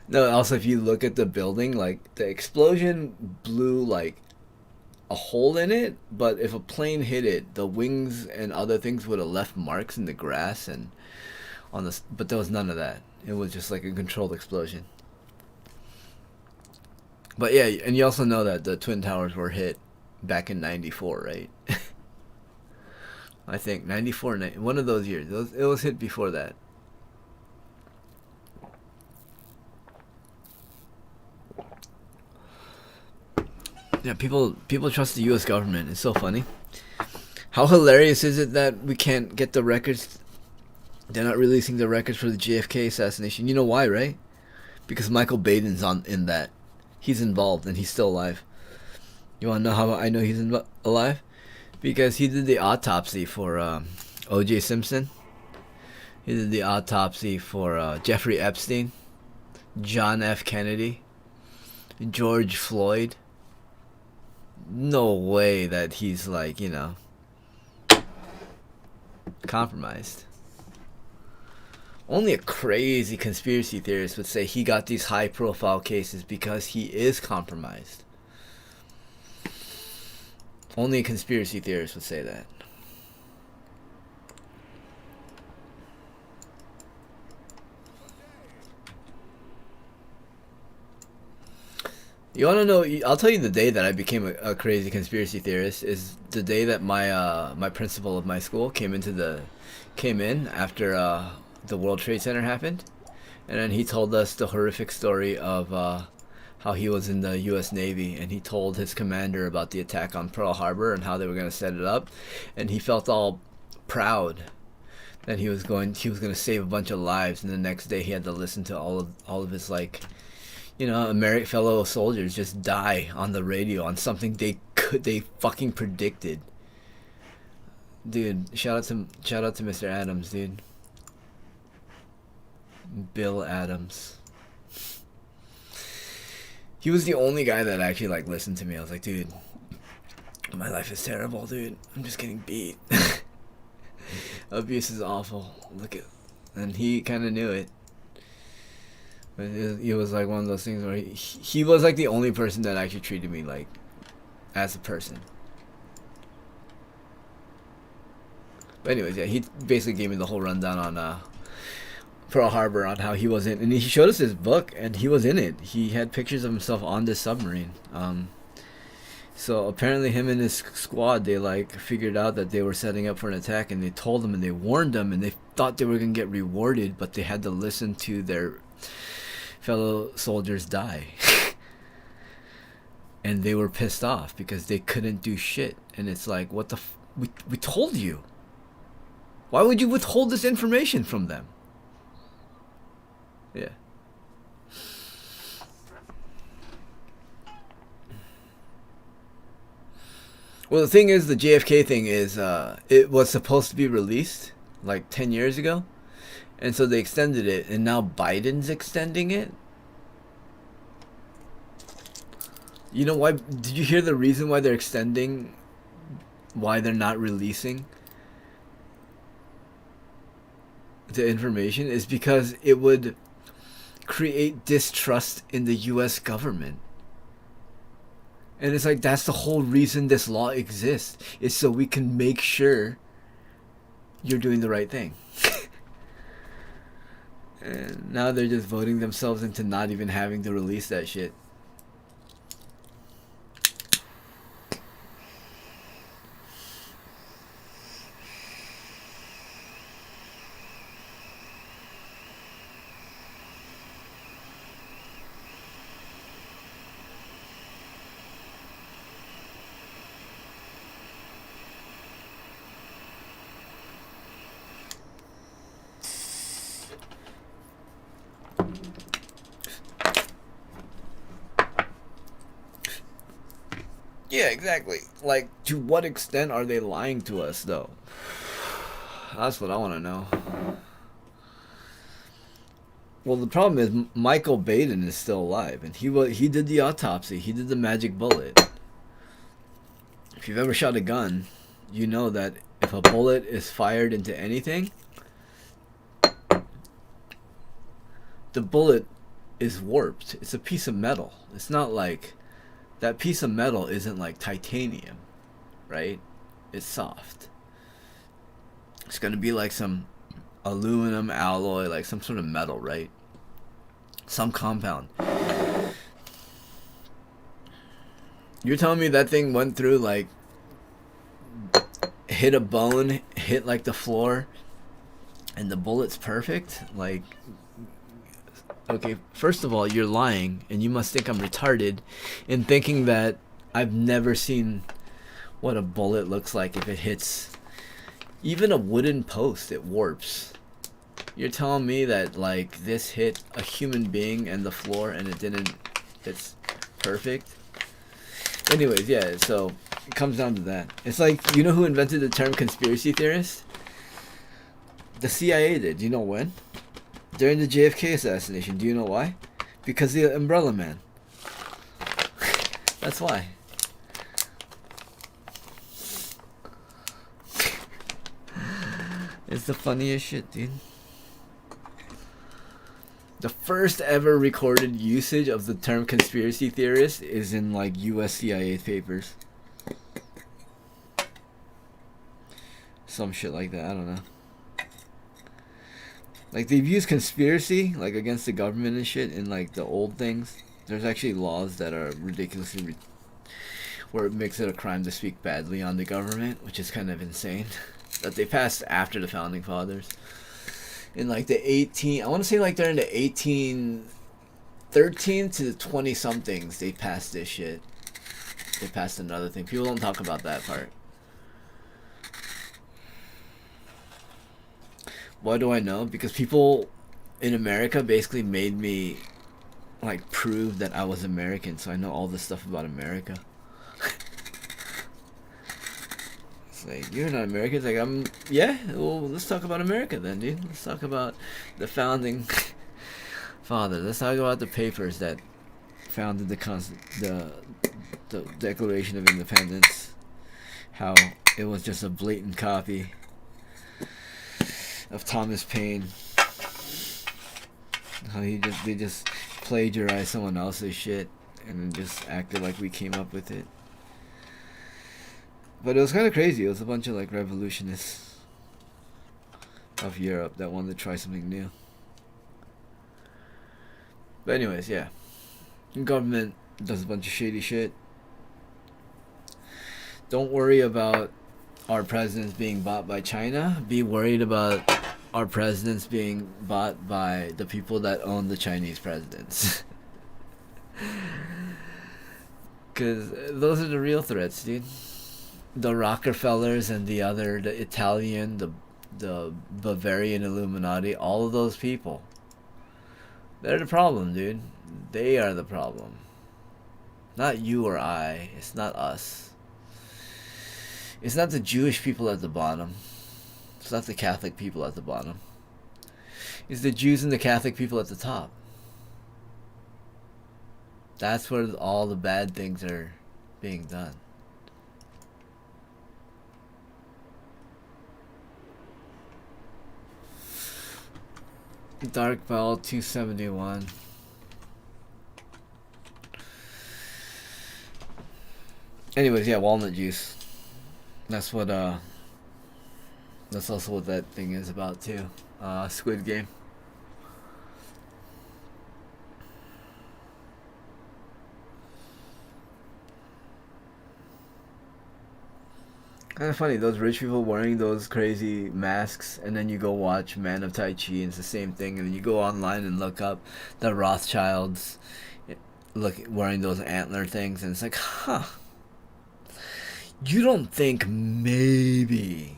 No, also if you look at the building, like the explosion blew like a hole in it, but if a plane hit it, the wings and other things would have left marks in the grass and on the, but there was none of that. It was just like a controlled explosion. But yeah, and you also know that the Twin Towers were hit back in 94, right? I think 94, one of those years. It was hit before that. Yeah, people trust the U.S. government. It's so funny. How hilarious is it that we can't get the records? They're not releasing the records for the JFK assassination. You know why, right? Because Michael Baden's in that. He's involved and he's still alive. You want to know how I know he's alive? Because he did the autopsy for O.J. Simpson. He did the autopsy for Jeffrey Epstein, John F. Kennedy, George Floyd. No way that he's like, you know, compromised. Only a crazy conspiracy theorist would say he got these high profile cases because he is compromised. Only a conspiracy theorist would say that. You want to know? I'll tell you the day that I became a crazy conspiracy theorist is the day that my principal of my school came in after the World Trade Center happened, and then he told us the horrific story of how he was in the U.S. Navy, and he told his commander about the attack on Pearl Harbor and how they were going to set it up, and he felt all proud that he was going to save a bunch of lives, and the next day he had to listen to all of his, like, you know, fellow soldiers just die on the radio on something they fucking predicted. Dude, shout out to Mr. Adams, dude. Bill Adams. He was the only guy that actually like listened to me. I was like, dude, my life is terrible, dude. I'm just getting beat. Abuse is awful. And he kind of knew it. But it was like one of those things where he was like the only person that actually treated me like as a person. But anyways, yeah, he basically gave me the whole rundown on Pearl Harbor, on how he was in, and he showed us his book, and he was in it. He had pictures of himself on this submarine. So apparently him and his squad, they like figured out that they were setting up for an attack, and they told them and they warned them, and they thought they were gonna get rewarded, but they had to listen to their fellow soldiers die. And they were pissed off because they couldn't do shit. And it's like, what the we told you. Why would you withhold this information from them? Yeah. Well, the thing is, the JFK thing is, it was supposed to be released like 10 years ago. And so they extended it, and now Biden's extending it. You know why? Did you hear the reason why they're extending? Why they're not releasing the information is because it would create distrust in the U.S. government. And it's like, that's the whole reason this law exists, is so we can make sure you're doing the right thing. And now they're just voting themselves into not even having to release that shit. Yeah, exactly. Like, to what extent are they lying to us, though? That's what I want to know. Well, the problem is Michael Baden is still alive, and he did the autopsy. He did the magic bullet. If you've ever shot a gun, you know that if a bullet is fired into anything, the bullet is warped. It's a piece of metal. It's not like that piece of metal isn't like titanium, right? It's soft. It's gonna be like some aluminum alloy, like some sort of metal, right? Some compound. You're telling me that thing went through, like, hit a bone, hit like the floor, and the bullet's perfect? Like, okay, first of all, you're lying, and you must think I'm retarded in thinking that I've never seen what a bullet looks like if it hits even a wooden post. It warps. You're telling me that, like, this hit a human being and the floor and it didn't, it's perfect? Anyways, yeah, so it comes down to that. It's like, you know who invented the term conspiracy theorist? The CIA did. Do you know when? During the JFK assassination. Do you know why? Because the Umbrella Man. That's why. It's the funniest shit, dude. The first ever recorded usage of the term conspiracy theorist is in, like, US CIA papers. Some shit like that, I don't know. Like, they've used conspiracy, like, against the government and shit in, like, the old things. There's actually laws that are ridiculously where it makes it a crime to speak badly on the government, which is kind of insane. That they passed after the Founding Fathers. In, like, the I want to say, like, during the 1813 to the 20-somethings, they passed this shit. They passed another thing. People don't talk about that part. Why do I know? Because people in America basically made me, like, prove that I was American, so I know all this stuff about America. It's like, you're not American. It's like, yeah, well, let's talk about America then, dude. Let's talk about the founding fathers. Let's talk about the papers that founded the Declaration of Independence. How it was just a blatant copy of Thomas Paine. How they just plagiarized someone else's shit and just acted like we came up with it. But it was kind of crazy. It was a bunch of, like, revolutionists of Europe that wanted to try something new. But anyways, yeah. The government does a bunch of shady shit. Don't worry about our presidents being bought by China. Be worried about our presidents being bought by the people that own the Chinese presidents. Because those are the real threats, dude. The Rockefellers and the Italian, the Bavarian Illuminati, all of those people. They're the problem, dude. They are the problem. Not you or I. It's not us. It's not the Jewish people at the bottom. It's not the Catholic people at the bottom. It's the Jews and the Catholic people at the top. That's where all the bad things are being done. Dark Bell 271. Anyways, yeah, walnut juice. That's what that's also what that thing is about too. Squid Game. Kind of funny, those rich people wearing those crazy masks, and then you go watch Man of Tai Chi, and it's the same thing, and then you go online and look up the Rothschilds wearing those antler things, and it's like, huh. You don't think maybe,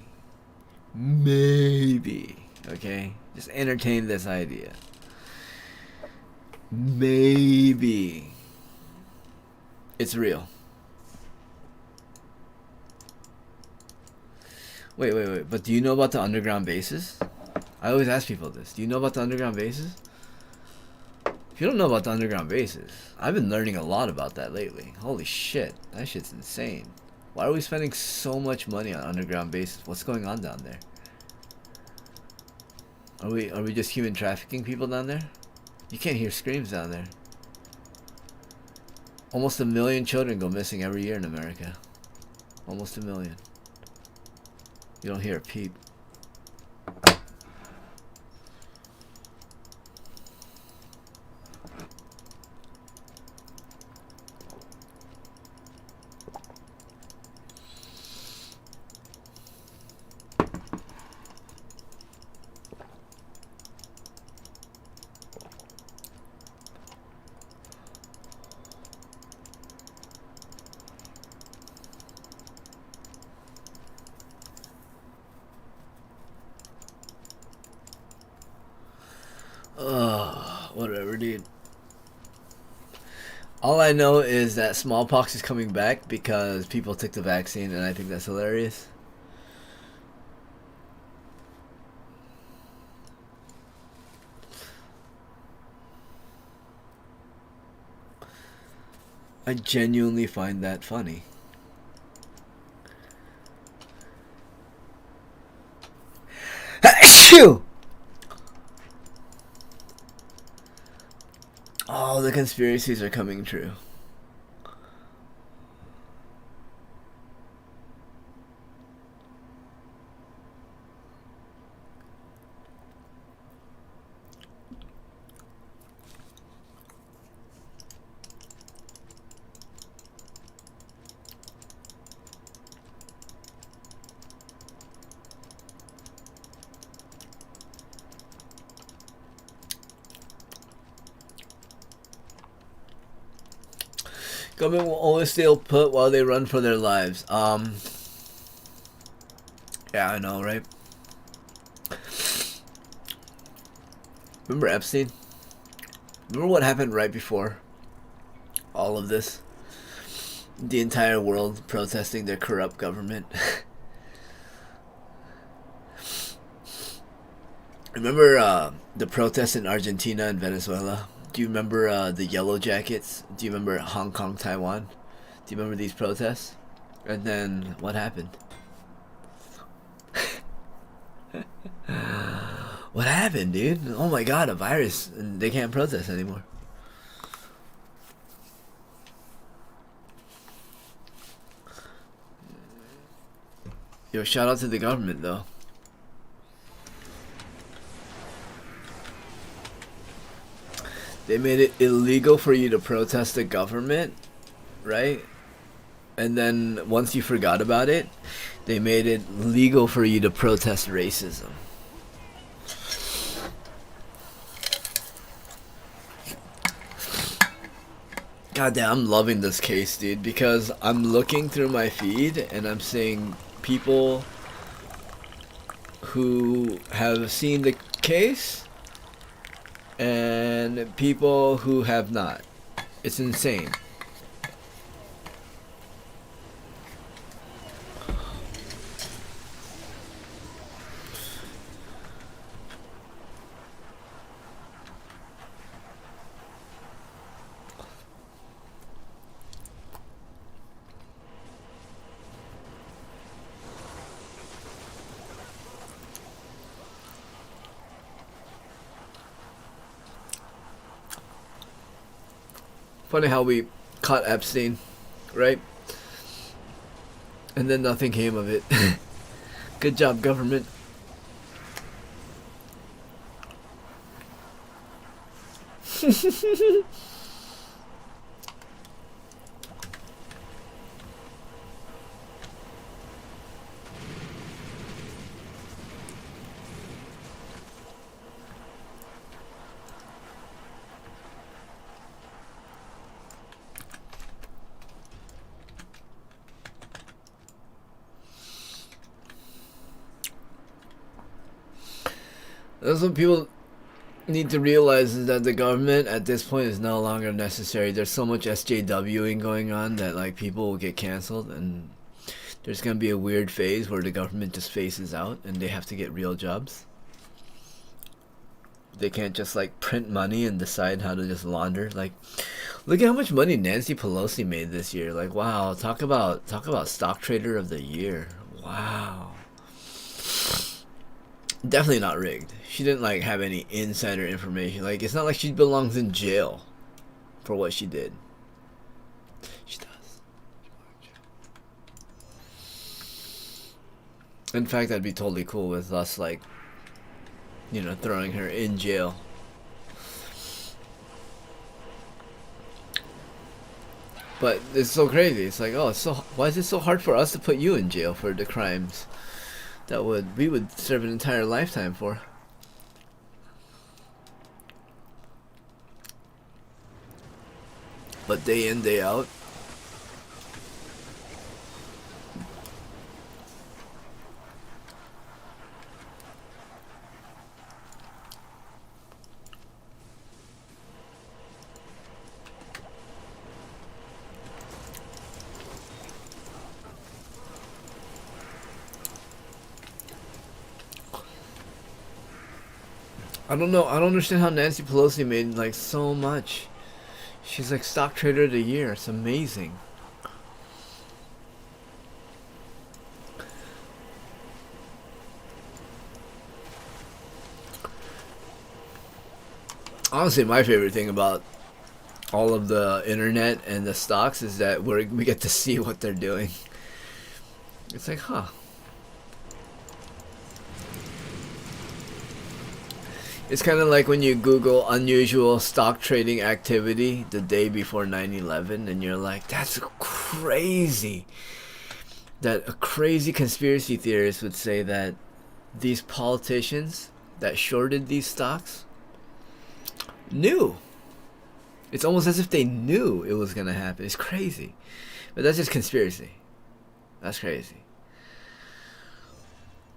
okay? Just entertain this idea. Maybe it's real. Wait. But do you know about the underground bases? I always ask people this. Do you know about the underground bases? If you don't know about the underground bases, I've been learning a lot about that lately. Holy shit, that shit's insane. Why are we spending so much money on underground bases? What's going on down there? Are we just human trafficking people down there? You can't hear screams down there. Almost 1 million children go missing every year in America. Almost 1 million. You don't hear a peep. Whatever, dude. All I know is that smallpox is coming back because people took the vaccine, and I think that's hilarious. I genuinely find that funny. Achoo! All the conspiracies are coming true. Government will always stay put while they run for their lives. Yeah, I know, right? Remember Epstein? Remember what happened right before all of this? The entire world protesting their corrupt government. Remember the protests in Argentina and Venezuela? Do you remember the Yellow Jackets? Do you remember Hong Kong, Taiwan? Do you remember these protests? And then what happened? What happened, dude? Oh my god, a virus, and they can't protest anymore. Yo, shout out to the government though. They made it illegal for you to protest the government, right? And then once you forgot about it, they made it legal for you to protest racism. God damn, I'm loving this case, dude, because I'm looking through my feed and I'm seeing people who have seen the case and people who have not. It's insane. Funny how we caught Epstein, right? And then nothing came of it. Good job, government. That's what people need to realize, is that the government at this point is no longer necessary. There's so much SJWing going on that like people will get canceled, and There's gonna be a weird phase where the government just phases out and they have to get real jobs. They can't just like print money and decide how to just launder. Like, look at how much money Nancy Pelosi made this year. Like, wow, talk about stock trader of the year. Wow. Definitely not rigged. She didn't like have any insider information. Like, it's not like she belongs in jail for what she did. She does. In fact, I'd be totally cool with us, like, you know, throwing her in jail. But it's so crazy. It's like, oh, it's so, why is it so hard for us to put you in jail for the crimes that we would serve an entire lifetime for? But day in, day out, I don't know. I don't understand how Nancy Pelosi made like so much. She's like stock trader of the year. It's amazing. Honestly, my favorite thing about all of the internet and the stocks is that we get to see what they're doing. It's like, huh. It's kind of like when you Google unusual stock trading activity the day before 9/11 and you're like, that's crazy. That a crazy conspiracy theorist would say that these politicians that shorted these stocks knew. It's almost as if they knew it was going to happen. It's crazy. But that's just conspiracy. That's crazy.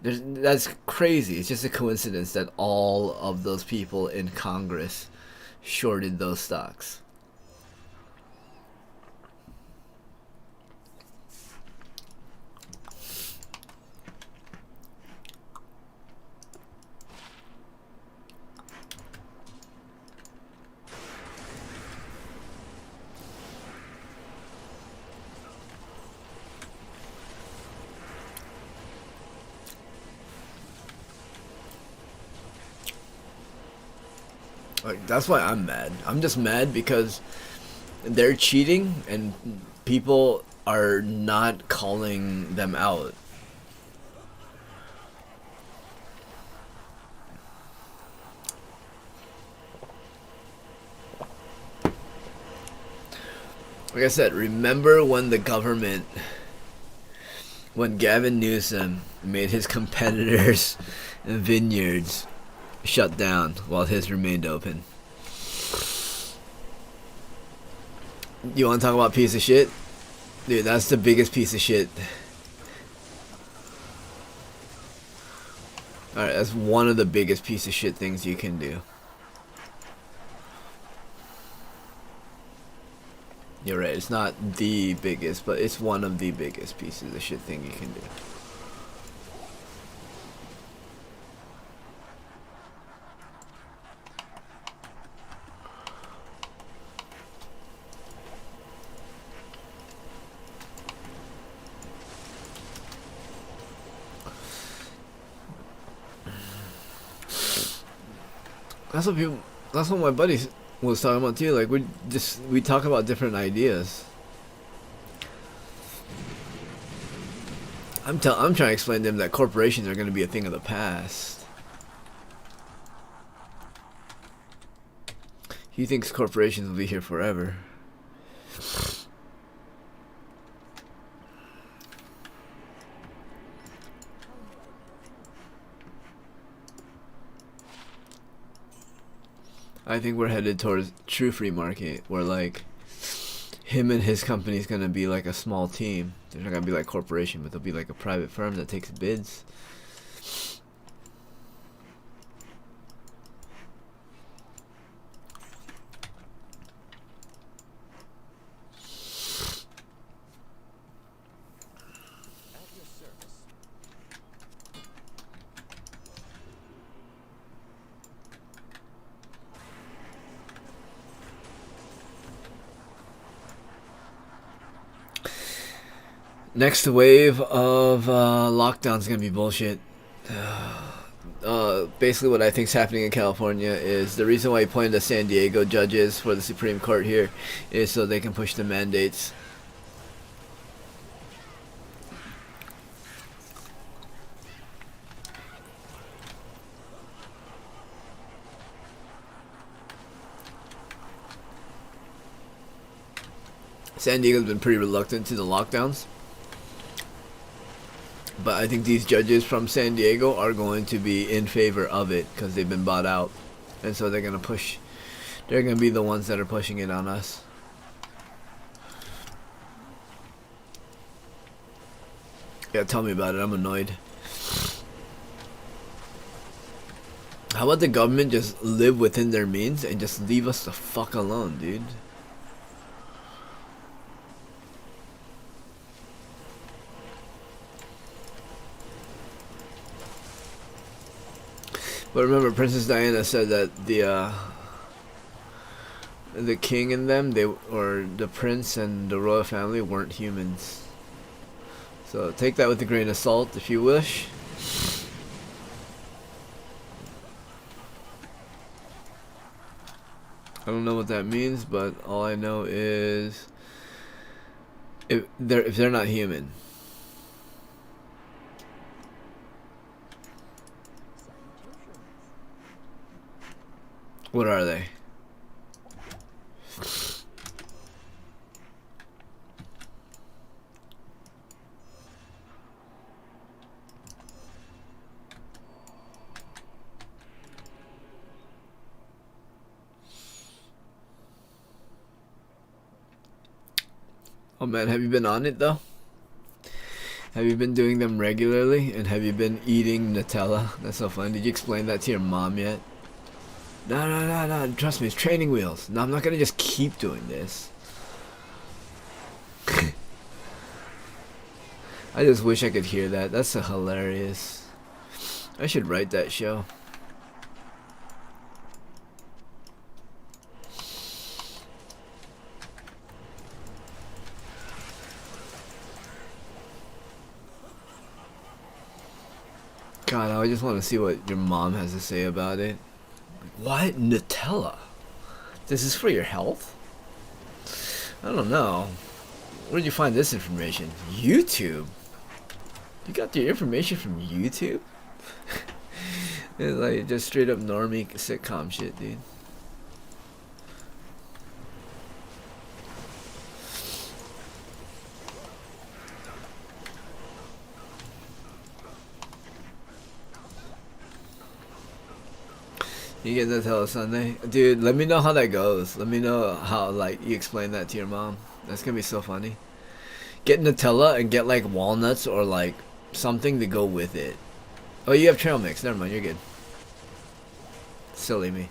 That's crazy. It's just a coincidence that all of those people in Congress shorted those stocks. Like, that's why I'm mad. I'm just mad because they're cheating and people are not calling them out. Like I said, remember when the government, when Gavin Newsom made his competitors' vineyards shut down while his remained open. You want to talk about piece of shit? Dude, that's the biggest piece of shit. Alright, that's one of the biggest piece of shit things you can do. You're right, it's not the biggest, but it's one of the biggest pieces of shit thing you can do. That's what my buddy was talking about too. Like we talk about different ideas. I'm trying to explain to him that corporations are going to be a thing of the past. He thinks corporations will be here forever. I think we're headed towards true free market, where like him and his company is gonna be like a small team. They're not gonna be like corporation, but they'll be like a private firm that takes bids. Next wave of lockdown's gonna be bullshit. Basically what I think's happening in California is the reason why he pointed to San Diego judges for the Supreme Court here is so they can push the mandates. San Diego's been pretty reluctant to the lockdowns. But I think these judges from San Diego are going to be in favor of it because they've been bought out. And so they're going to push. They're going to be the ones that are pushing it on us. Yeah, tell me about it. I'm annoyed. How about the government just live within their means and just leave us the fuck alone, dude? But remember, Princess Diana said that the king and them, or the prince and the royal family weren't humans. So take that with a grain of salt if you wish. I don't know what that means, but all I know is if they're not human. What are they? Oh man, have you been on it though? Have you been doing them regularly? And have you been eating Nutella? That's so fun. Did you explain that to your mom yet? No, trust me, it's training wheels. No, I'm not gonna just keep doing this. I just wish I could hear that. That's so hilarious. I should write that show. God, I just want to see what your mom has to say about it. What? Nutella? This is for your health? I don't know. Where did you find this information? YouTube? You got your information from YouTube? It's like just straight up normie sitcom shit, dude. You get Nutella Sunday? Dude, let me know how that goes. Let me know how, like, you explain that to your mom. That's gonna be so funny. Get Nutella and get, like, walnuts or, like, something to go with it. Oh, you have trail mix. Never mind, you're good. Silly me.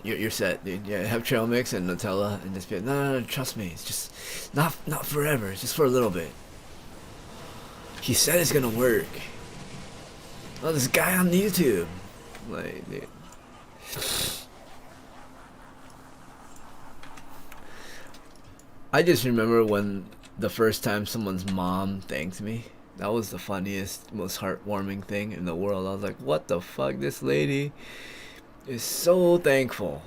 You're set, dude. Yeah, have trail mix and Nutella and just be like, no, trust me. It's just not forever. It's just for a little bit. He said it's gonna work. Oh, this guy on YouTube. Like, dude. I just remember when the first time someone's mom thanked me. That was the funniest, most heartwarming thing in the world. I was like, what the fuck? This lady is so thankful.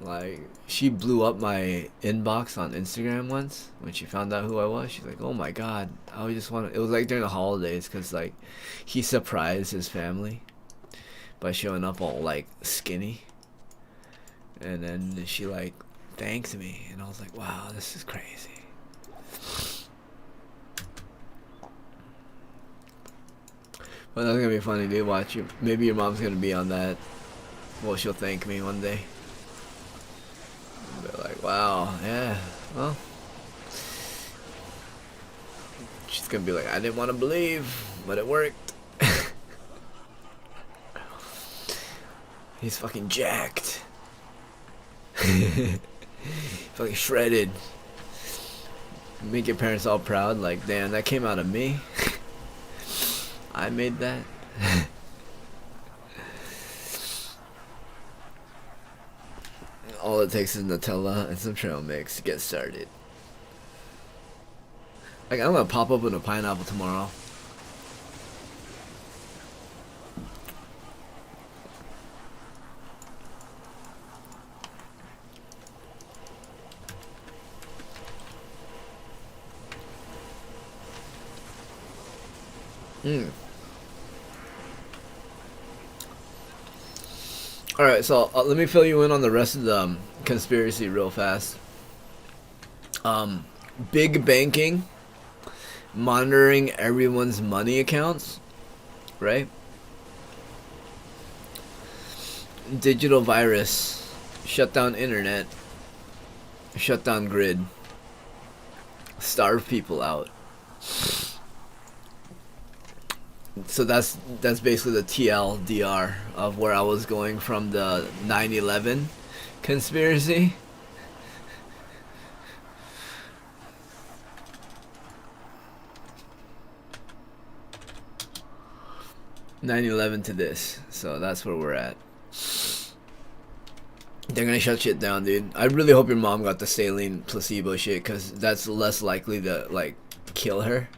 Like, she blew up my inbox on Instagram once when she found out who I was. She's like, oh my god, I just want to. It was like during the holidays because, like, he surprised his family by showing up all, like, skinny. And then she, like, thanked me. And I was like, wow, this is crazy. Well, that's gonna be funny, dude. Watch you. Maybe your mom's gonna be on that. Well, she'll thank me one day. They're like, wow, yeah, well. She's gonna be like, I didn't want to believe, but it worked. He's fucking jacked. Fucking shredded. Make your parents all proud, like, damn, that came out of me. I made that. All it takes is Nutella and some trail mix to get started. Like, I'm gonna pop open a pineapple tomorrow. Alright, so let me fill you in on the rest of the conspiracy real fast. Big banking, monitoring everyone's money accounts, right? Digital virus, shut down internet, shut down grid, starve people out. So that's basically the TLDR of where I was going from the 9/11 conspiracy. (9/11) to this, so that's where we're at. They're gonna shut shit down, dude. I really hope your mom got the saline placebo shit, cause that's less likely to like kill her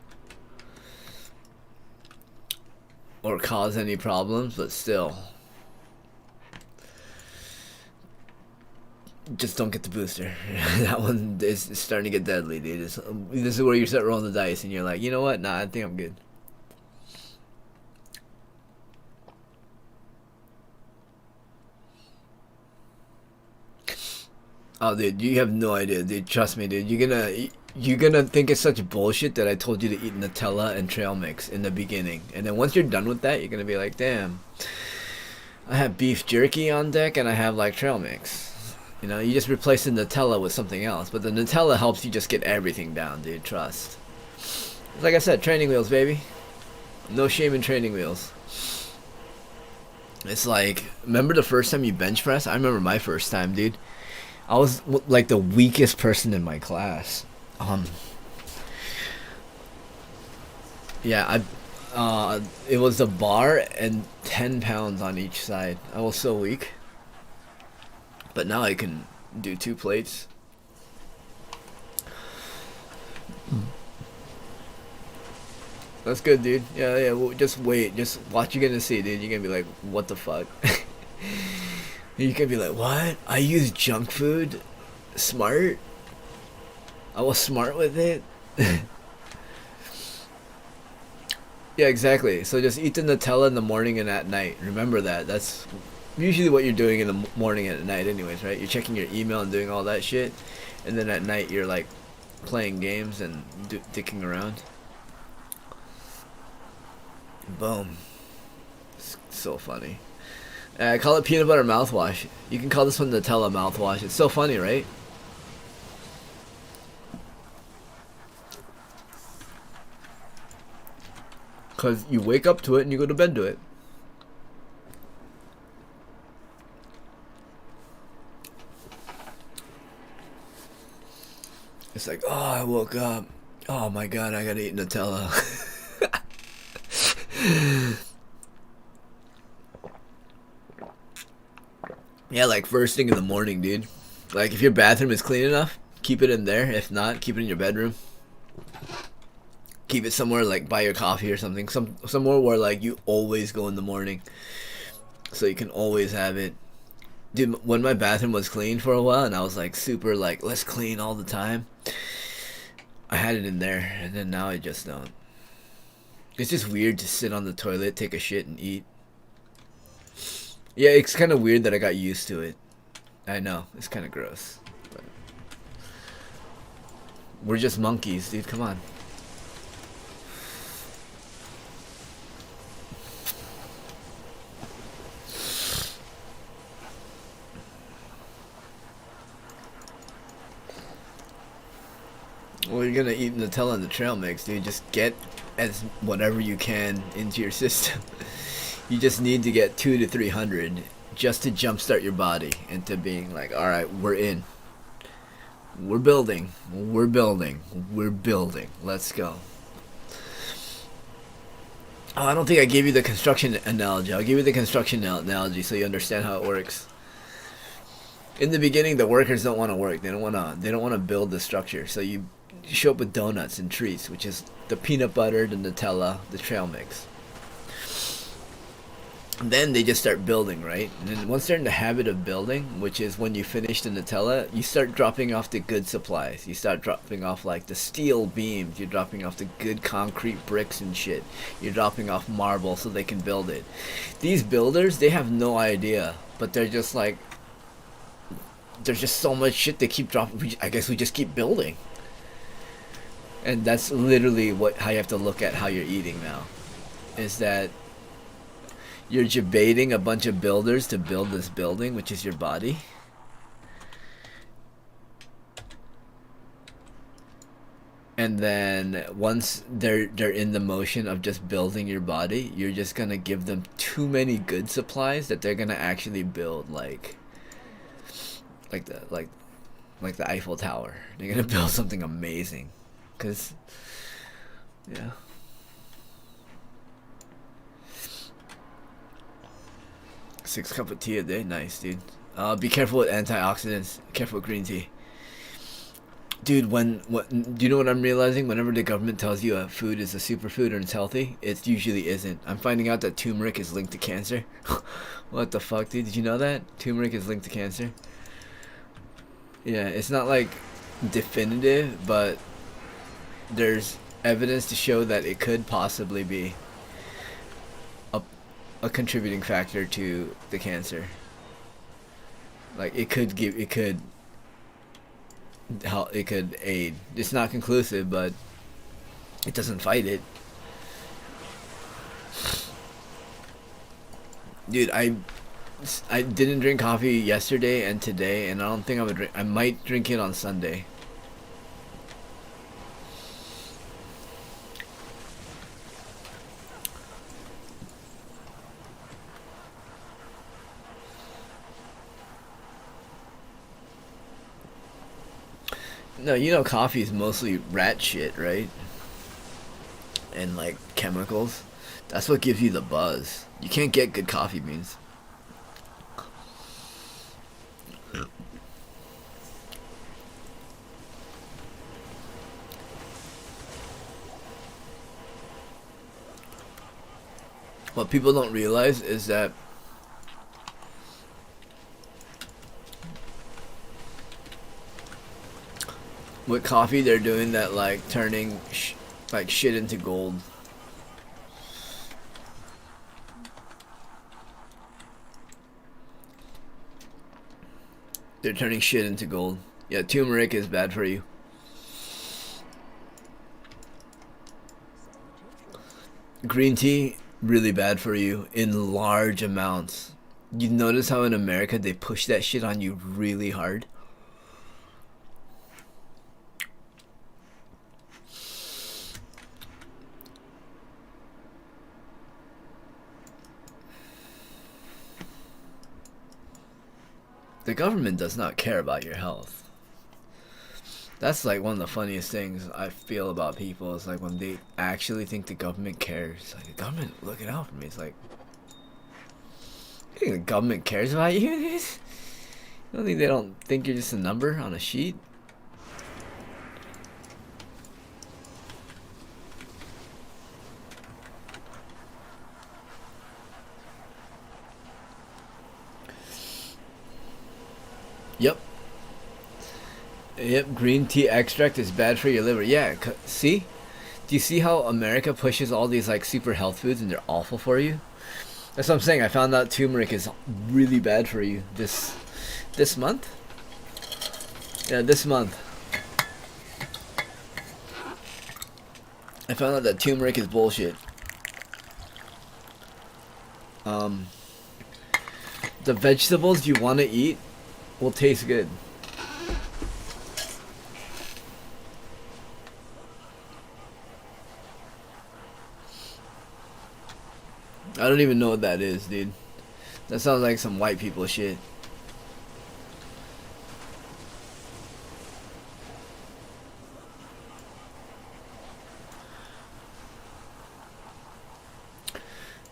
or cause any problems, but still, just don't get the booster. That one is starting to get deadly, dude. This is where you start rolling the dice, and you're like, you know what? Nah, I think I'm good. Oh, dude, you have no idea, dude. Trust me, dude. You're gonna think it's such bullshit that I told you to eat Nutella and trail mix in the beginning, and then once you're done with that, you're gonna be like, damn, I have beef jerky on deck and I have like trail mix. You know, you just replace the Nutella with something else, but the Nutella helps you just get everything down, dude. Trust. Like I said, training wheels, baby. No shame in training wheels. It's like, remember the first time you bench press? I remember my first time, dude. I was like the weakest person in my class. Yeah, it was a bar and 10 pounds on each side. I was so weak. But now I can do 2 plates. That's good, dude. Yeah, well, just wait. Just watch, you're gonna see, dude. You're gonna be like, what the fuck? You can be like, what? I use junk food? Smart? I was smart with it? Yeah, exactly. So just eat the Nutella in the morning and at night. Remember that. That's usually what you're doing in the morning and at night anyways, right? You're checking your email and doing all that shit. And then at night you're like playing games and dicking around. Boom. It's so funny. I call it peanut butter mouthwash. You can call this one Nutella mouthwash. It's so funny, right? Because you wake up to it and you go to bed to it. It's like, oh, I woke up. Oh my god, I gotta eat Nutella. Yeah, like first thing in the morning, dude. Like if your bathroom is clean enough, keep it in there. If not, keep it in your bedroom. Keep it somewhere like by your coffee or something. Somewhere where like you always go in the morning, so you can always have it. Dude, when my bathroom was clean for a while and I was like super like, let's clean all the time, I had it in there, and then now I just don't. It's just weird to sit on the toilet, take a shit, and eat. Yeah, it's kind of weird that I got used to it. I know, it's kind of gross. But we're just monkeys, dude, come on. Well, you're gonna eat Nutella and the trail mix, dude. Just get as whatever you can into your system. You just need to get 200 to 300 just to jumpstart your body into being like, all right, we're in. We're building. We're building. We're building. Let's go. Oh, I don't think I gave you the construction analogy. I'll give you the construction analogy so you understand how it works. In the beginning, the workers don't want to work. They don't want to build the structure. So you show up with donuts and treats, which is the peanut butter, the Nutella, the trail mix. And then they just start building, right? And then once they're in the habit of building, which is when you finish the Nutella, you start dropping off the good supplies. You start dropping off like the steel beams. You're dropping off the good concrete bricks and shit. You're dropping off marble so they can build it. These builders, they have no idea, but they're just like, there's just so much shit they keep dropping. I guess we just keep building. And that's literally how you have to look at how you're eating now. Is that you're debating a bunch of builders to build this building, which is your body. And then once they're in the motion of just building your body, you're just gonna give them too many good supplies that they're gonna actually build like the Eiffel Tower. They're gonna build something amazing, cause yeah. 6 cups of tea a day, nice, dude. Be careful with antioxidants. Careful with green tea, dude. Do you know what I'm realizing? Whenever the government tells you a food is a superfood and it's healthy, it usually isn't. I'm finding out that turmeric is linked to cancer. What the fuck, dude? Did you know that turmeric is linked to cancer? Yeah, it's not like definitive, but there's evidence to show that it could possibly be a contributing factor to the cancer. Like it could aid. It's not conclusive, but it doesn't fight it. Dude, I didn't drink coffee yesterday and today, and I don't think I would drink. I might drink it on Sunday. No, you know coffee is mostly rat shit, right? And like chemicals. That's what gives you the buzz. You can't get good coffee beans. What people don't realize is that with coffee, they're doing that, like turning like shit into gold. They're turning shit into gold. Yeah, turmeric is bad for you. Green tea, really bad for you in large amounts. You notice how in America they push that shit on you really hard? The government does not care about your health. That's like one of the funniest things I feel about people is like when they actually think the government cares. Like, the government looking out for me. It's like, you think the government cares about you? You don't think they don't think you're just a number on a sheet? Yep, green tea extract is bad for your liver. Yeah, see? Do you see how America pushes all these like super health foods and they're awful for you? That's what I'm saying. I found out turmeric is really bad for you this month? Yeah, this month. I found out that turmeric is bullshit. The vegetables you want to eat will taste good. I don't even know what that is, dude. That sounds like some white people shit.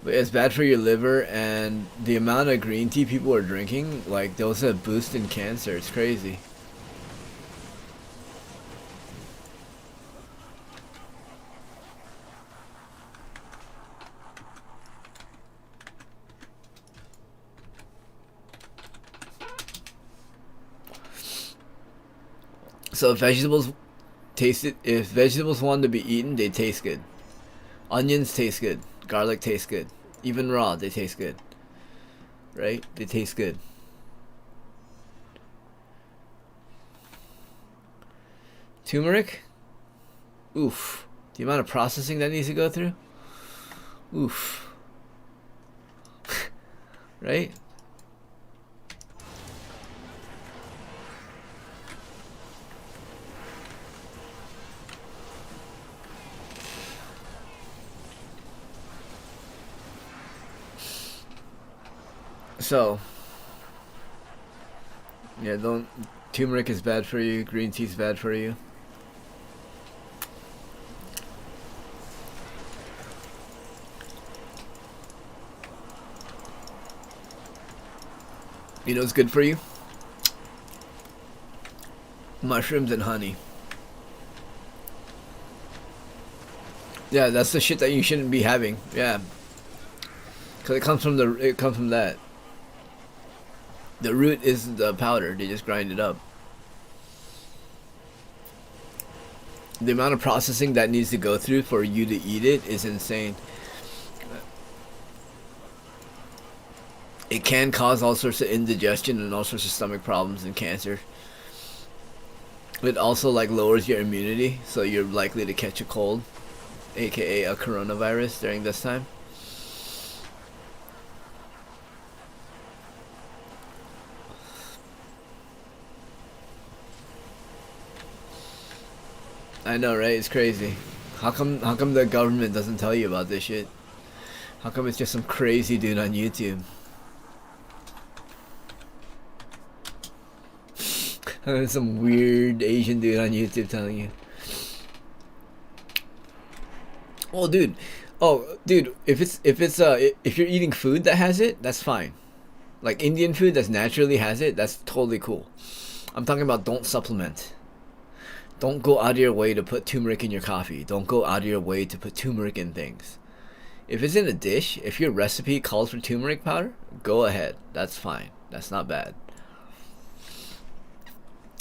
But it's bad for your liver, and the amount of green tea people are drinking, like, those that boost in cancer. It's crazy. So if vegetables want to be eaten, they taste good. Onions taste good. Garlic tastes good. Even raw, they taste good. Right? They taste good. Turmeric? Oof. The amount of processing that needs to go through? Oof. Right? So, yeah, turmeric is bad for you, green tea is bad for you. You know what's good for you? Mushrooms and honey. Yeah, that's the shit that you shouldn't be having. Yeah. Cause it comes from that. The root is the powder, they just grind it up. The amount of processing that needs to go through for you to eat it is insane. It can cause all sorts of indigestion and all sorts of stomach problems and cancer. It also like lowers your immunity, so you're likely to catch a cold, aka a coronavirus during this time. I know, right? It's crazy. How come the government doesn't tell you about this shit? How come it's just some crazy dude on YouTube? Some weird Asian dude on YouTube telling you. Oh, dude. If you're eating food that has it, that's fine. Like Indian food that naturally has it, that's totally cool. I'm talking about don't supplement. Don't go out of your way to put turmeric in your coffee. Don't go out of your way to put turmeric in things. If it's in a dish, if your recipe calls for turmeric powder, go ahead. That's fine. That's not bad.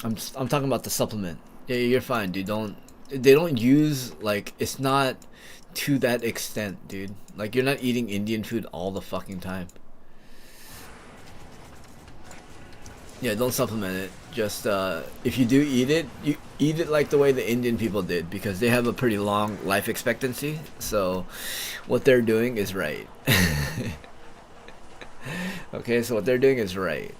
I'm talking about the supplement. Yeah, you're fine, dude. They don't use, like, it's not to that extent, dude. Like, you're not eating Indian food all the fucking time. Yeah, don't supplement it. Just, if you do eat it, you eat it like the way the Indian people did, because they have a pretty long life expectancy. So, what they're doing is right. Okay, so what they're doing is right.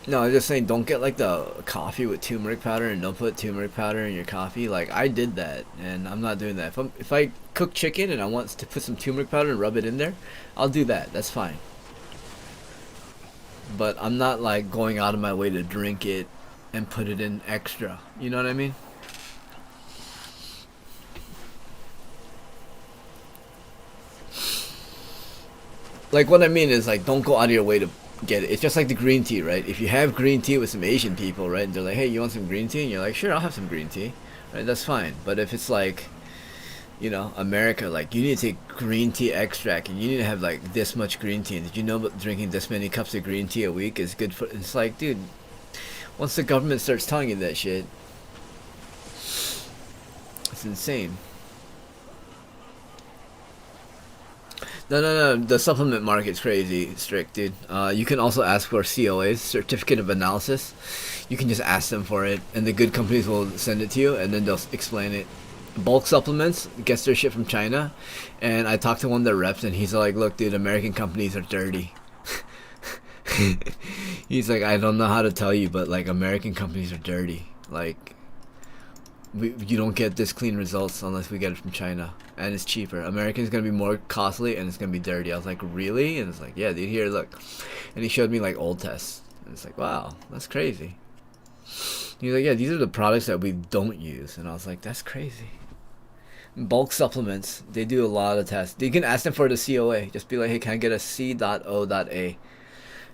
No, I'm just saying, don't get like the coffee with turmeric powder and don't put turmeric powder in your coffee. Like, I did that, and I'm not doing that. If I cook chicken and I want to put some turmeric powder and rub it in there, I'll do that. That's fine. But I'm not like going out of my way to drink it and put it in extra. You know what I mean? Like, what I mean is, like, don't go out of your way to get it. It's just like the green tea, right? If you have green tea with some Asian people, right, and they're like, hey, you want some green tea? And you're like, sure, I'll have some green tea. Right, that's fine. But if it's like, you know, America, like, you need to take green tea extract and you need to have like this much green tea, and did you know that drinking this many cups of green tea a week is good for, it's like, dude, once the government starts telling you that shit, it's insane. No, the supplement market's crazy strict, dude. You can also ask for COAs, certificate of analysis. You can just ask them for it, and the good companies will send it to you, and then they'll explain it. Bulk supplements gets their shit from China, and I talked to one of their reps, and he's like, look, dude, American companies are dirty. He's like, I don't know how to tell you, but like, American companies are dirty. Like, you don't get this clean results unless we get it from China, and it's cheaper. American's gonna be more costly and it's gonna be dirty. I was like, really? And it's like, yeah, dude, here, look. And he showed me like old tests, and it's like, wow, that's crazy. He's like, yeah, these are the products that we don't use. And I was like, that's crazy. Bulk supplements, they do a lot of tests. You can ask them for the COA. Just be like, hey, can I get a C.O.A?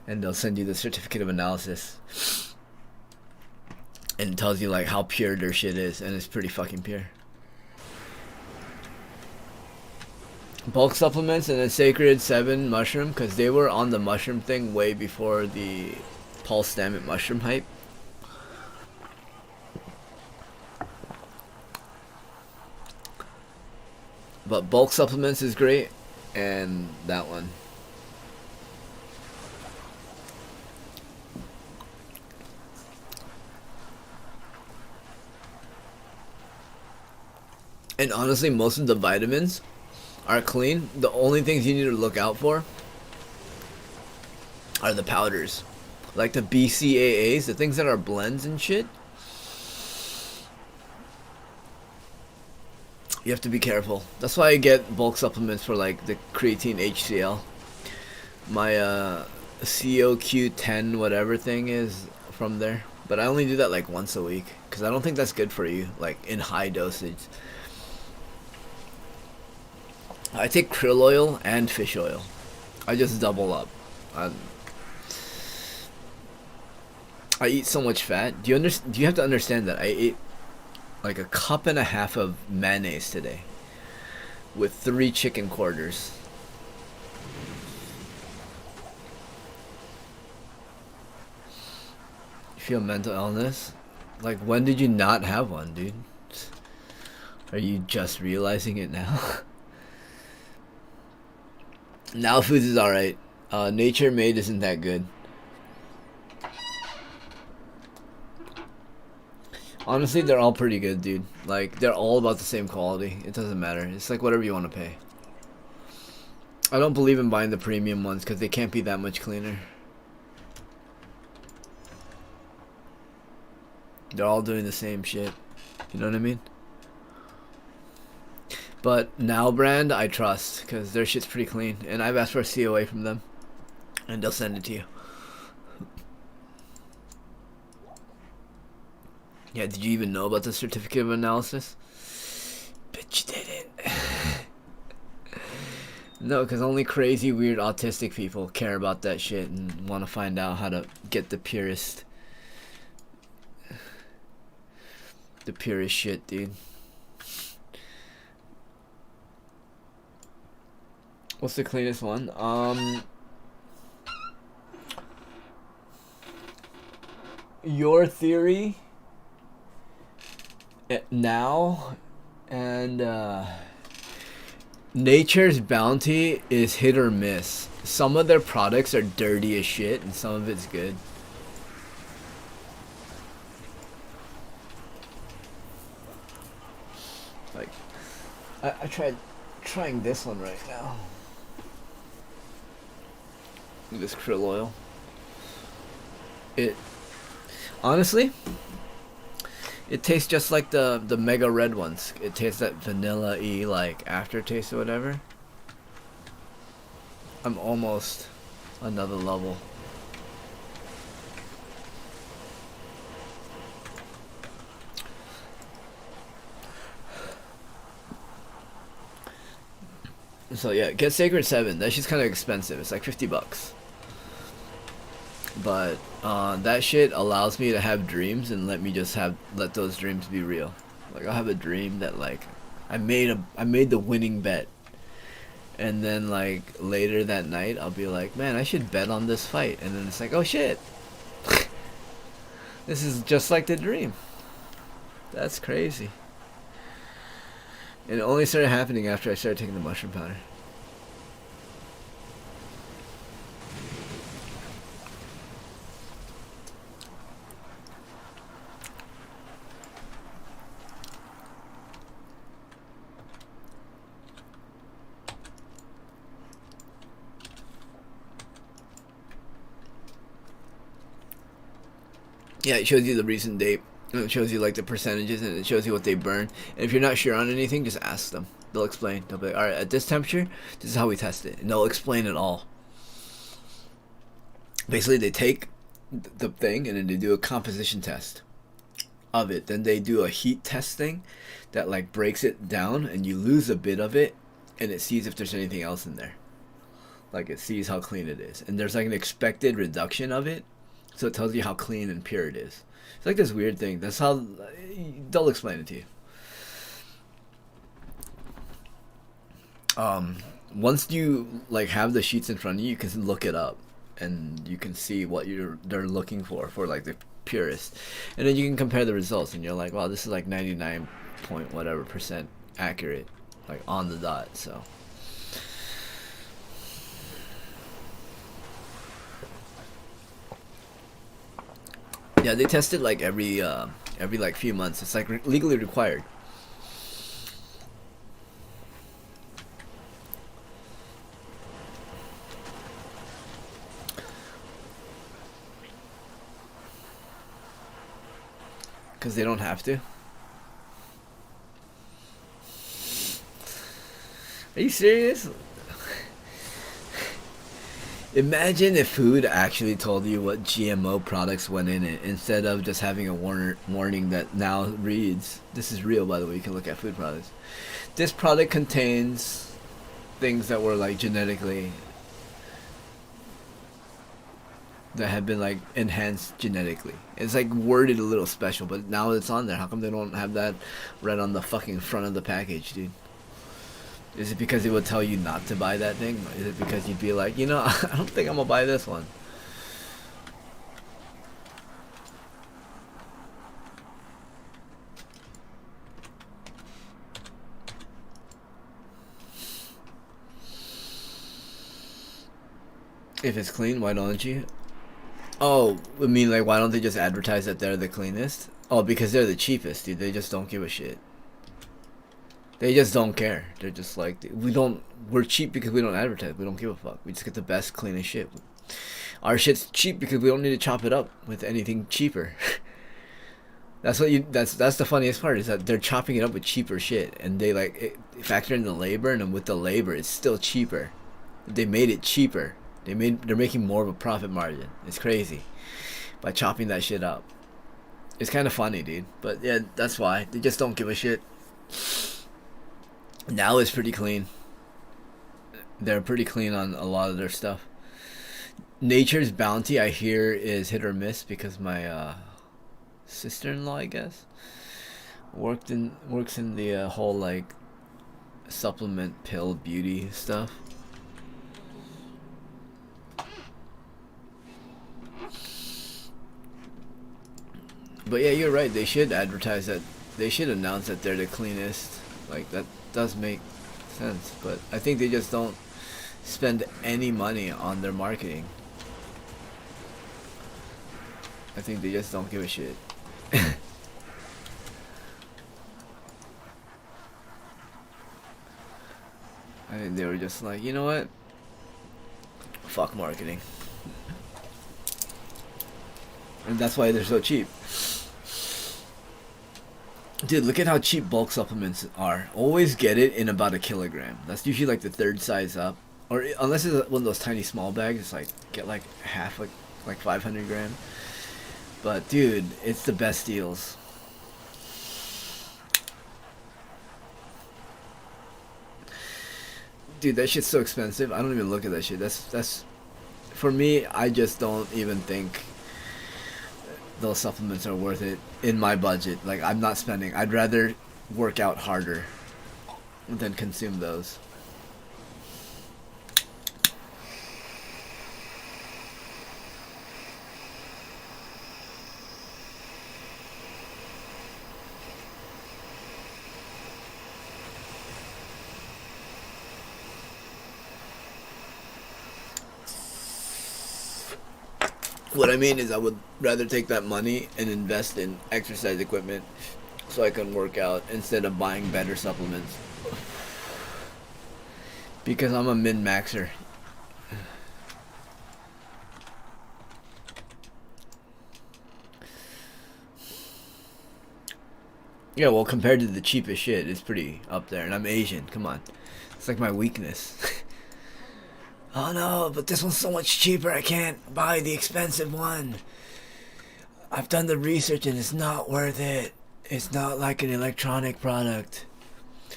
And they'll send you the certificate of analysis. And it tells you like how pure their shit is, and it's pretty fucking pure. Bulk supplements and then Sacred 7 mushroom, because they were on the mushroom thing way before the pulse damage mushroom hype. But bulk supplements is great, and that one. And honestly, most of the vitamins are clean. The only things you need to look out for are the powders. Like the BCAAs, the things that are blends and shit. You have to be careful. That's why I get bulk supplements for like the creatine HCl. My COQ10 whatever thing is from there. But I only do that like once a week. Because I don't think that's good for you. Like in high dosage. I take krill oil and fish oil. I just double up. I eat so much fat. Do you have to understand that I ate like a cup and a half of mayonnaise today with 3 chicken quarters. You feel mental illness? Like, when did you not have one, dude? Are you just realizing it now? Now Foods is alright. Nature Made isn't that good. Honestly, they're all pretty good, dude. Like, they're all about the same quality. It doesn't matter. It's like whatever you want to pay. I don't believe in buying the premium ones because they can't be that much cleaner. They're all doing the same shit. You know what I mean? But Now brand, I trust because their shit's pretty clean. And I've asked for a COA from them. And they'll send it to you. Yeah, did you even know about the certificate of analysis? Bitch, you didn't. No, because only crazy, weird, autistic people care about that shit and want to find out how to get the purest shit, dude. What's the cleanest one? Your Theory Now and Nature's Bounty is hit or miss. Some of their products are dirty as shit and some of it's good. Like I tried trying this one right now. This krill oil. It honestly, it tastes just like the mega red ones. It tastes that vanilla-y like aftertaste or whatever. I'm almost another level. So yeah, get Sacred 7. That shit's kind of expensive. It's like $50. But that shit allows me to have dreams and let those dreams be real. Like I'll have a dream that like I made the winning bet, and then like later that night I'll be like, man, I should bet on this fight, and then it's like, oh shit, this is just like the dream. That's crazy. And it only started happening after I started taking the mushroom powder. Yeah, it shows you the recent date, and it shows you like the percentages, and it shows you what they burn. And if you're not sure on anything, just ask them. They'll explain. They'll be like, alright, at this temperature, this is how we test it. And they'll explain it all. Basically, they take the thing, and then they do a composition test of it. Then they do a heat test thing that like breaks it down, and you lose a bit of it, and it sees if there's anything else in there. Like it sees how clean it is. And there's like an expected reduction of it. So it tells you how clean and pure it is. It's like this weird thing. That's how they'll explain it to you. once you like have the sheets in front of you, you can look it up, and you can see what they're looking for like the purist, and then you can compare the results, and you're like, wow, this is like 99 point whatever percent accurate, like on the dot. So yeah, they test it like every like few months. It's like legally required. Because they don't have to. Are you serious? Imagine if food actually told you what GMO products went in it, instead of just having a warning that now reads, this is real, by the way, you can look at food products. This product contains things that were like genetically, that have been like enhanced genetically. It's like worded a little special, but now it's on there. How come they don't have that right on the fucking front of the package, dude? Is it because it would tell you not to buy that thing? Or is it because you'd be like, you know, I don't think I'm gonna buy this one? If it's clean, why don't you? Oh, I mean, like, why don't they just advertise that they're the cleanest? Oh, because they're the cheapest, dude. They just don't give a shit. They just don't care. They're just like, we're cheap because we don't advertise. We don't give a fuck. We just get the best, cleanest shit. Our shit's cheap because we don't need to chop it up with anything cheaper. That's the funniest part, is that they're chopping it up with cheaper shit, and they like factor in the labor, and with the labor, it's still cheaper. They made it cheaper. They're making more of a profit margin. It's crazy by chopping that shit up. It's kind of funny, dude. But yeah, that's why they just don't give a shit. Now it's pretty clean. They're pretty clean on a lot of their stuff. Nature's Bounty, I hear, is hit or miss, because my sister-in-law, I guess, works in the whole like supplement pill beauty stuff. But yeah, you're right. They should advertise that. They should announce that they're the cleanest. Like, that does make sense. But I think they just don't spend any money on their marketing. I think they just don't give a shit. I think they were just like, you know what? Fuck marketing. And that's why they're so cheap. Dude, look at how cheap bulk supplements are. Always get it in about 1 kilogram. That's usually like the third size up. Or unless it's one of those tiny small bags, it's like, get like half, like 500 gram. But dude, it's the best deals. Dude, that shit's so expensive. I don't even look at that shit. That's for me, I just don't even think those supplements are worth it in my budget. Like, I'm not spending. I'd rather work out harder than consume those. What I mean is, I would rather take that money and invest in exercise equipment so I can work out instead of buying better supplements. Because I'm a min-maxer. Yeah, well, compared to the cheapest shit, it's pretty up there. And I'm Asian, come on. It's like my weakness. Oh no, but this one's so much cheaper, I can't buy the expensive one. I've done the research and it's not worth it. It's not like an electronic product.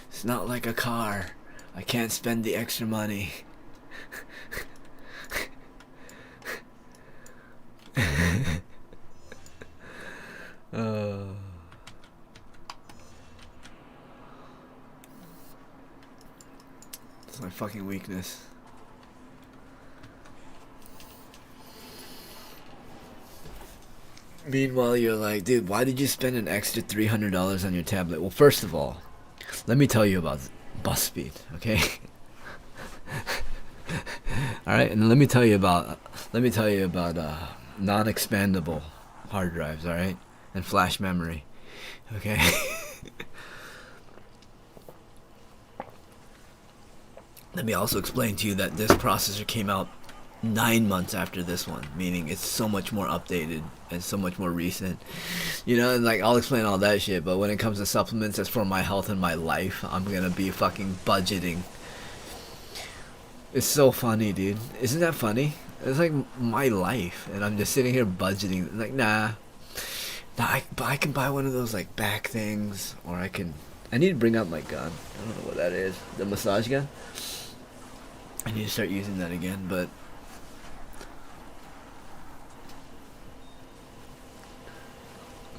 It's not like a car. I can't spend the extra money. fucking weakness. Meanwhile, you're like, dude, why did you spend an extra $300 on your tablet? Well, first of all, let me tell you about bus speed, okay? All right, and let me tell you about non-expandable hard drives, all right, and flash memory, okay? Let me also explain to you that this processor came out 9 months after this one, meaning it's so much more updated and so much more recent, you know. And like, I'll explain all that shit, but when it comes to supplements that's for my health and my life, I'm gonna be fucking budgeting. It's so funny, dude. Isn't that funny? It's like my life, and I'm just sitting here budgeting. Like, nah, I can buy one of those like back things, or I need to bring out my gun. I don't know what that is. The massage gun. I need to start using that again, but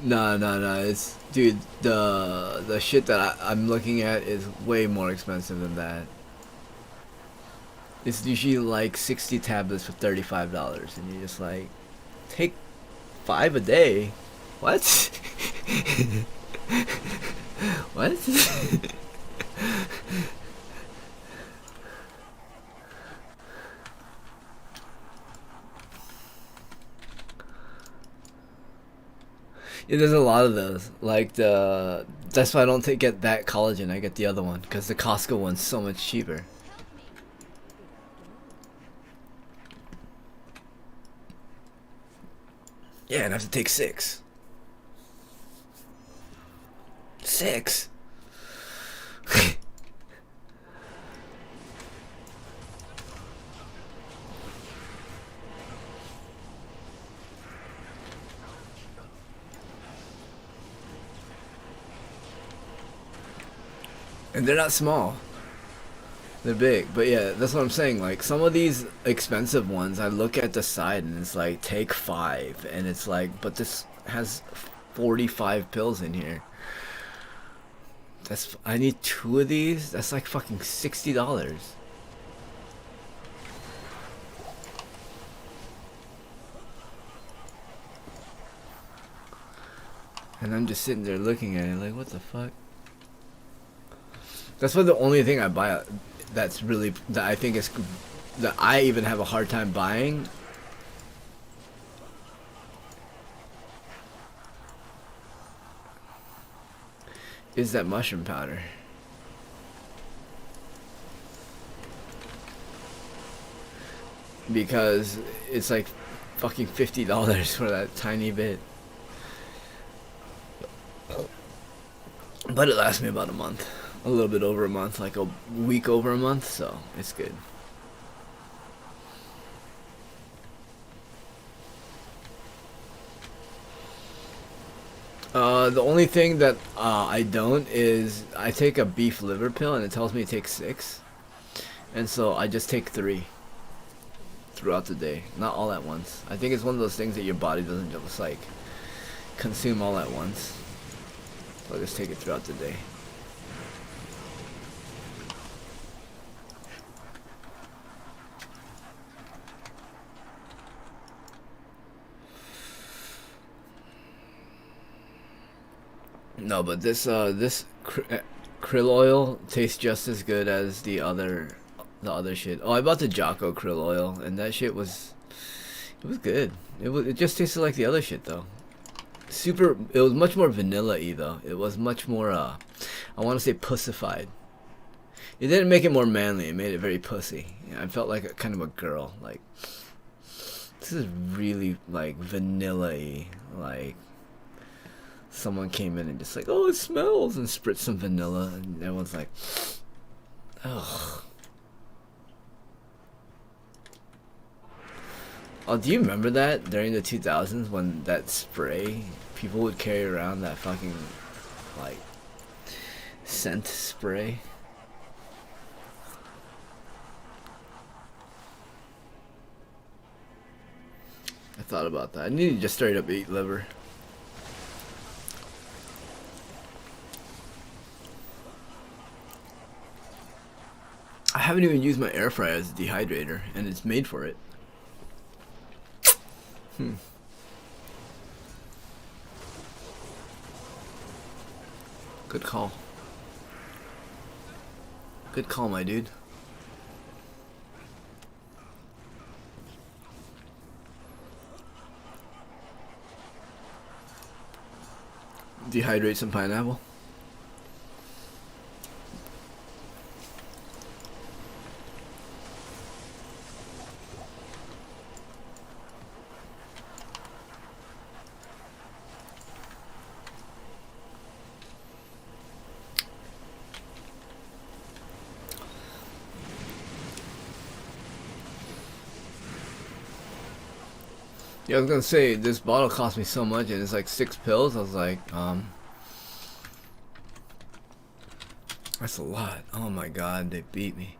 no. It's, dude, the shit that I'm looking at is way more expensive than that. It's usually like 60 tablets for $35, and you're just like, take 5 a day? What? What? Yeah, there's a lot of those. Like that's why I don't get that collagen. I get the other one because the Costco one's so much cheaper. Yeah, and I have to take 6. 6. And they're not small. They're big. But yeah, that's what I'm saying. Like, some of these expensive ones, I look at the side and it's like, take 5. And it's like, but this has 45 pills in here. I need 2 of these? That's like fucking $60. And I'm just sitting there looking at it like, what the fuck? That's why the only thing I buy that I think is, that I even have a hard time buying, is that mushroom powder. Because it's like fucking $50 for that tiny bit. But it lasts me about a month. A little bit over a month, like a week over a month, so it's good. The only thing that I don't is I take a beef liver pill and it tells me to take 6, and so I just take 3 throughout the day, not all at once. I think it's one of those things that your body doesn't just like consume all at once, so I just take it throughout the day. No, but this krill oil tastes just as good as the other shit. Oh, I bought the Jocko krill oil, and that shit was good. It just tasted like the other shit though. It was much more vanilla-y though. It was much more I want to say pussified. It didn't make it more manly. It made it very pussy. Yeah, I felt like a kind of a girl. Like, this is really like vanilla-y, like. Someone came in and just like, oh, it smells, and spritzed some vanilla, and everyone's like, ugh. Oh, do you remember that during the 2000s when that spray, people would carry around that fucking, like, scent spray? I thought about that. I need to just straight up eat liver. haven't even used my air fryer as a dehydrator, and it's made for it. Good call. Good call, my dude. Dehydrate some pineapple. Yeah, I was gonna say, this bottle cost me so much and it's like 6 pills. I was like, that's a lot. Oh my god, they beat me.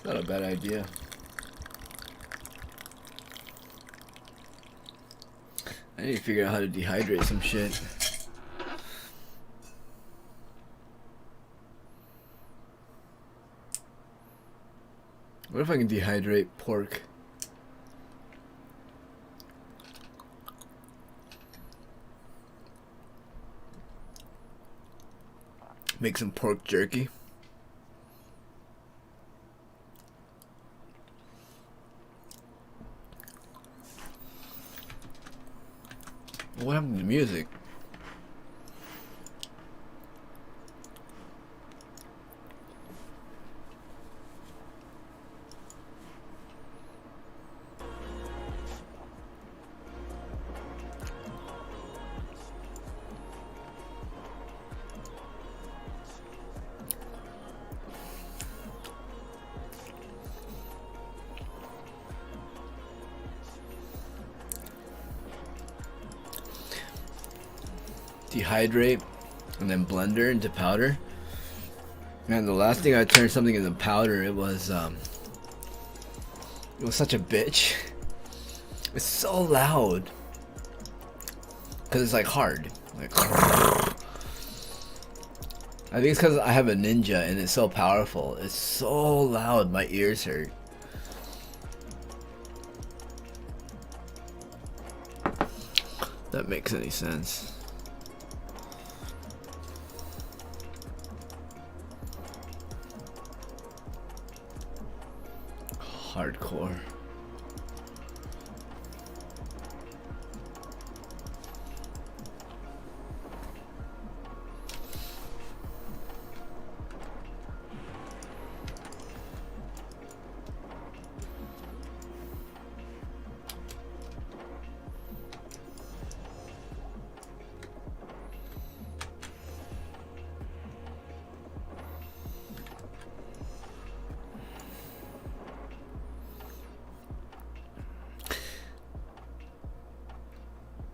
Not a bad idea. I need to figure out how to dehydrate some shit. What if I can dehydrate pork? Make some pork jerky. What happened to the music? Dehydrate and then blender into powder. Man, the last thing I turned something into powder, it was such a bitch. It's so loud because it's like hard, like I think it's because I have a Ninja and it's so powerful. It's so loud, my ears hurt. That makes any sense. Hardcore.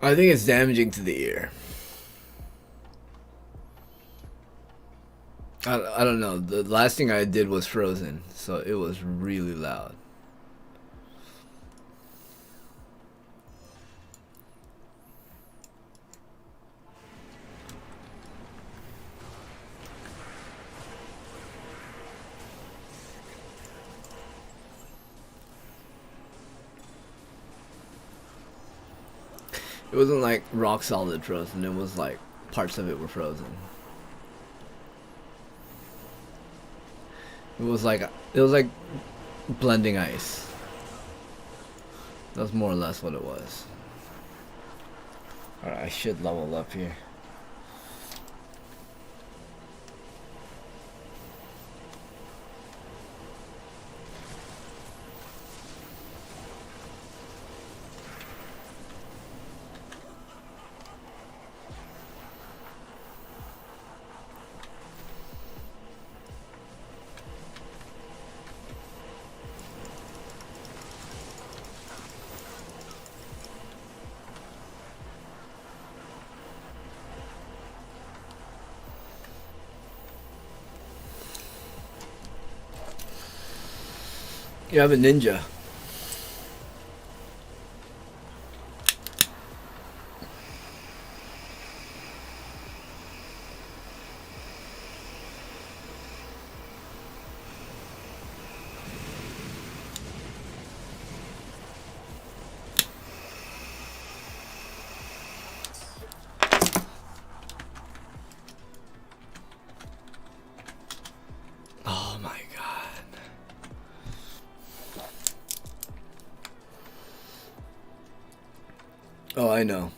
I think it's damaging to the ear. I don't know. The last thing I did was Frozen, so it was really loud. It wasn't like rock solid frozen, it was like parts of it were frozen. It was like blending ice. That's more or less what it was. Alright, I should level up here. You have a ninja. Oh my god. Oh, I know.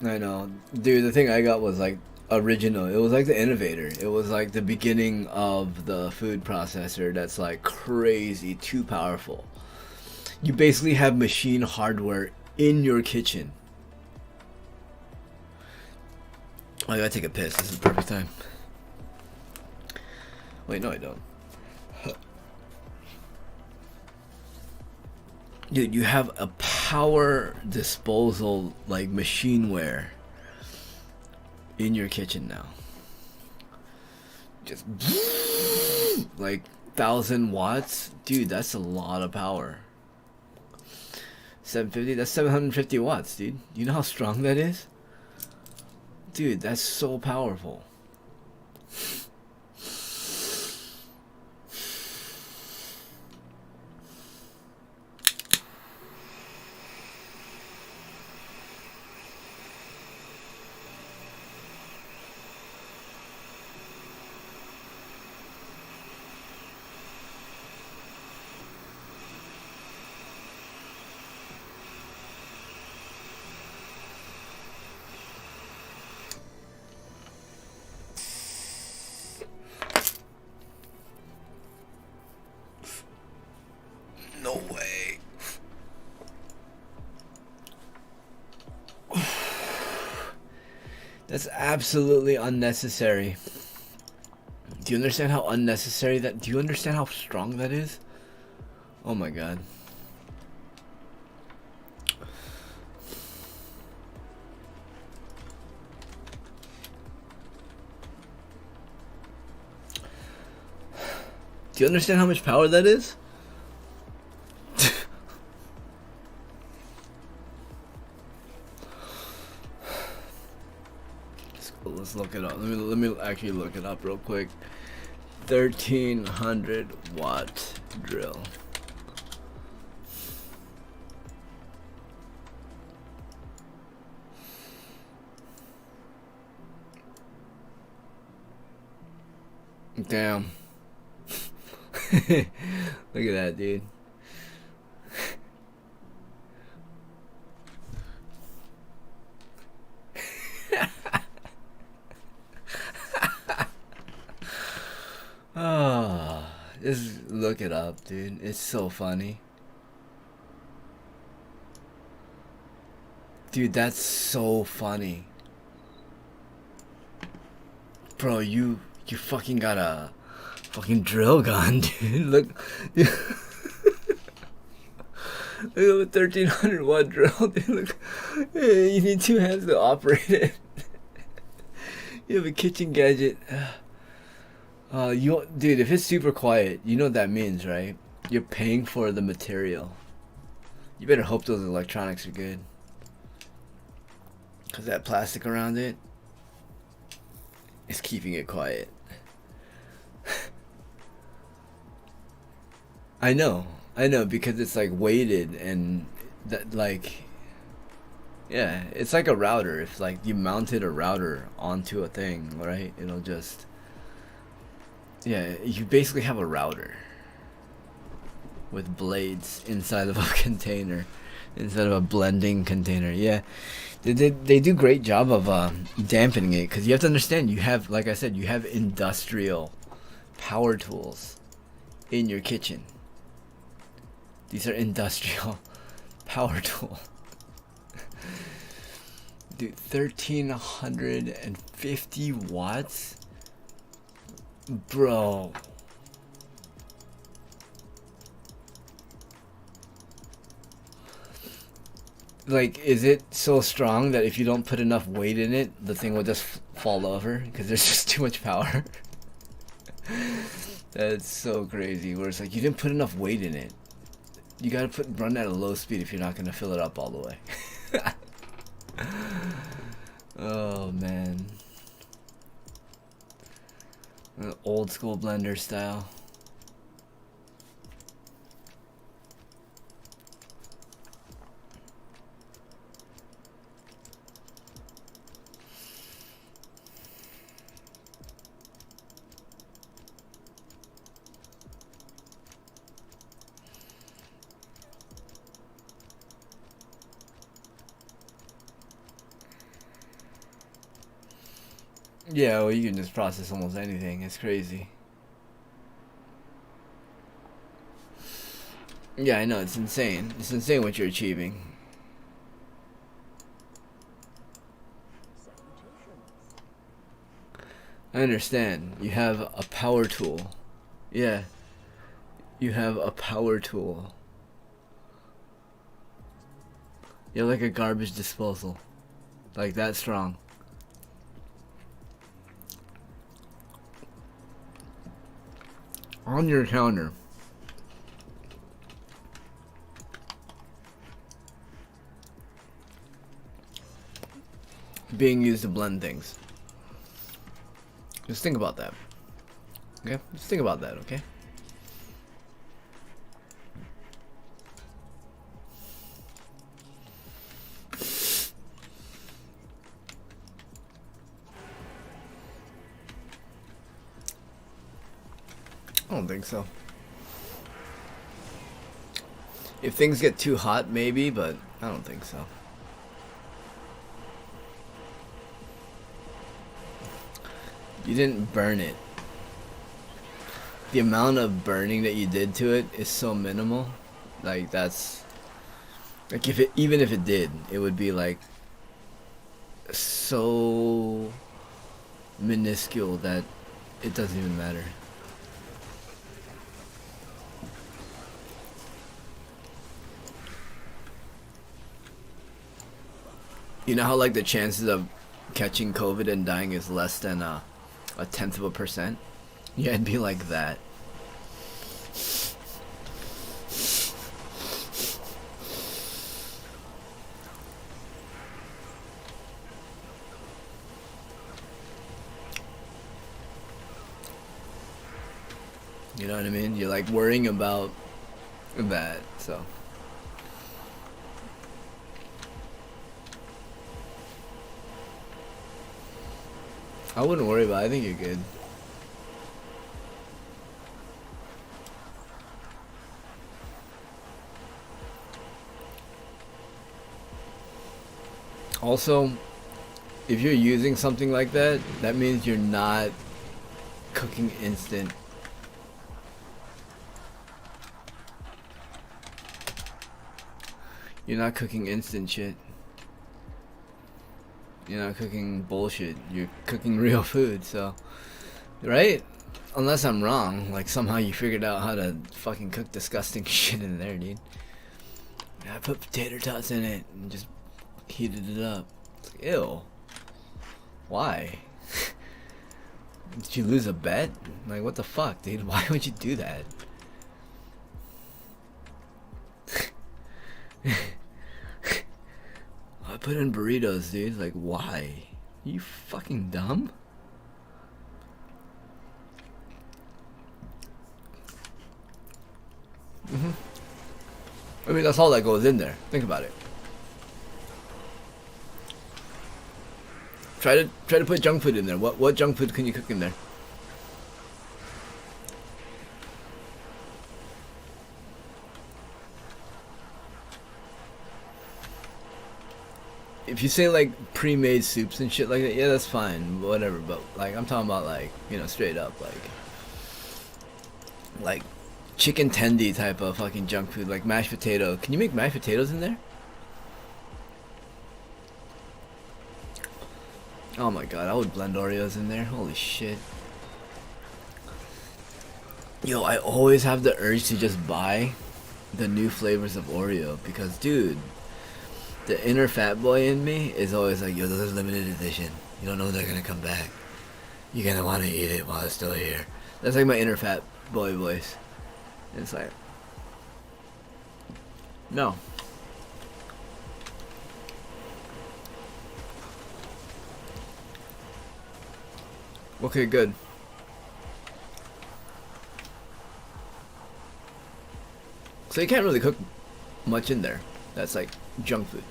I know. Dude, the thing I got was like original. It was like the innovator. It was like the beginning of the food processor that's like crazy, too powerful. You basically have machine hardware in your kitchen. Oh, I gotta take a piss. This is the perfect time. Wait, no I don't. Dude, you have a power disposal like machineware in your kitchen now. Just like 1,000 watts. Dude, that's a lot of power. 750, that's 750 watts, dude. You know how strong that is? Dude, that's so powerful. No way. That's absolutely unnecessary. Do you understand how unnecessary that? Do you understand how strong that is? Oh my god. Do you understand how much power that is? Let's look it up. Let me actually look it up real quick. 1,300 watt drill. Damn. Look at that, dude. Oh, just look it up, dude. It's so funny. Dude, that's so funny. Bro, you fucking got a fucking drill gun, dude. Look. Look at the 1,300 watt drill, dude. Look. You need 2 hands to operate it. You have a kitchen gadget. Dude, if it's super quiet, you know what that means, right? You're paying for the material. You better hope those electronics are good. Cause that plastic around it is keeping it quiet. I know, because it's like weighted and that like, yeah, it's like a router. If like you mounted a router onto a thing, right? It'll just. Yeah, you basically have a router with blades inside of a container, inside of a blending container. Yeah, they do great job of dampening it, because you have to understand, you have, like I said, you have industrial power tools in your kitchen. These are industrial power tools. Dude, 1,350 watts? Bro. Like, is it so strong that if you don't put enough weight in it, the thing will just fall over because there's just too much power? That's so crazy. Where it's like you didn't put enough weight in it. You gotta run at a low speed if you're not gonna fill it up all the way. Oh man. Old school blender style. Yeah, well, you can just process almost anything. It's crazy. Yeah, I know. It's insane. It's insane what you're achieving. I understand. You have a power tool. Yeah. You have a power tool. You're like a garbage disposal. Like that strong. On your counter. Being used to blend things. Just think about that. Okay? Just think about that, okay? I don't think so. If things get too hot, maybe, but I don't think so. You didn't burn it. The amount of burning that you did to it is so minimal. Like that's like even if it did, it would be like so minuscule that it doesn't even matter. You know how like the chances of catching COVID and dying is less than a 0.1%? Yeah, it'd be like that. You know what I mean? You're like worrying about that, so. I wouldn't worry about it. I think you're good. Also, if you're using something like that, that means you're not cooking instant. You're not cooking instant shit. You're not cooking bullshit. You're cooking real food, so. Right? Unless I'm wrong. Like, somehow you figured out how to fucking cook disgusting shit in there, dude. I put potato tots in it and just heated it up. It's like, ew. Why? Did you lose a bet? Like, what the fuck, dude? Why would you do that? I put in burritos, dude. Like, why? You fucking dumb? I mean, that's all that goes in there. Think about it. Try to put junk food in there. What junk food can you cook in there? If you say like pre-made soups and shit like that, yeah, that's fine, whatever. But like, I'm talking about like, you know, straight up like chicken tendy type of fucking junk food, like mashed potato. Can you make mashed potatoes in there? Oh my god, I would blend Oreos in there. Holy shit. Yo, I always have the urge to just buy the new flavors of Oreo because, dude, the inner fat boy in me is always like, yo, this is limited edition. You don't know when they're gonna come back. You're gonna want to eat it while it's still here. That's like my inner fat boy voice. And it's like, no. Okay, good. So you can't really cook much in there. That's like junk food.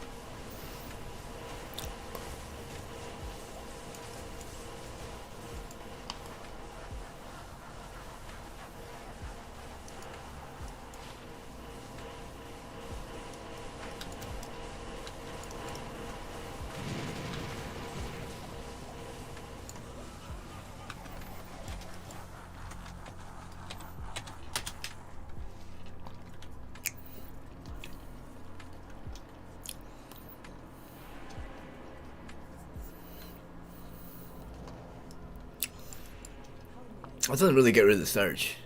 That doesn't really get rid of the starch.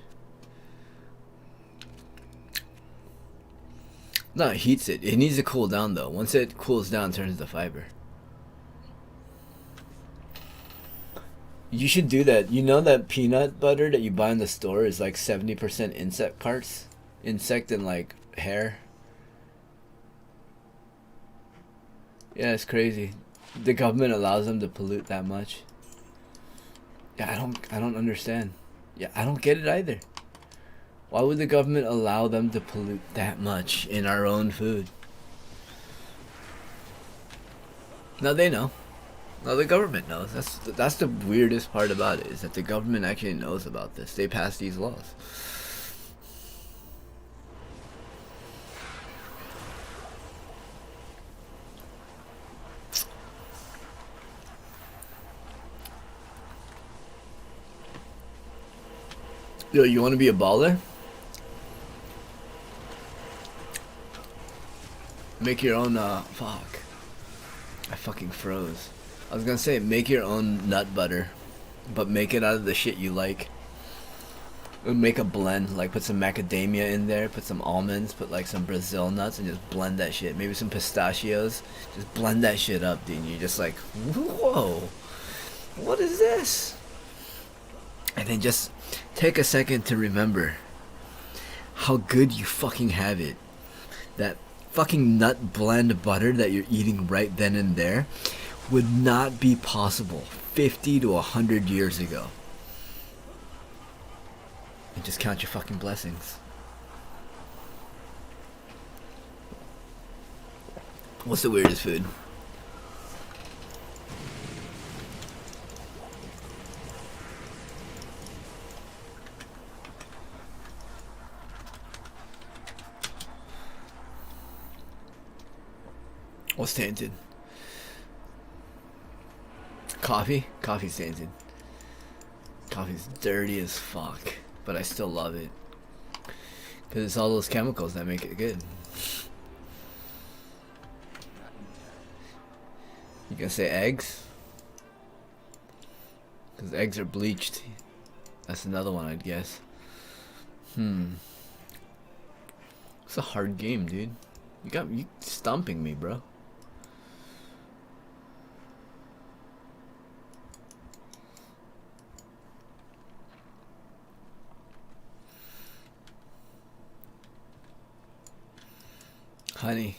No, it heats it. It needs to cool down though. Once it cools down, it turns into fiber. You should do that. You know that peanut butter that you buy in the store is like 70% insect parts? Insect and like hair. Yeah, it's crazy. The government allows them to pollute that much. Yeah, I don't understand. Yeah, I don't get it either. Why would the government allow them to pollute that much in our own food? Now they know. Now the government knows. That's the weirdest part about it, is that the government actually knows about this. They passed these laws. Yo, you want to be a baller? Make your own, fuck. I fucking froze. I was gonna say, make your own nut butter, but make it out of the shit you like. Make a blend, like put some macadamia in there, put some almonds, put like some Brazil nuts, and just blend that shit. Maybe some pistachios. Just blend that shit up, dude. And you're just like, whoa, what is this? And then just take a second to remember how good you fucking have it. That fucking nut blend butter that you're eating right then and there would not be possible 50 to 100 years ago. And just count your fucking blessings. What's the weirdest food? What's tainted? Coffee? Coffee's tainted. Coffee's dirty as fuck, but I still love it. Because it's all those chemicals that make it good. You gonna say eggs? Because eggs are bleached. That's another one, I'd guess. It's a hard game, dude. You stumping me, bro. Honey.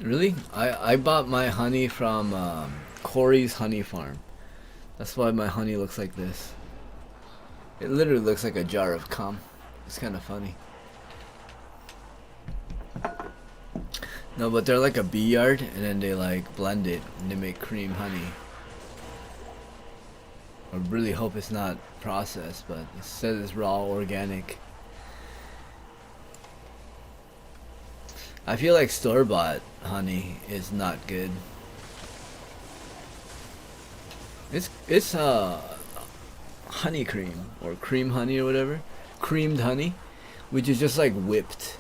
Really? I bought my honey from Corey's Honey Farm. That's why my honey looks like this. It literally looks like a jar of cum. It's kind of funny. No, but they're like a bee yard, and then they like blend it and they make cream honey. I really hope it's not processed, but it says it's raw organic. I feel like store-bought honey is not good. It's honey cream or cream honey or whatever, creamed honey, which is just like whipped.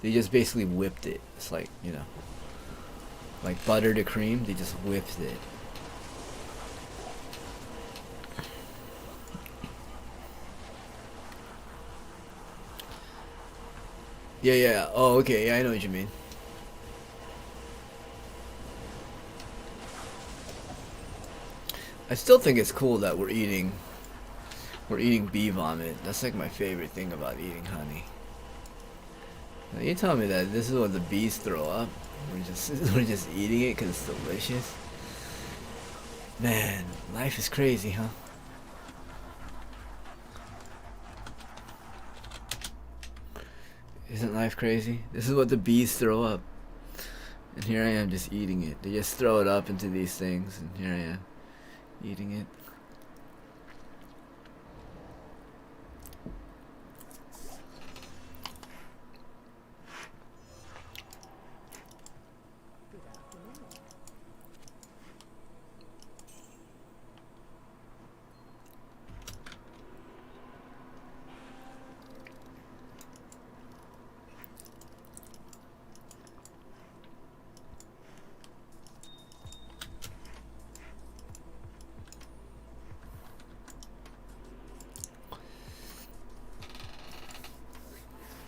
They just basically whipped it. It's like, you know, like butter to cream. They just whipped it. Yeah. Oh, okay. Yeah, I know what you mean. I still think it's cool that we're eating bee vomit. That's like my favorite thing about eating honey. Now, you tell me that this is what the bees throw up. We're just eating it because it's delicious. Man, life is crazy, huh? Isn't life crazy? This is what the bees throw up. And here I am just eating it. They just throw it up into these things, and here I am eating it.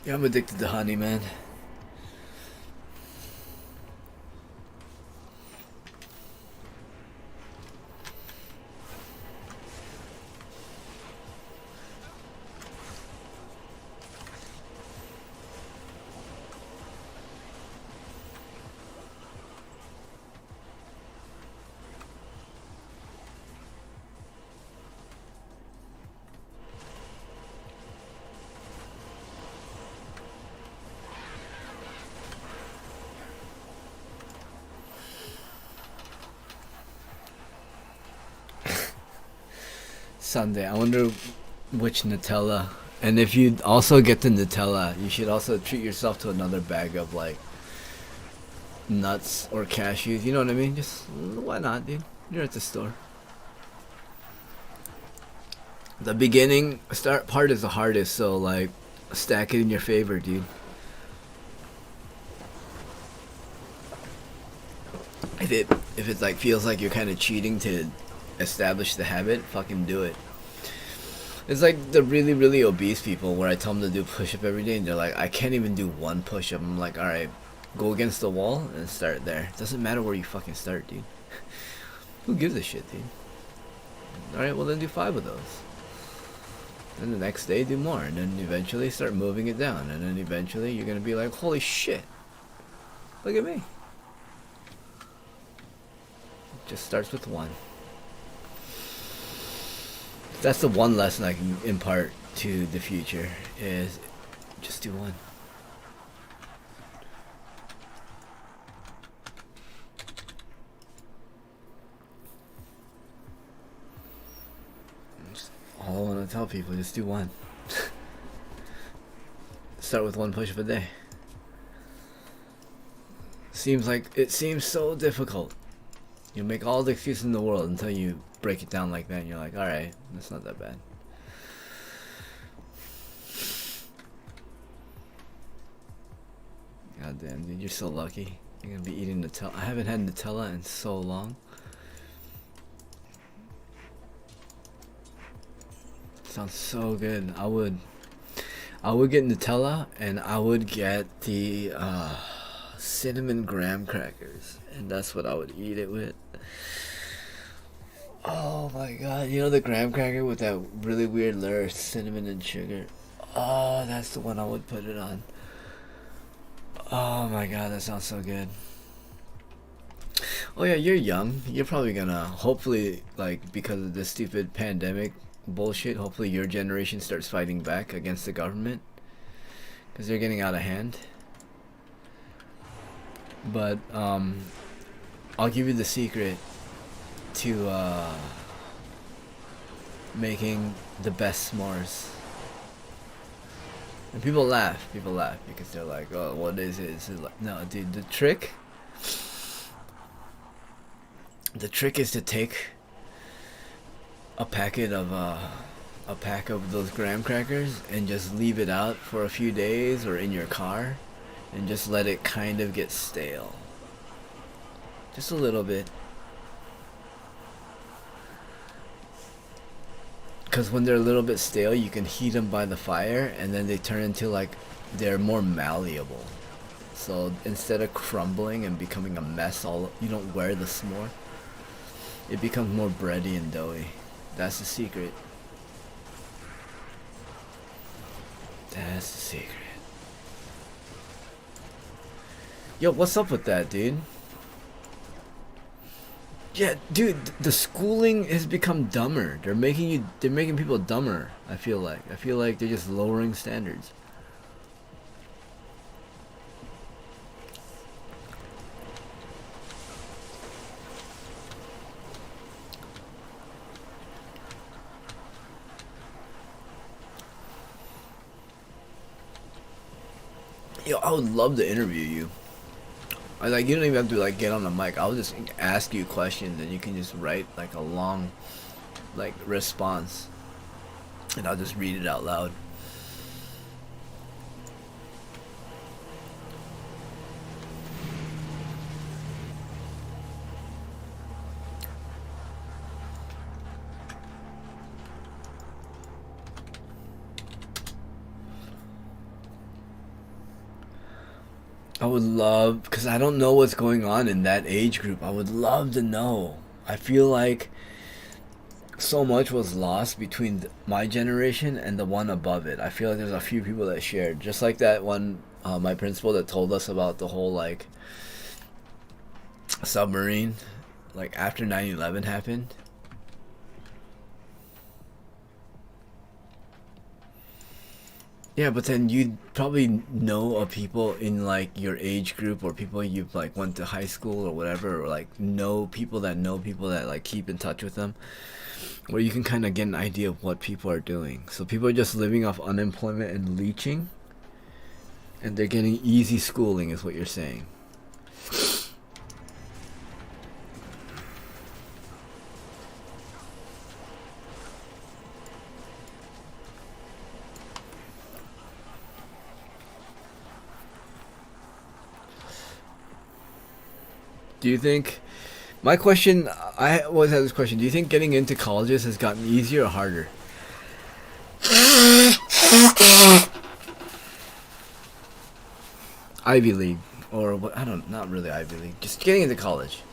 Yeah, I'm addicted to honey, man. Sunday. I wonder which Nutella. And if you also get the Nutella, you should also treat yourself to another bag of like nuts or cashews. You know what I mean? Just why not, dude? You're at the store. The beginning start part is the hardest, so like stack it in your favor, dude. If it like feels like you're kind of cheating to establish the habit, fucking do it. It's like the really, really obese people where I tell them to do push-up every day and they're like, I can't even do one push-up. I'm like, alright, go against the wall and start there. Doesn't matter where you fucking start, dude. Who gives a shit, dude? Alright, well then do 5 of those. Then the next day do more, and then eventually start moving it down, and then eventually you're gonna be like, holy shit, look at me. It just starts with 1. That's the one lesson I can impart to the future, is just do 1. Just all I want to tell people, just do 1. Start with 1 push-up a day. It seems so difficult. You make all the excuses in the world until you break it down like that and you're like, alright, that's not that bad. God damn, dude, you're so lucky. You're gonna be eating Nutella. I haven't had Nutella in so long. Sounds so good. I would get Nutella, and I would get the cinnamon graham crackers, and that's what I would eat it with. Oh my god, you know the graham cracker with that really weird layer of cinnamon and sugar? Oh, that's the one I would put it on. Oh my god, that sounds so good. Oh yeah, you're young. You're probably gonna, hopefully, like, because of this stupid pandemic bullshit, hopefully your generation starts fighting back against the government, because they're getting out of hand. But I'll give you the secret to making the best s'mores. And people laugh because they're like, oh, what is it? Is it like, no, dude, the trick is to take a pack of those graham crackers and just leave it out for a few days or in your car and just let it kind of get stale. Just a little bit. Because when they're a little bit stale, you can heat them by the fire, and then they turn into, like, they're more malleable. So instead of crumbling and becoming a mess, you don't wear the s'more. it becomes more bready and doughy. That's the secret. That's the secret. Yo, what's up with that, dude? Yeah, dude, the schooling has become dumber. They're making people dumber. I feel like they're just lowering standards. Yo, I would love to interview you. You don't even have to like get on the mic. I'll just ask you questions and you can just write like a long like response and I'll just read it out loud. I would love, because I don't know what's going on in that age group. I would love to know. I feel like so much was lost between my generation and the one above it. I feel like there's a few people that shared. Just like that one, my principal that told us about the whole like submarine, like after 9/11 happened. Yeah, but then you'd probably know of people in like your age group or people you've like went to high school or whatever, or like know people that like keep in touch with them, where you can kind of get an idea of what people are doing. So people are just living off unemployment and leeching, and they're getting easy schooling is what you're saying. Do you think, my question, I always have this question, do you think getting into colleges has gotten easier or harder? Ivy League, or what, not really Ivy League, just getting into college.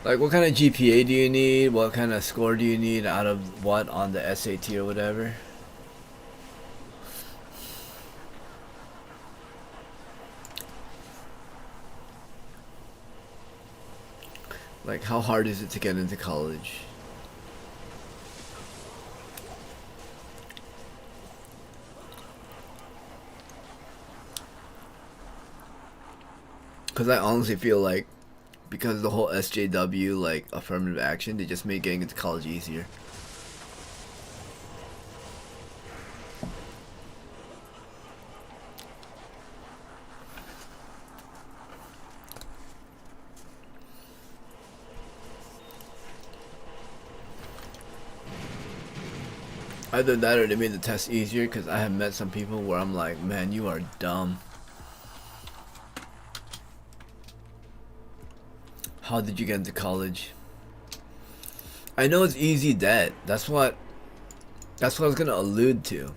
Like, what kind of GPA do you need? What kind of score do you need out of what on the SAT or whatever? Like, how hard is it to get into college? Because I honestly feel like, because of the whole SJW, like, affirmative action, they just made getting into college easier. Either that or they made the test easier, because I have met some people where I'm like, man, you are dumb. How did you get into college? I know it's easy debt. That's what I was gonna allude to.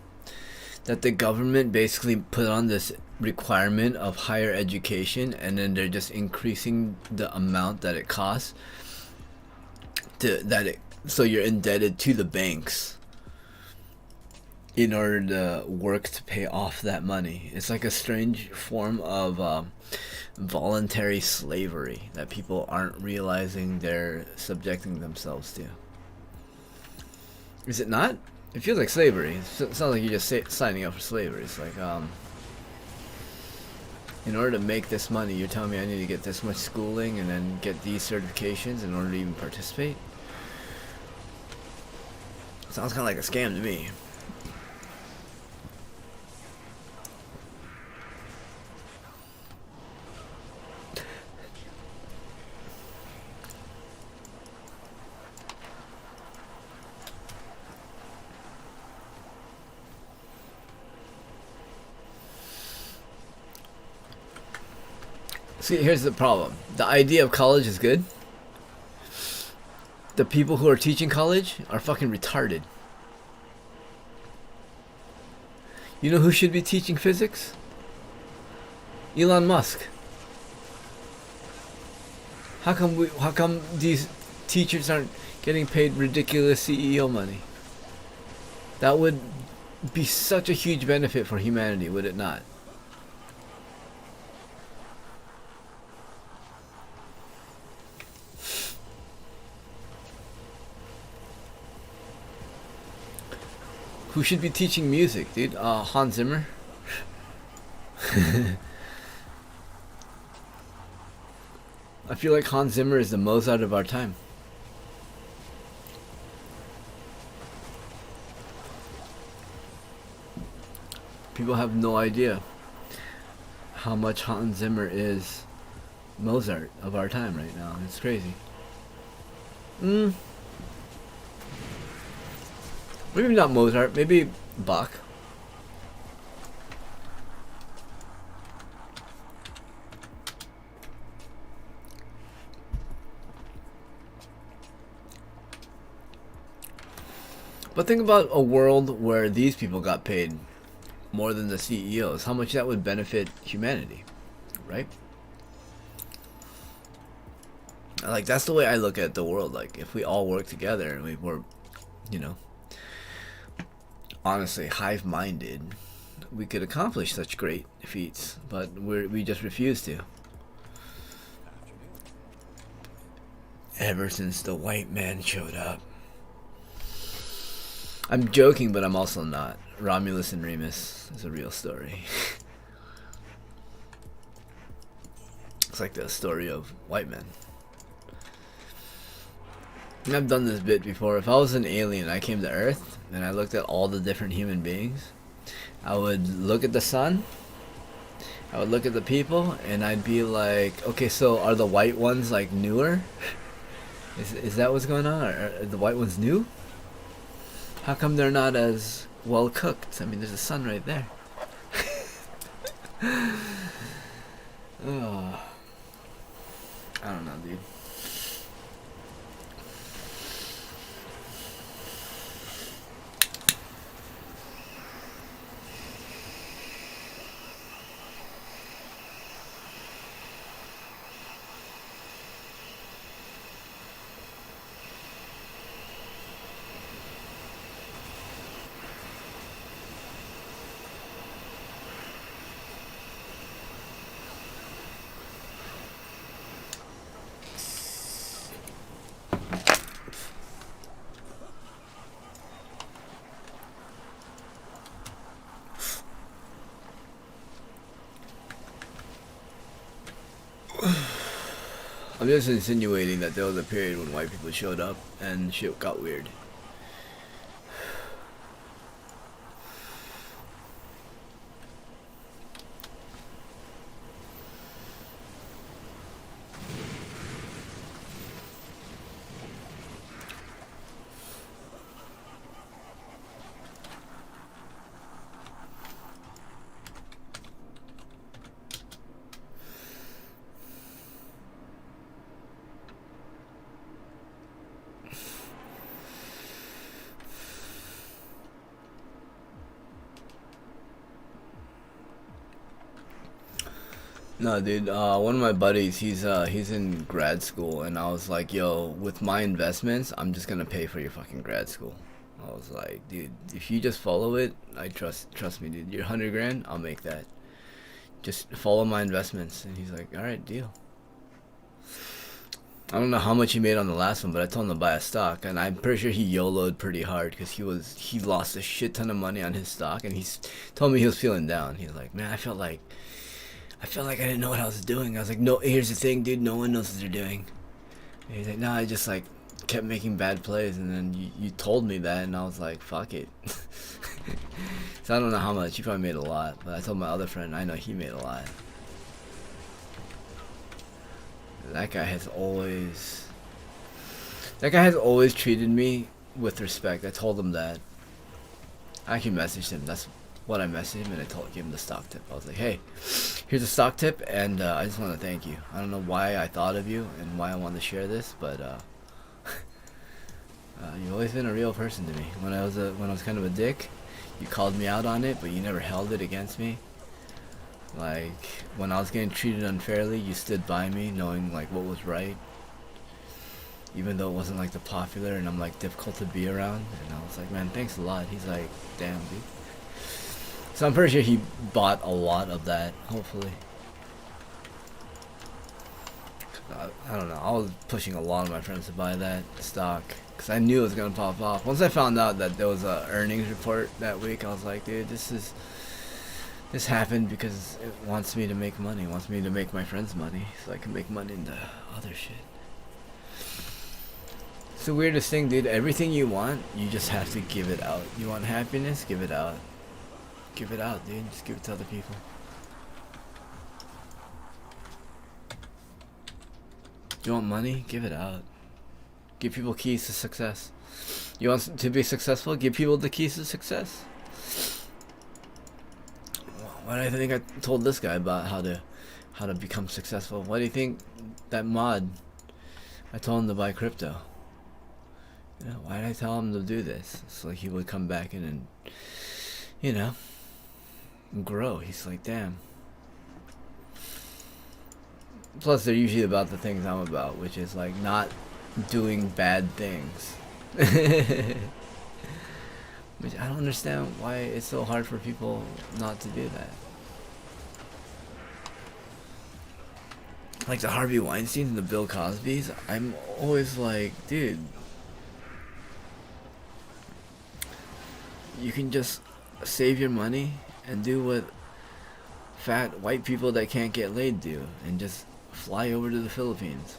That the government basically put on this requirement of higher education, and then they're just increasing the amount that it costs so you're indebted to the banks in order to work to pay off that money. It's like a strange form of voluntary slavery that people aren't realizing they're subjecting themselves to. Is it not? It feels like slavery. It sounds like you're just signing up for slavery. It's like, in order to make this money, you're telling me I need to get this much schooling and then get these certifications in order to even participate? Sounds kind of like a scam to me. See, here's the problem. The idea of college is good. The people who are teaching college are fucking retarded. You know who should be teaching physics? Elon Musk. How come these teachers aren't getting paid ridiculous CEO money? That would be such a huge benefit for humanity, would it not? Who should be teaching music, dude? Hans Zimmer? I feel like Hans Zimmer is the Mozart of our time. People have no idea how much Hans Zimmer is Mozart of our time right now. It's crazy. Maybe not Mozart, maybe Bach. But think about a world where these people got paid more than the CEOs. How much that would benefit humanity, right? Like, that's the way I look at the world. Like, if we all work together and we were, you know, honestly hive-minded, we could accomplish such great feats, but we just refuse to. Ever since the white man showed up. I'm joking, but I'm also not. Romulus and Remus is a real story. It's like the story of white men. And I've done this bit before. If I was an alien, I came to Earth, and I looked at all the different human beings, I would look at the sun, I would look at the people, and I'd be like, okay, so are the white ones like newer? Is that what's going on? Are the white ones new? How come they're not as well cooked? I mean, there's a sun right there. Oh. I don't know, dude. I'm just insinuating that there was a period when white people showed up and shit got weird. No, dude, one of my buddies, he's in grad school, and I was like, yo, with my investments, I'm just gonna pay for your fucking grad school. I was like, dude, if you just follow it, I trust me, dude, your 100 grand, I'll make that. Just follow my investments. And he's like, alright, deal. I don't know how much he made on the last one, but I told him to buy a stock, and I'm pretty sure he YOLO'd pretty hard, because he lost a shit ton of money on his stock, and he's told me he was feeling down. He's like, man, I felt like I didn't know what I was doing. I was like, no, here's the thing, dude, no one knows what they're doing. And he's like, no, I just like kept making bad plays, and then you told me that, and I was like, fuck it. So I don't know how much. He probably made a lot, but I told my other friend, I know he made a lot. That guy has always treated me with respect. I told him that. I actually messaged him. That's what I messaged him, and I gave him the stock tip. I was like, hey, here's a stock tip, and I just want to thank you. I don't know why I thought of you and why I wanted to share this, but you've always been a real person to me. When I was kind of a dick, you called me out on it, but you never held it against me. Like, when I was getting treated unfairly, you stood by me knowing, like, what was right. Even though it wasn't, like, the popular and I'm, like, difficult to be around. And I was like, man, thanks a lot. He's like, damn, dude. So I'm pretty sure he bought a lot of that, hopefully. I don't know. I was pushing a lot of my friends to buy that stock because I knew it was going to pop off. Once I found out that there was a earnings report that week, I was like, dude, this happened because it wants me to make money. It wants me to make my friends money so I can make money into other shit. It's the weirdest thing, dude. Everything you want, you just have to give it out. You want happiness? Give it out. Give it out, dude. Just give it to other people. You want money? Give it out. Give people keys to success. You want to be successful? Give people the keys to success. Why do I think I told this guy about how to become successful? Why do you think that mod, I told him to buy crypto? You know, why did I tell him to do this? It's like he would come back in and, you know, grow. He's like, damn. Plus, they're usually about the things I'm about, which is like not doing bad things. Which I don't understand why it's so hard for people not to do that. Like the Harvey Weinstein and the Bill Cosby's, I'm always like, dude, you can just save your money and do what fat white people that can't get laid do, and just fly over to the Philippines.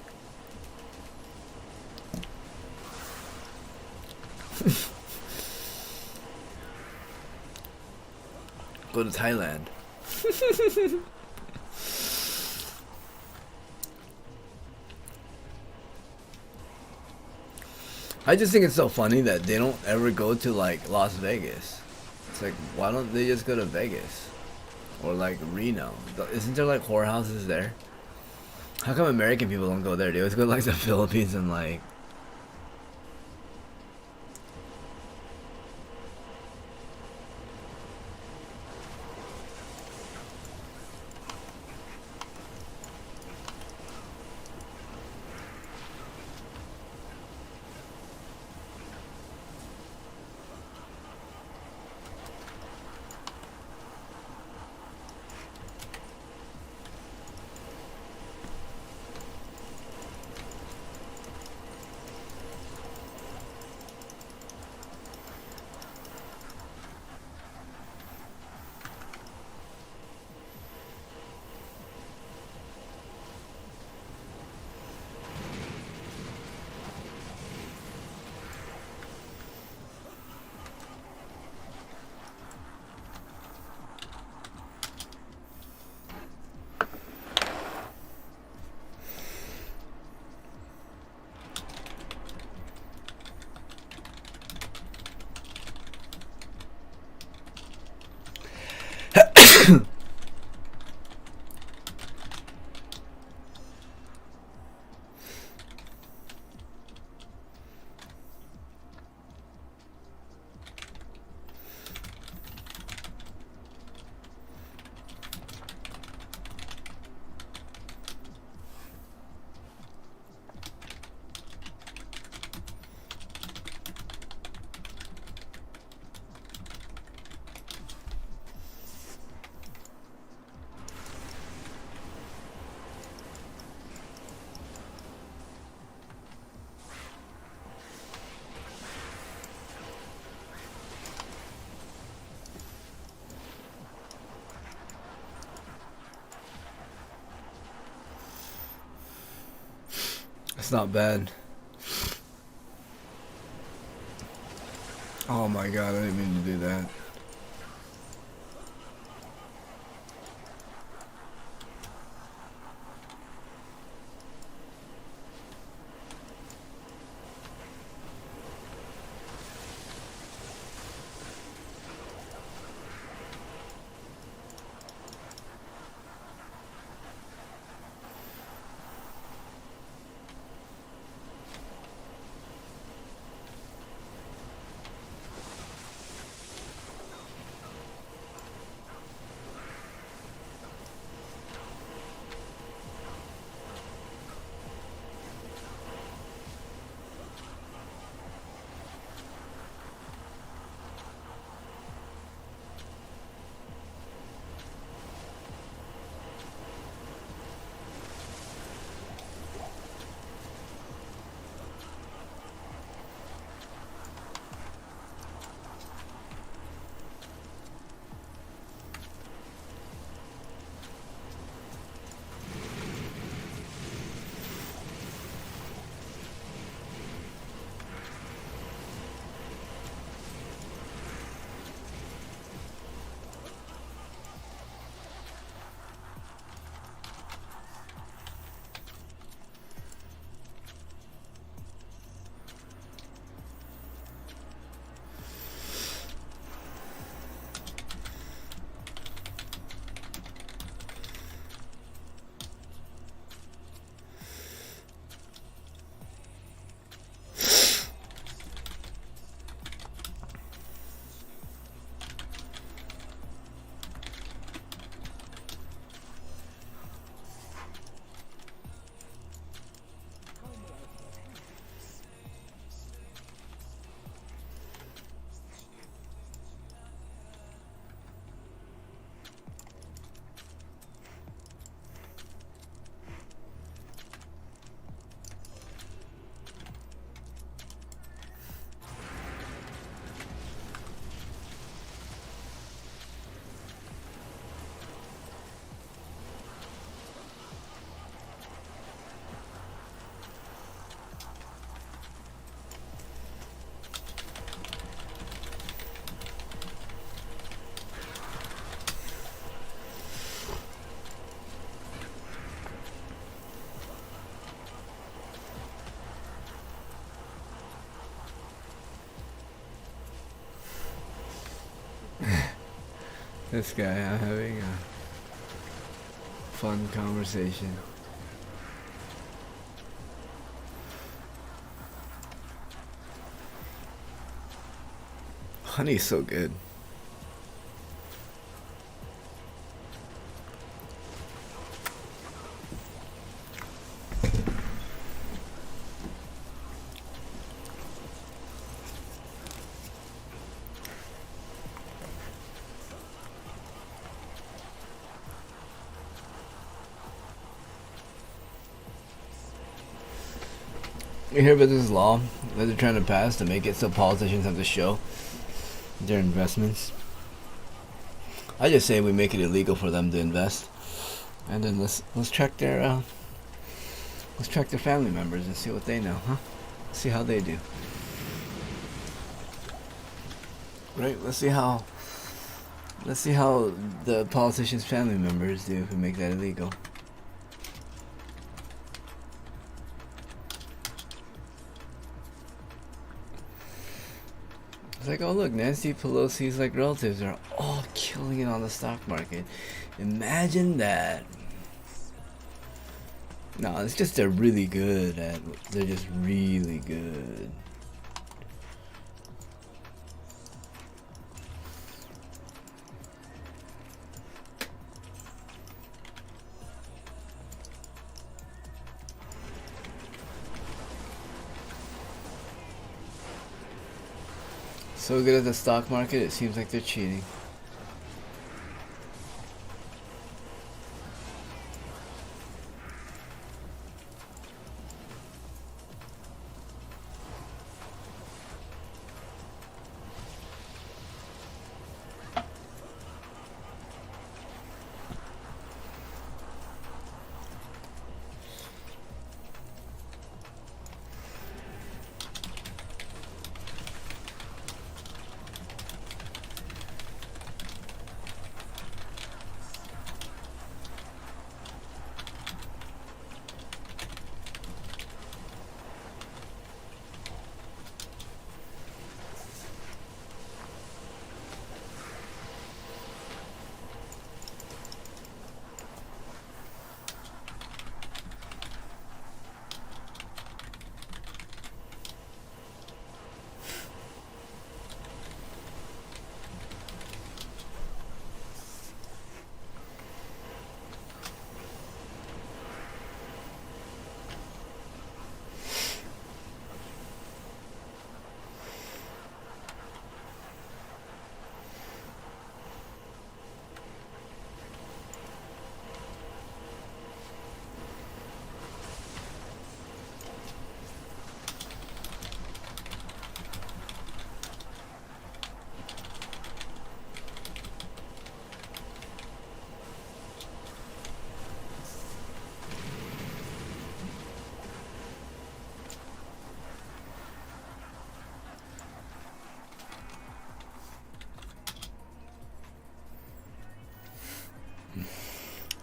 Go to Thailand. I just think it's so funny that they don't ever go to like Las Vegas. It's like, why don't they just go to Vegas? Or like Reno? Isn't there like whorehouses there? How come American people don't go there? They always go to like the Philippines and like... It's not bad. Oh my god, I didn't mean to do that. This guy, I'm having a fun conversation. Honey's so good. You hear about this law that they're trying to pass to make it so politicians have to show their investments? I just say we make it illegal for them to invest, and then let's track their family members and see what they know, huh? See how they do. Right? Let's see how the politicians' family members do if we make that illegal. It's like, oh look, Nancy Pelosi's like relatives are all killing it on the stock market. Imagine that. No, it's just they're really good at. They're just really good. So good at the stock market, it seems like they're cheating.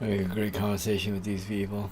I had a great conversation with these people.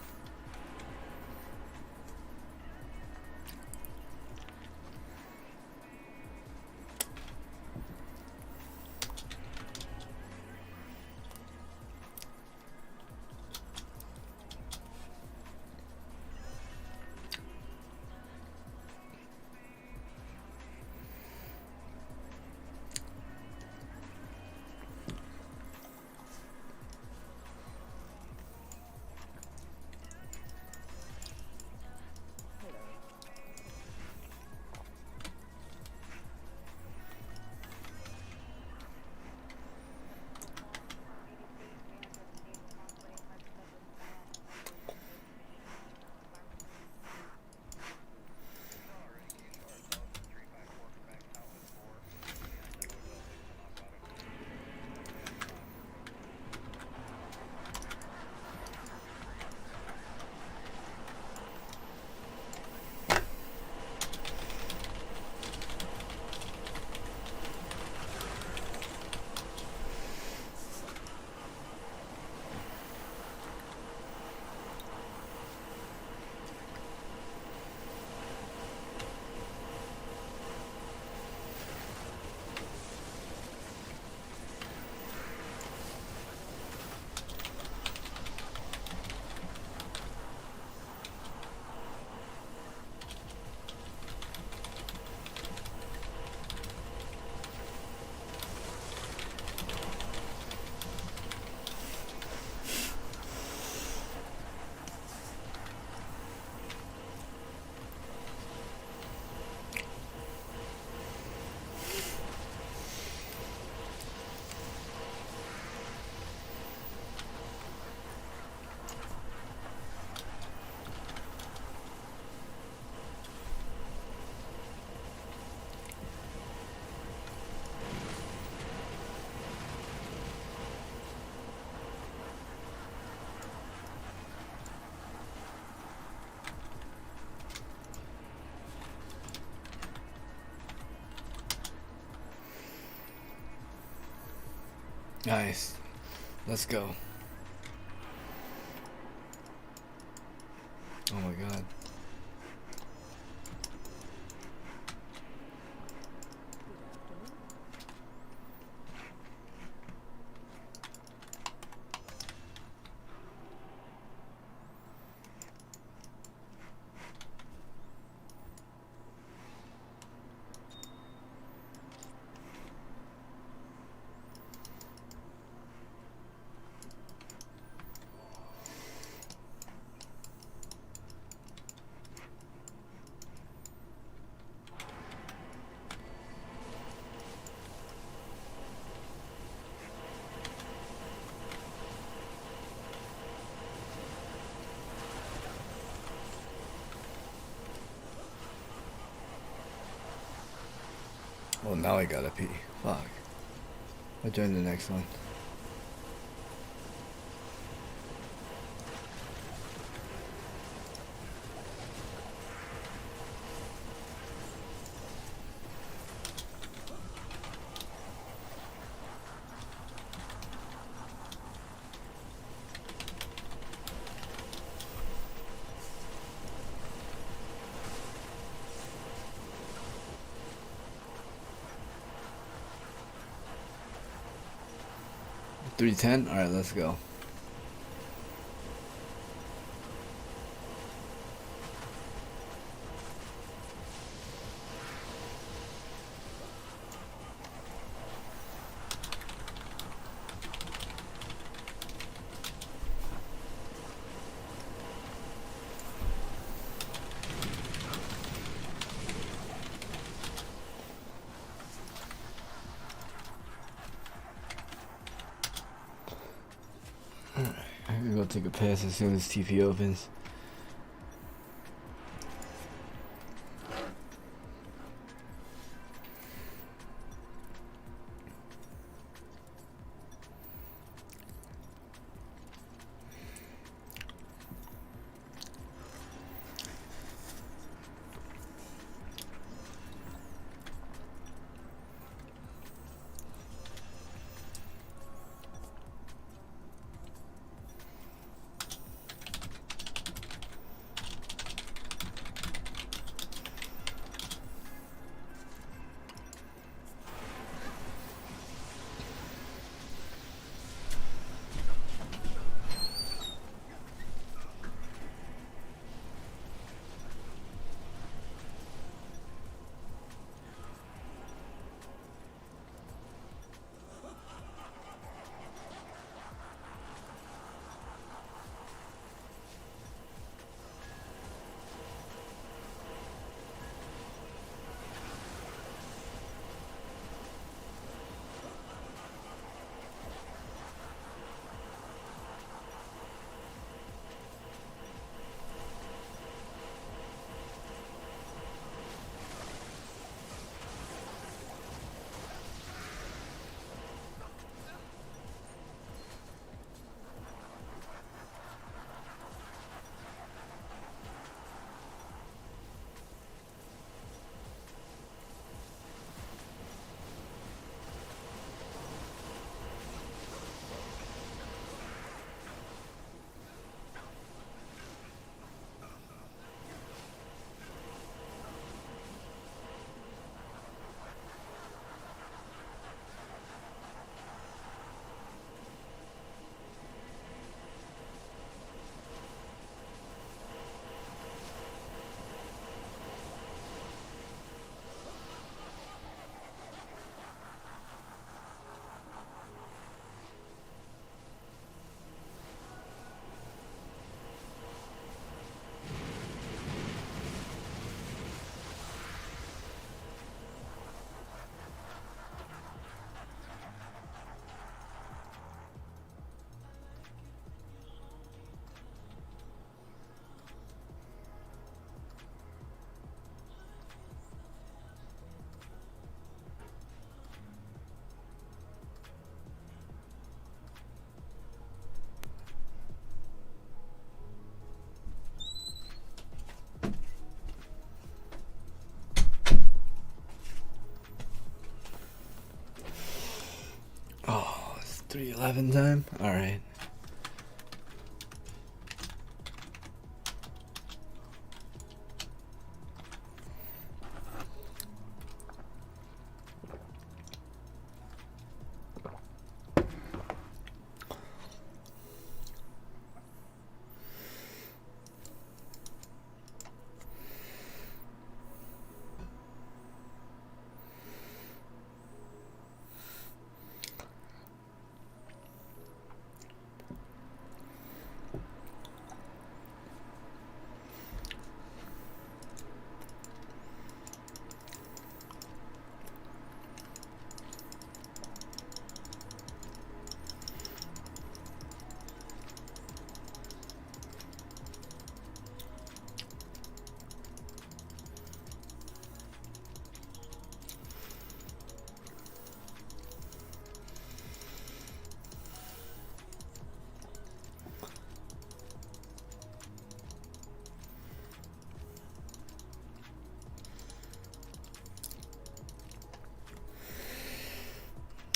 Nice. Let's go. Oh my god. Well, now I gotta pee. Fuck. I'll join the next one. $310? Alright, let's go. I'm gonna go take a piss as soon as TP opens. 3:11 time. All right.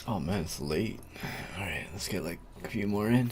Oh man, it's late. Alright, let's get like a few more in.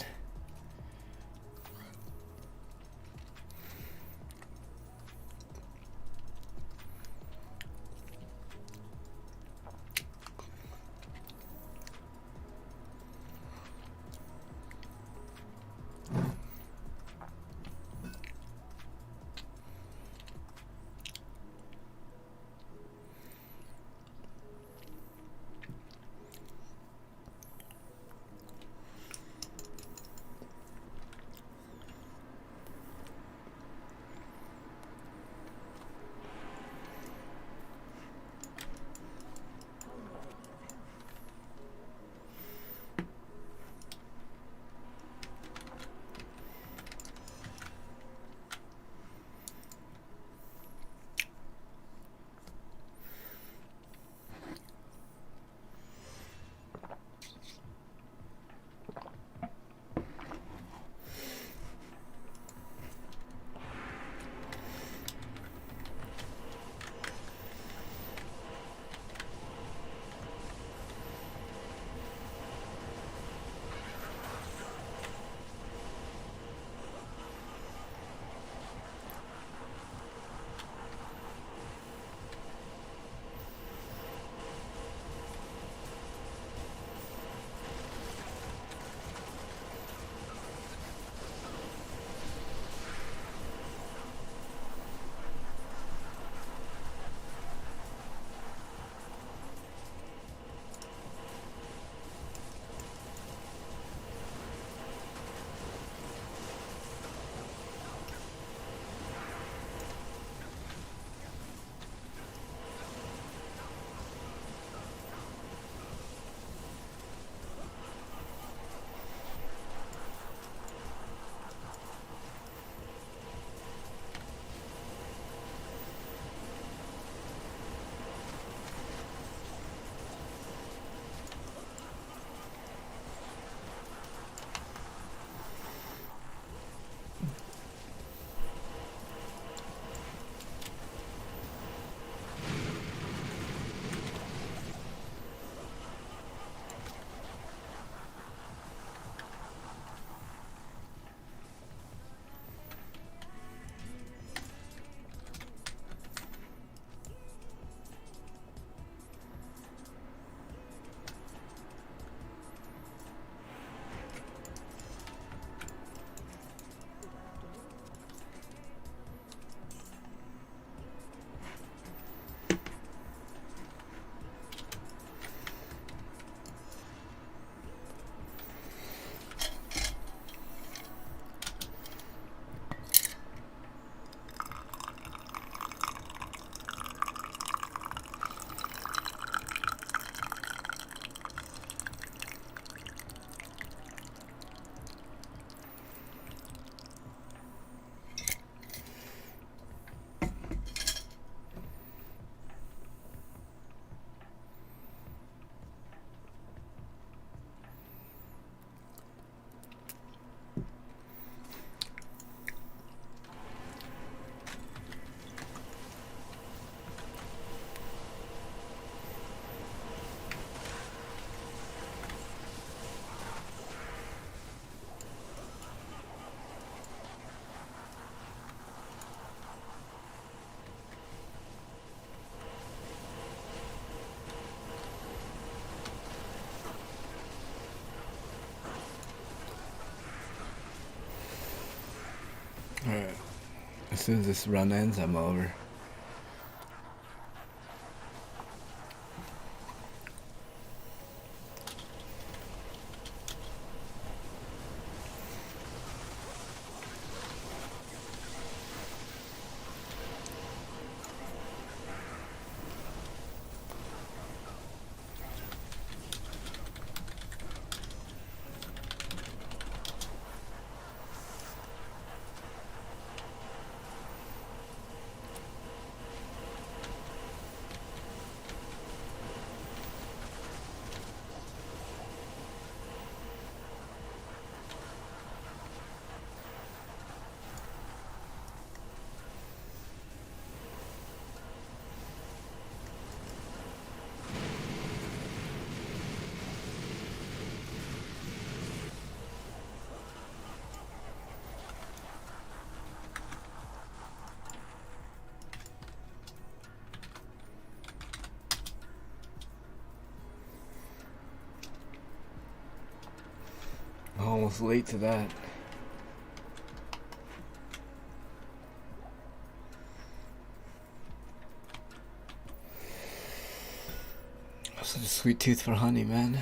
soon as this run ends, I'm over. Almost late to that. Such a sweet tooth for honey, man.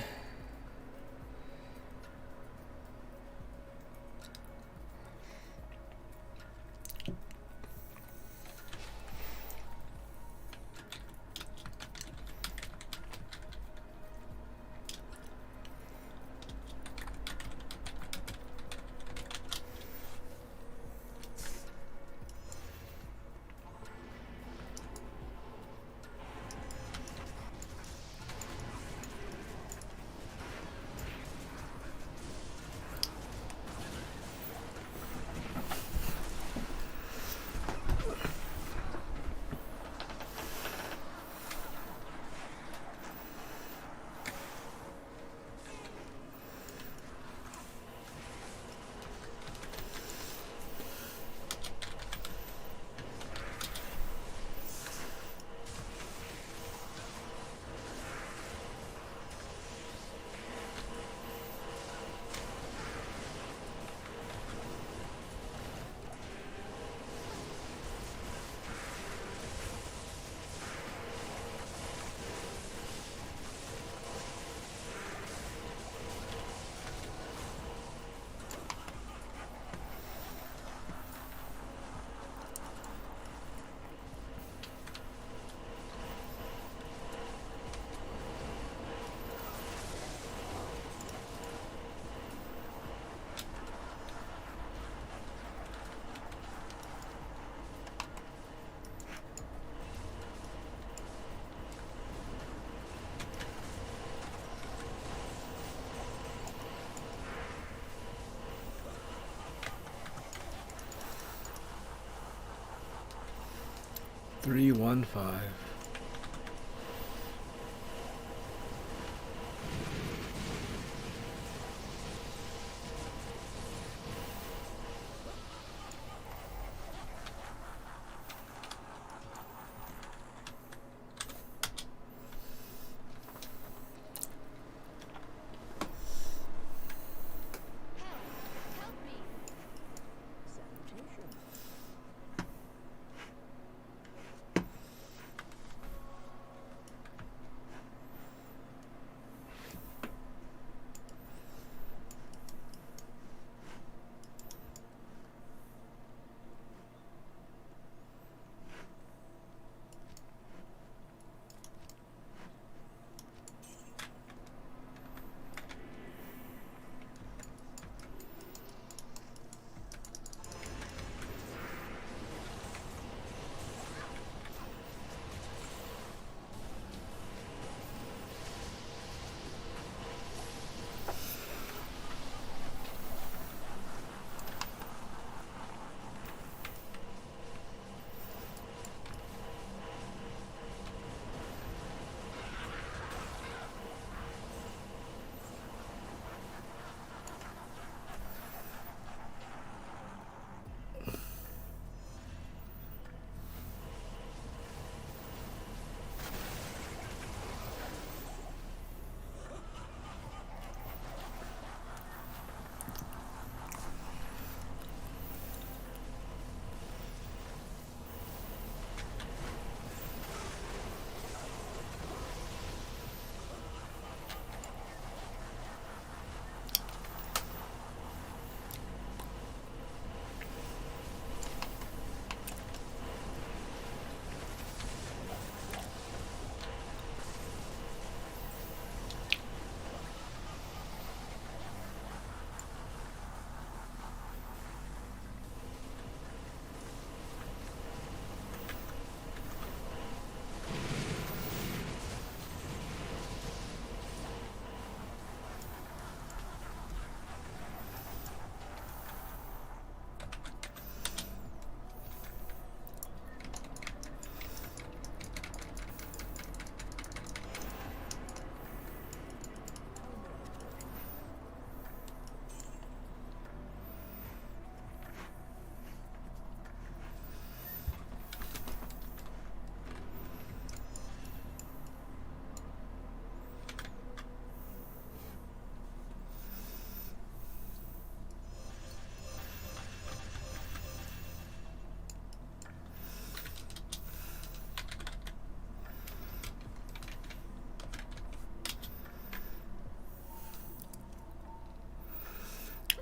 Three, 1, 5.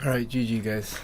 Alright, GG guys.